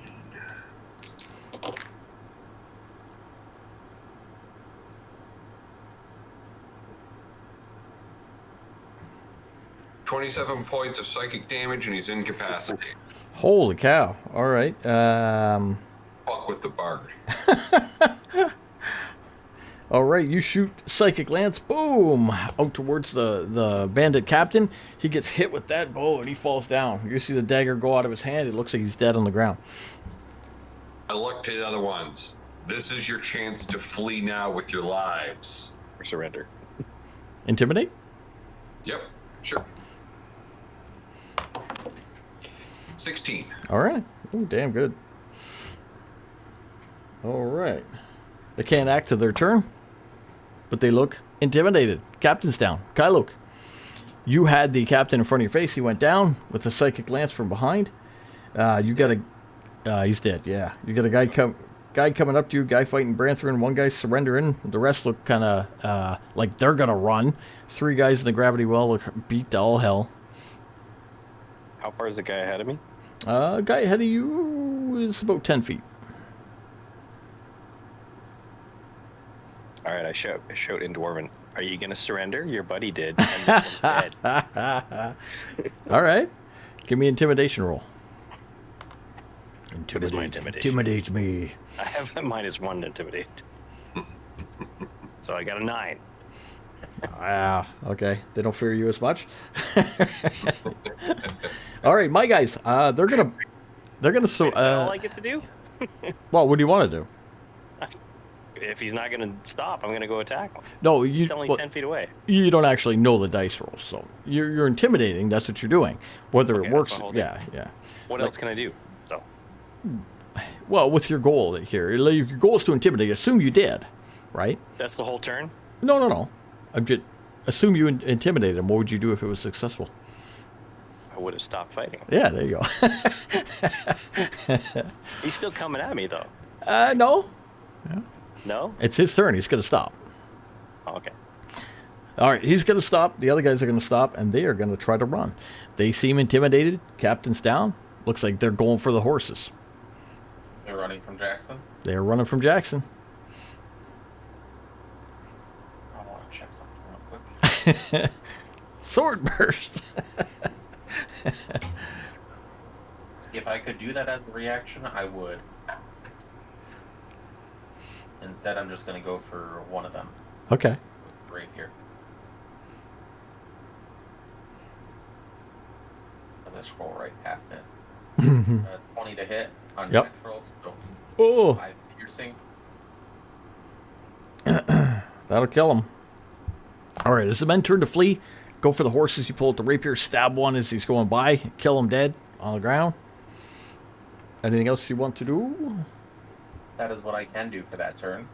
$27 points of psychic damage, and he's incapacitated. Holy cow. All right. Fuck with the bard. All right, you shoot Psychic Lance, boom, out towards the bandit captain. He gets hit with that bow and he falls down. You see the dagger go out of his hand. It looks like he's dead on the ground. I look to the other ones. This is your chance to flee now with your lives. Or surrender. Intimidate? Yep, sure. 16. All right. Oh, damn good. All right. They can't act to their turn, but they look intimidated. Captain's down. Kylok. You had the captain in front of your face. He went down with a psychic lance from behind. You got a... he's dead, yeah. You got a guy coming up to you, guy fighting Branthrin, one guy surrendering. The rest look kind of like they're going to run. 3 guys in the gravity well look beat to all hell. How far is the guy ahead of me? Guy ahead of you is about 10 feet. All right, I shout in Dwarven. Are you gonna surrender? Your buddy did, and this one's dead. All right. Give me intimidation roll. What is my intimidation? Intimidate me. I have a -1 to intimidate. So I got a 9. Ah, okay. They don't fear you as much. All right, my guys. They're gonna. Is that all I get to do? Well, what do you want to do? If he's not gonna stop, I'm gonna go attack him. No, He's only 10 feet away. You don't actually know the dice rolls, so you're intimidating. That's what you're doing. Whether Okay, it works, that's my whole yeah. What else can I do? So Well, what's your goal here? Your goal is to intimidate. Assume you did, right? that's the whole turn. No. I'm just assume you intimidated him. What would you do if it was successful? I would have stopped fighting. Yeah, there you go. He's still coming at me though. No. No? It's his turn. He's going to stop. Oh, okay. All right, he's going to stop. The other guys are going to stop, and they are going to try to run. They seem intimidated. Captain's down. Looks like they're going for the horses. They're running from Jackson. They are running from Jackson. I want to check something real quick. Sword burst. If I could do that as a reaction, I would. Instead, I'm just going to go for one of them. Okay. Right here. As I scroll right past it. 20 to hit. Unnatural. So Oh, 5 piercing. that'll kill him. All right, as the men turn to flee, go for the horses. You pull out the rapier, stab one as he's going by, kill him dead on the ground. Anything else you want to do? That is what I can do for that turn.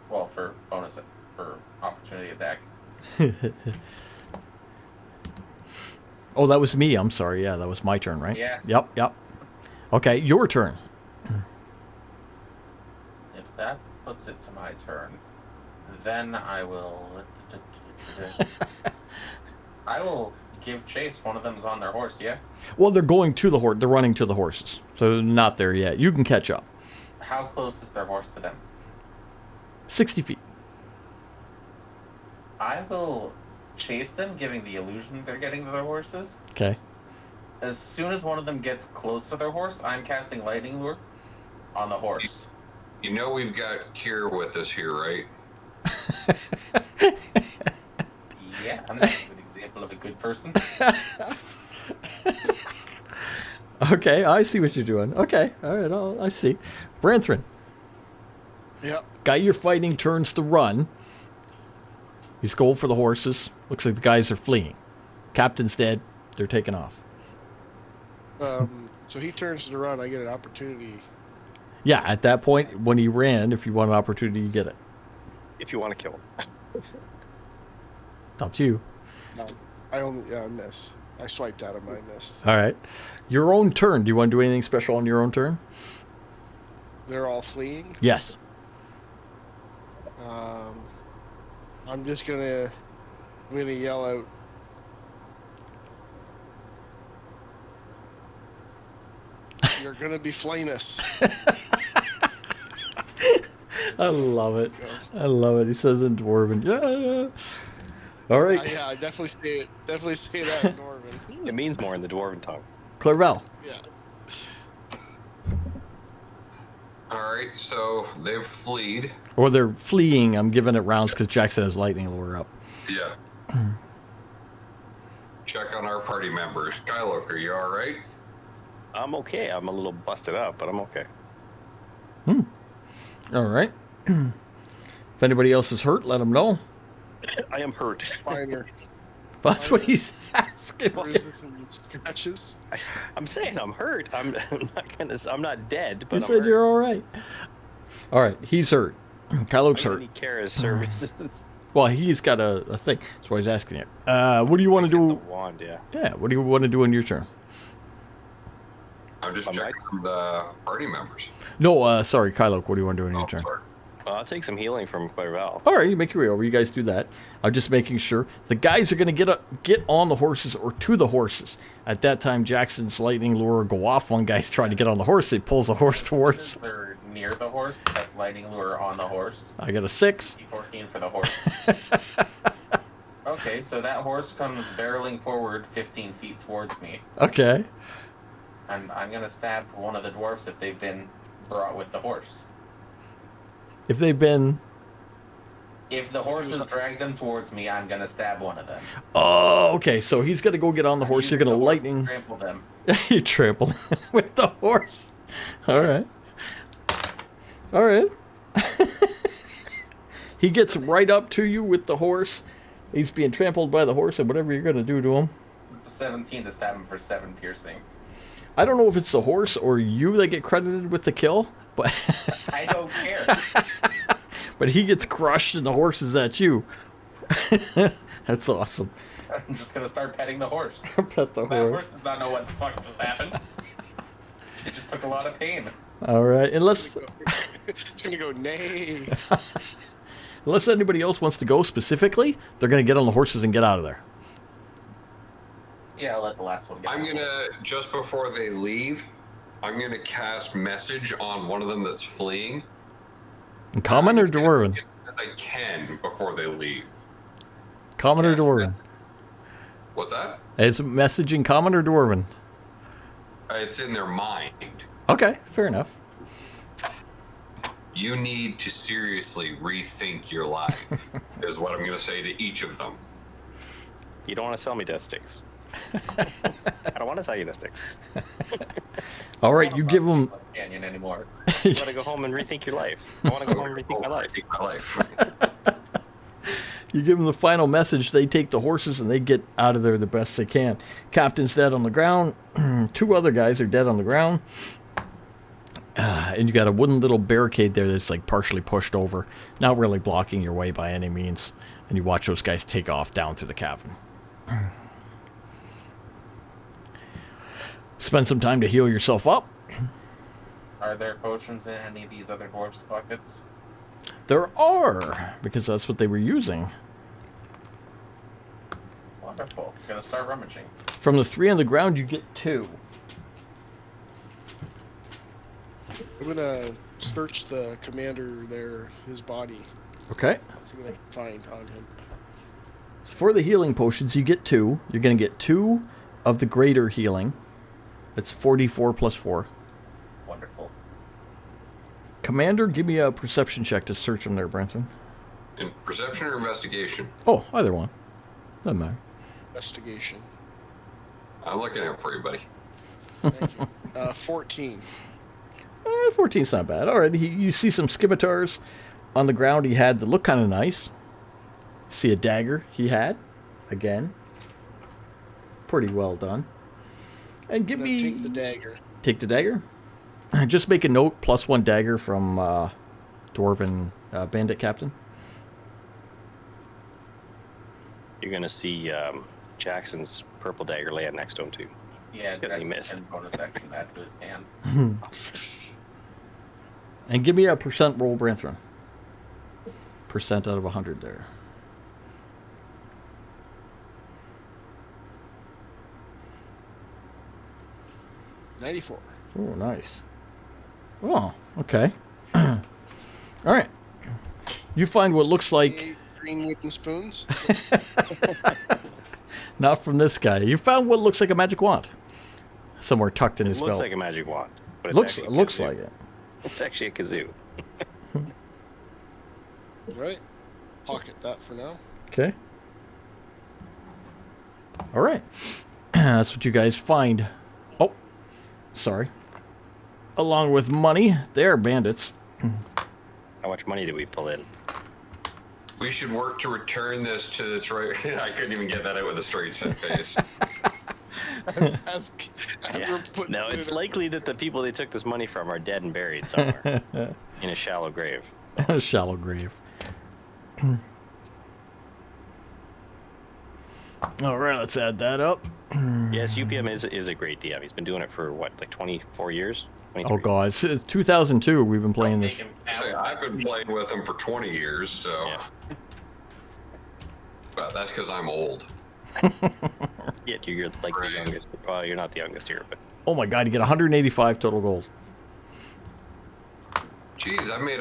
Well, for bonus, for opportunity attack. Oh, that was me. I'm sorry. Yeah, that was my turn, right? Yeah. Yep. Okay, your turn. If that puts it to my turn, then I will... I will give chase. One of them's on their horse, yeah? Well, they're going to the horse. They're running to the horses. So they're not there yet. You can catch up. How close is their horse to them? 60 feet. I will chase them, giving the illusion they're getting to their horses. Okay. As soon as one of them gets close to their horse, I'm casting Lightning Lure on the horse. You know we've got Kier with us here, right? Yeah, I'm not a good example of a good person. Okay, I see what you're doing. Okay, all right, I see. Branthrin, Yep. guy you're fighting turns to run. He's going for the horses. Looks like the guys are fleeing. Captain's dead. They're taking off. So he turns to run. I get an opportunity. Yeah, at that point, when he ran, if you want an opportunity, you get it. If you want to kill him. It's up to you. No, I miss. I swiped out of my missed. All right. Your own turn. Do you want to do anything special on your own turn? They're all fleeing. Yes. I'm just gonna yell out. You're gonna be flameless. I love it. I love it. He says in Dwarven. Yeah. All right. Yeah, I definitely say it. Definitely say that in Norman. It means more in the Dwarven tongue. Clarvel. Yeah. All right, so they've fleed. Or they're fleeing. I'm giving it rounds because Jackson has lightning lure up. Yeah. Check on our party members. Kyloke, are you all right? I'm okay. I'm a little busted up, but I'm okay. All right. If anybody else is hurt, let them know. I am hurt. Minor That's what he's asking. bruises and scratches. I'm saying I'm hurt. I'm not dead, You but I'm said hurt. you're all right. All right, he's hurt. Kyloke's I hurt. need Kara's services. Well, he's got a thing. That's why he's asking you. What do you want to The do? wand, yeah. Yeah, what do you want to do on your turn? I'm just I'm checking the party members. No, sorry, Kylo. What do you want to do on your Oh, turn? sorry. Well, I'll take some healing from Clairval. All right, you make your way over. You guys do that. I'm just making sure the guys are going to get on the horses or to the horses. At that time, Jackson's lightning lure will go off. One guy's trying to get on the horse. He pulls the horse towards. They're near the horse. That's lightning lure on the horse. I got a 6. D14 for the horse. Okay, so that horse comes barreling forward 15 feet towards me, Okay. and I'm gonna stab one of the dwarfs if they've been brought with the horse. If they've been... If the horse has dragged them towards me, I'm gonna stab one of them. Oh, okay. So he's going to go get on the horse. You're Use going to the horse to lightning... trample them. You trample with the horse. All right. All right. He gets right up to you with the horse. He's being trampled by the horse, and whatever you're going to do to him. It's a 17 to stab him for 7 piercing. I don't know if it's the horse or you that get credited with the kill, but I don't care. but he gets crushed and the horse is at you. That's awesome. I'm just gonna start petting the horse. Pet the That horse. horse does not know what the fuck just happened. It just took a lot of pain. All right. Unless It's gonna go nay. unless anybody else wants to go specifically, they're going to get on the horses and get out of there. Yeah, I'll let the last one go. I'm gonna, just before they leave, I'm gonna cast message on one of them that's fleeing. And common or dwarven? I can before they leave. Common or Yes, dwarven? What's that? Is messaging common or dwarven? It's in their mind. Okay, fair enough. You need to seriously rethink your life, is what I'm gonna say to each of them. You don't want to sell me death sticks. I don't want to sell you death sticks. All right, you give them. Canyon anymore. I want to go home and rethink your life. I want to go home and rethink my life. Rethink my life. You give them the final message. They take the horses and they get out of there the best they can. Captain's dead on the ground. 2 other guys are dead on the ground. And you got a wooden little barricade there that's like partially pushed over, not really blocking your way by any means. And you watch those guys take off down through the cabin. Spend some time to heal yourself up. Are there potions in any of these other dwarfs' buckets? There are, because that's what they were using. Wonderful. Gonna start rummaging. From the 3 on the ground, you get 2. I'm gonna search the commander there, his body. Okay. See what I can find on him. For the healing potions, you get 2. You're going to get 2 of the greater healing. That's 44 plus 4. Wonderful. Commander, give me a perception check to search him there, Branson. In perception or investigation? Oh, either one. Doesn't matter. Investigation. I'm looking out for you, buddy. Thank you. 14. 14's not bad. All right, you see some scimitars on the ground he had that look kind of nice. See a dagger he had. Again. Pretty well done. And give I'm gonna me... take the dagger. Take the dagger. Just make a note, +1 dagger from Dwarven Bandit Captain. You're going to see Jackson's purple dagger lay out next to him, too. Yeah, Because he that's missed. and bonus action that to his hand. And give me a percent roll, Branthron. Percent out of 100 there. $94. Oh, nice. Oh, okay. All right. You find what looks like... 8 green wooden spoons. Not from this guy. You found what looks like a magic wand. Somewhere tucked in It his looks belt. like a magic wand. But it's looks actually a looks kazoo. like it. It's actually a kazoo. Right. Pocket that for now. Okay. All right. That's what you guys find. Oh, sorry. Along with money, they're bandits. How much money did we pull in? We should work to return this to its right. I couldn't even get that out with a straight set face. As Yeah. we're putting No, it it's in- likely that the people they took this money from are dead and buried somewhere in a shallow grave. Shallow grave. All right, let's add that up. Yes, UPM is a great DM. He's been doing it for what, like 24 years? 23? Oh god, it's 2002. We've been playing Don't this. make him Say, out. I've been playing with him for 20 years, so. Yeah. But that's because I'm old. Yeah, you're like Right. the youngest. Well, you're not the youngest here, but Oh my god, you get 185 total gold. Geez, I made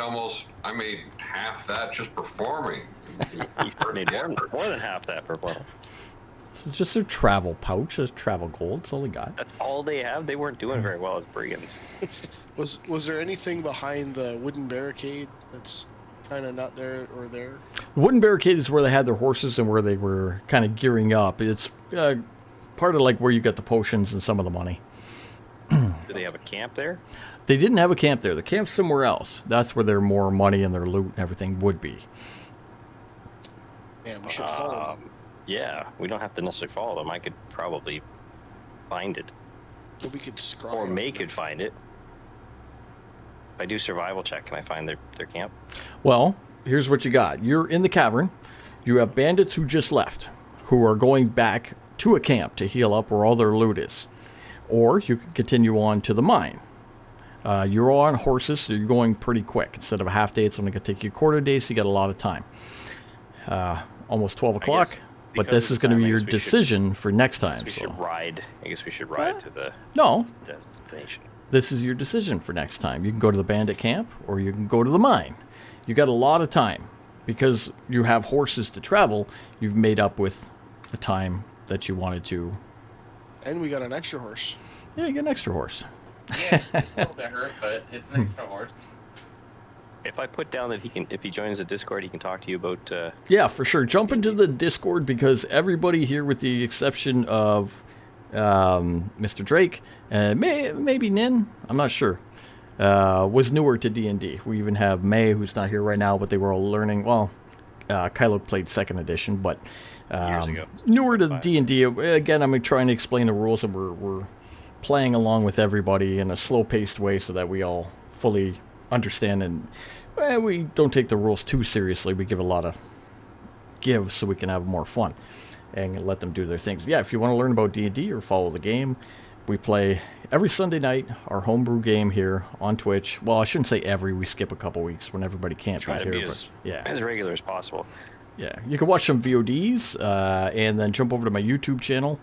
half that just performing. you made more than half that for one. This is just a travel pouch, a travel gold. That's all we got. That's all they have. They weren't doing very well as brigands. Was there anything behind the wooden barricade that's kind of not there or there? The wooden barricade is where they had their horses and where they were kind of gearing up. It's part of like where you get the potions and some of the money. Do they have a camp there? They didn't have a camp there. The camp's somewhere else. That's where their more money and their loot and everything would be. Man, we should follow them. Yeah, we don't have to necessarily follow them. I could probably find it, But we could scry or on May them. could find it. If I do survival check, can I find their camp? Well, here's what you got. You're in the cavern. You have bandits who just left, who are going back to a camp to heal up where all their loot is. Or you can continue on to the mine. You're all on horses, so you're going pretty quick. Instead of a half day, it's only going to take you a quarter day, so you got a lot of time. Almost 12 o'clock, but because this of is going to time, be I your guess we should- decision for next time. We So. should ride. I guess we should ride to the No, destination. this is your decision for next time. You can go to the bandit camp, or you can go to the mine. You got a lot of time. Because you have horses to travel, you've made up with the time that you wanted to. And we got an extra horse. Yeah, you get an extra horse. Yeah, a little bit hurt, but it's an extra horse. If I put down that if he joins the Discord, he can talk to you about. Yeah, for sure. Jump into the Discord because everybody here, with the exception of Mr. Drake and maybe Nin, I'm not sure, was newer to D&D. We even have May, who's not here right now, but they were all learning. Well, Kylo played 2nd edition, but Years ago. newer to 5. D&D. Again, I'm trying to explain the rules, and we're playing along with everybody in a slow-paced way so that we all fully understand, and we don't take the rules too seriously. We give a lot of give so we can have more fun and let them do their things. Yeah, if you want to learn about D&D or follow the game, we play every Sunday night our homebrew game here on Twitch. Well, I shouldn't say every. We skip a couple weeks when everybody can't Try be to here. be But yeah, as regular as possible. yeah. You can watch some VODs and then jump over to my YouTube channel.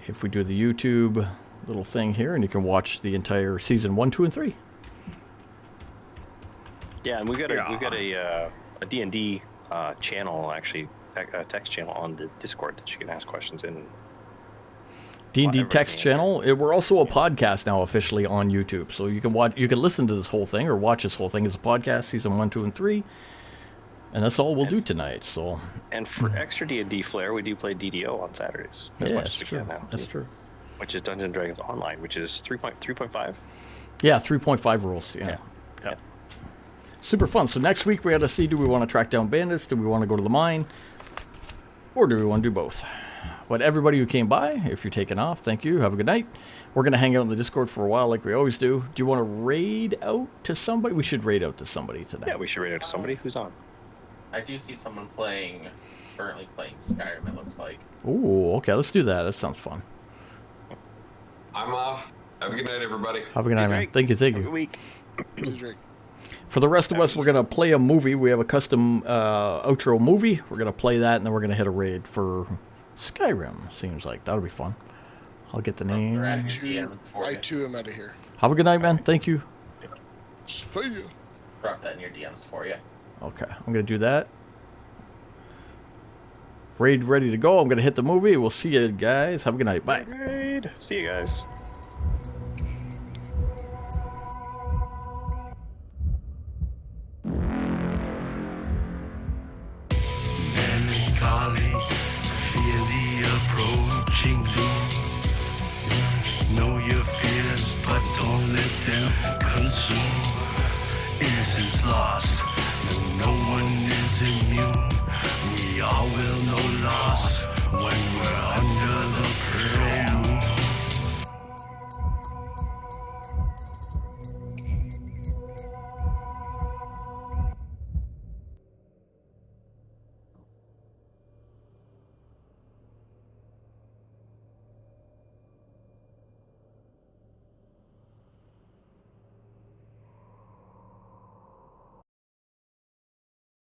If we do the YouTube little thing here, and you can watch the entire season 1, 2, and 3. Yeah, and we got a D&D channel, actually, a text channel on the Discord that you can ask questions in. D&D Whatever text game. channel. We're also a podcast now officially on YouTube, so you can watch. You can listen to this whole thing or watch this whole thing as a podcast, season 1, 2, and 3. And that's all we'll do tonight. So And for extra D&D flair, we do play DDO on Saturdays. As yeah, much that's as we true. can now. That's true. Which is Dungeons and Dragons Online, which is 3.5. Yeah, 3.5 rules. Yeah. Yeah. Yeah. Super fun. So next week we got to see: do we want to track down bandits? Do we want to go to the mine? Or do we want to do both? But everybody who came by, if you're taking off, thank you. Have a good night. We're going to hang out in the Discord for a while like we always do. Do you want to raid out to somebody? We should raid out to somebody tonight. Yeah, we should rate out to somebody who's on. I do see someone currently playing Skyrim, it looks like. Ooh, okay. Let's do that. That sounds fun. I'm off. Have a good night, everybody. Have a good night, man. Thank you. Thank Have a you. good week. Who's Drake? For the rest of us, we're going to play a movie. We have a custom outro movie. We're going to play that, and then we're going to hit a raid for Skyrim. Seems like that'll be fun. I'll get the name. They're at your DMs for I you. too am out of here. Have a good night, man. Thank you. See ya. Drop that in your DMs for you. Okay, I'm going to do that. Raid ready to go. I'm going to hit the movie. We'll see you guys. Have a good night. Bye. Raid. See you guys.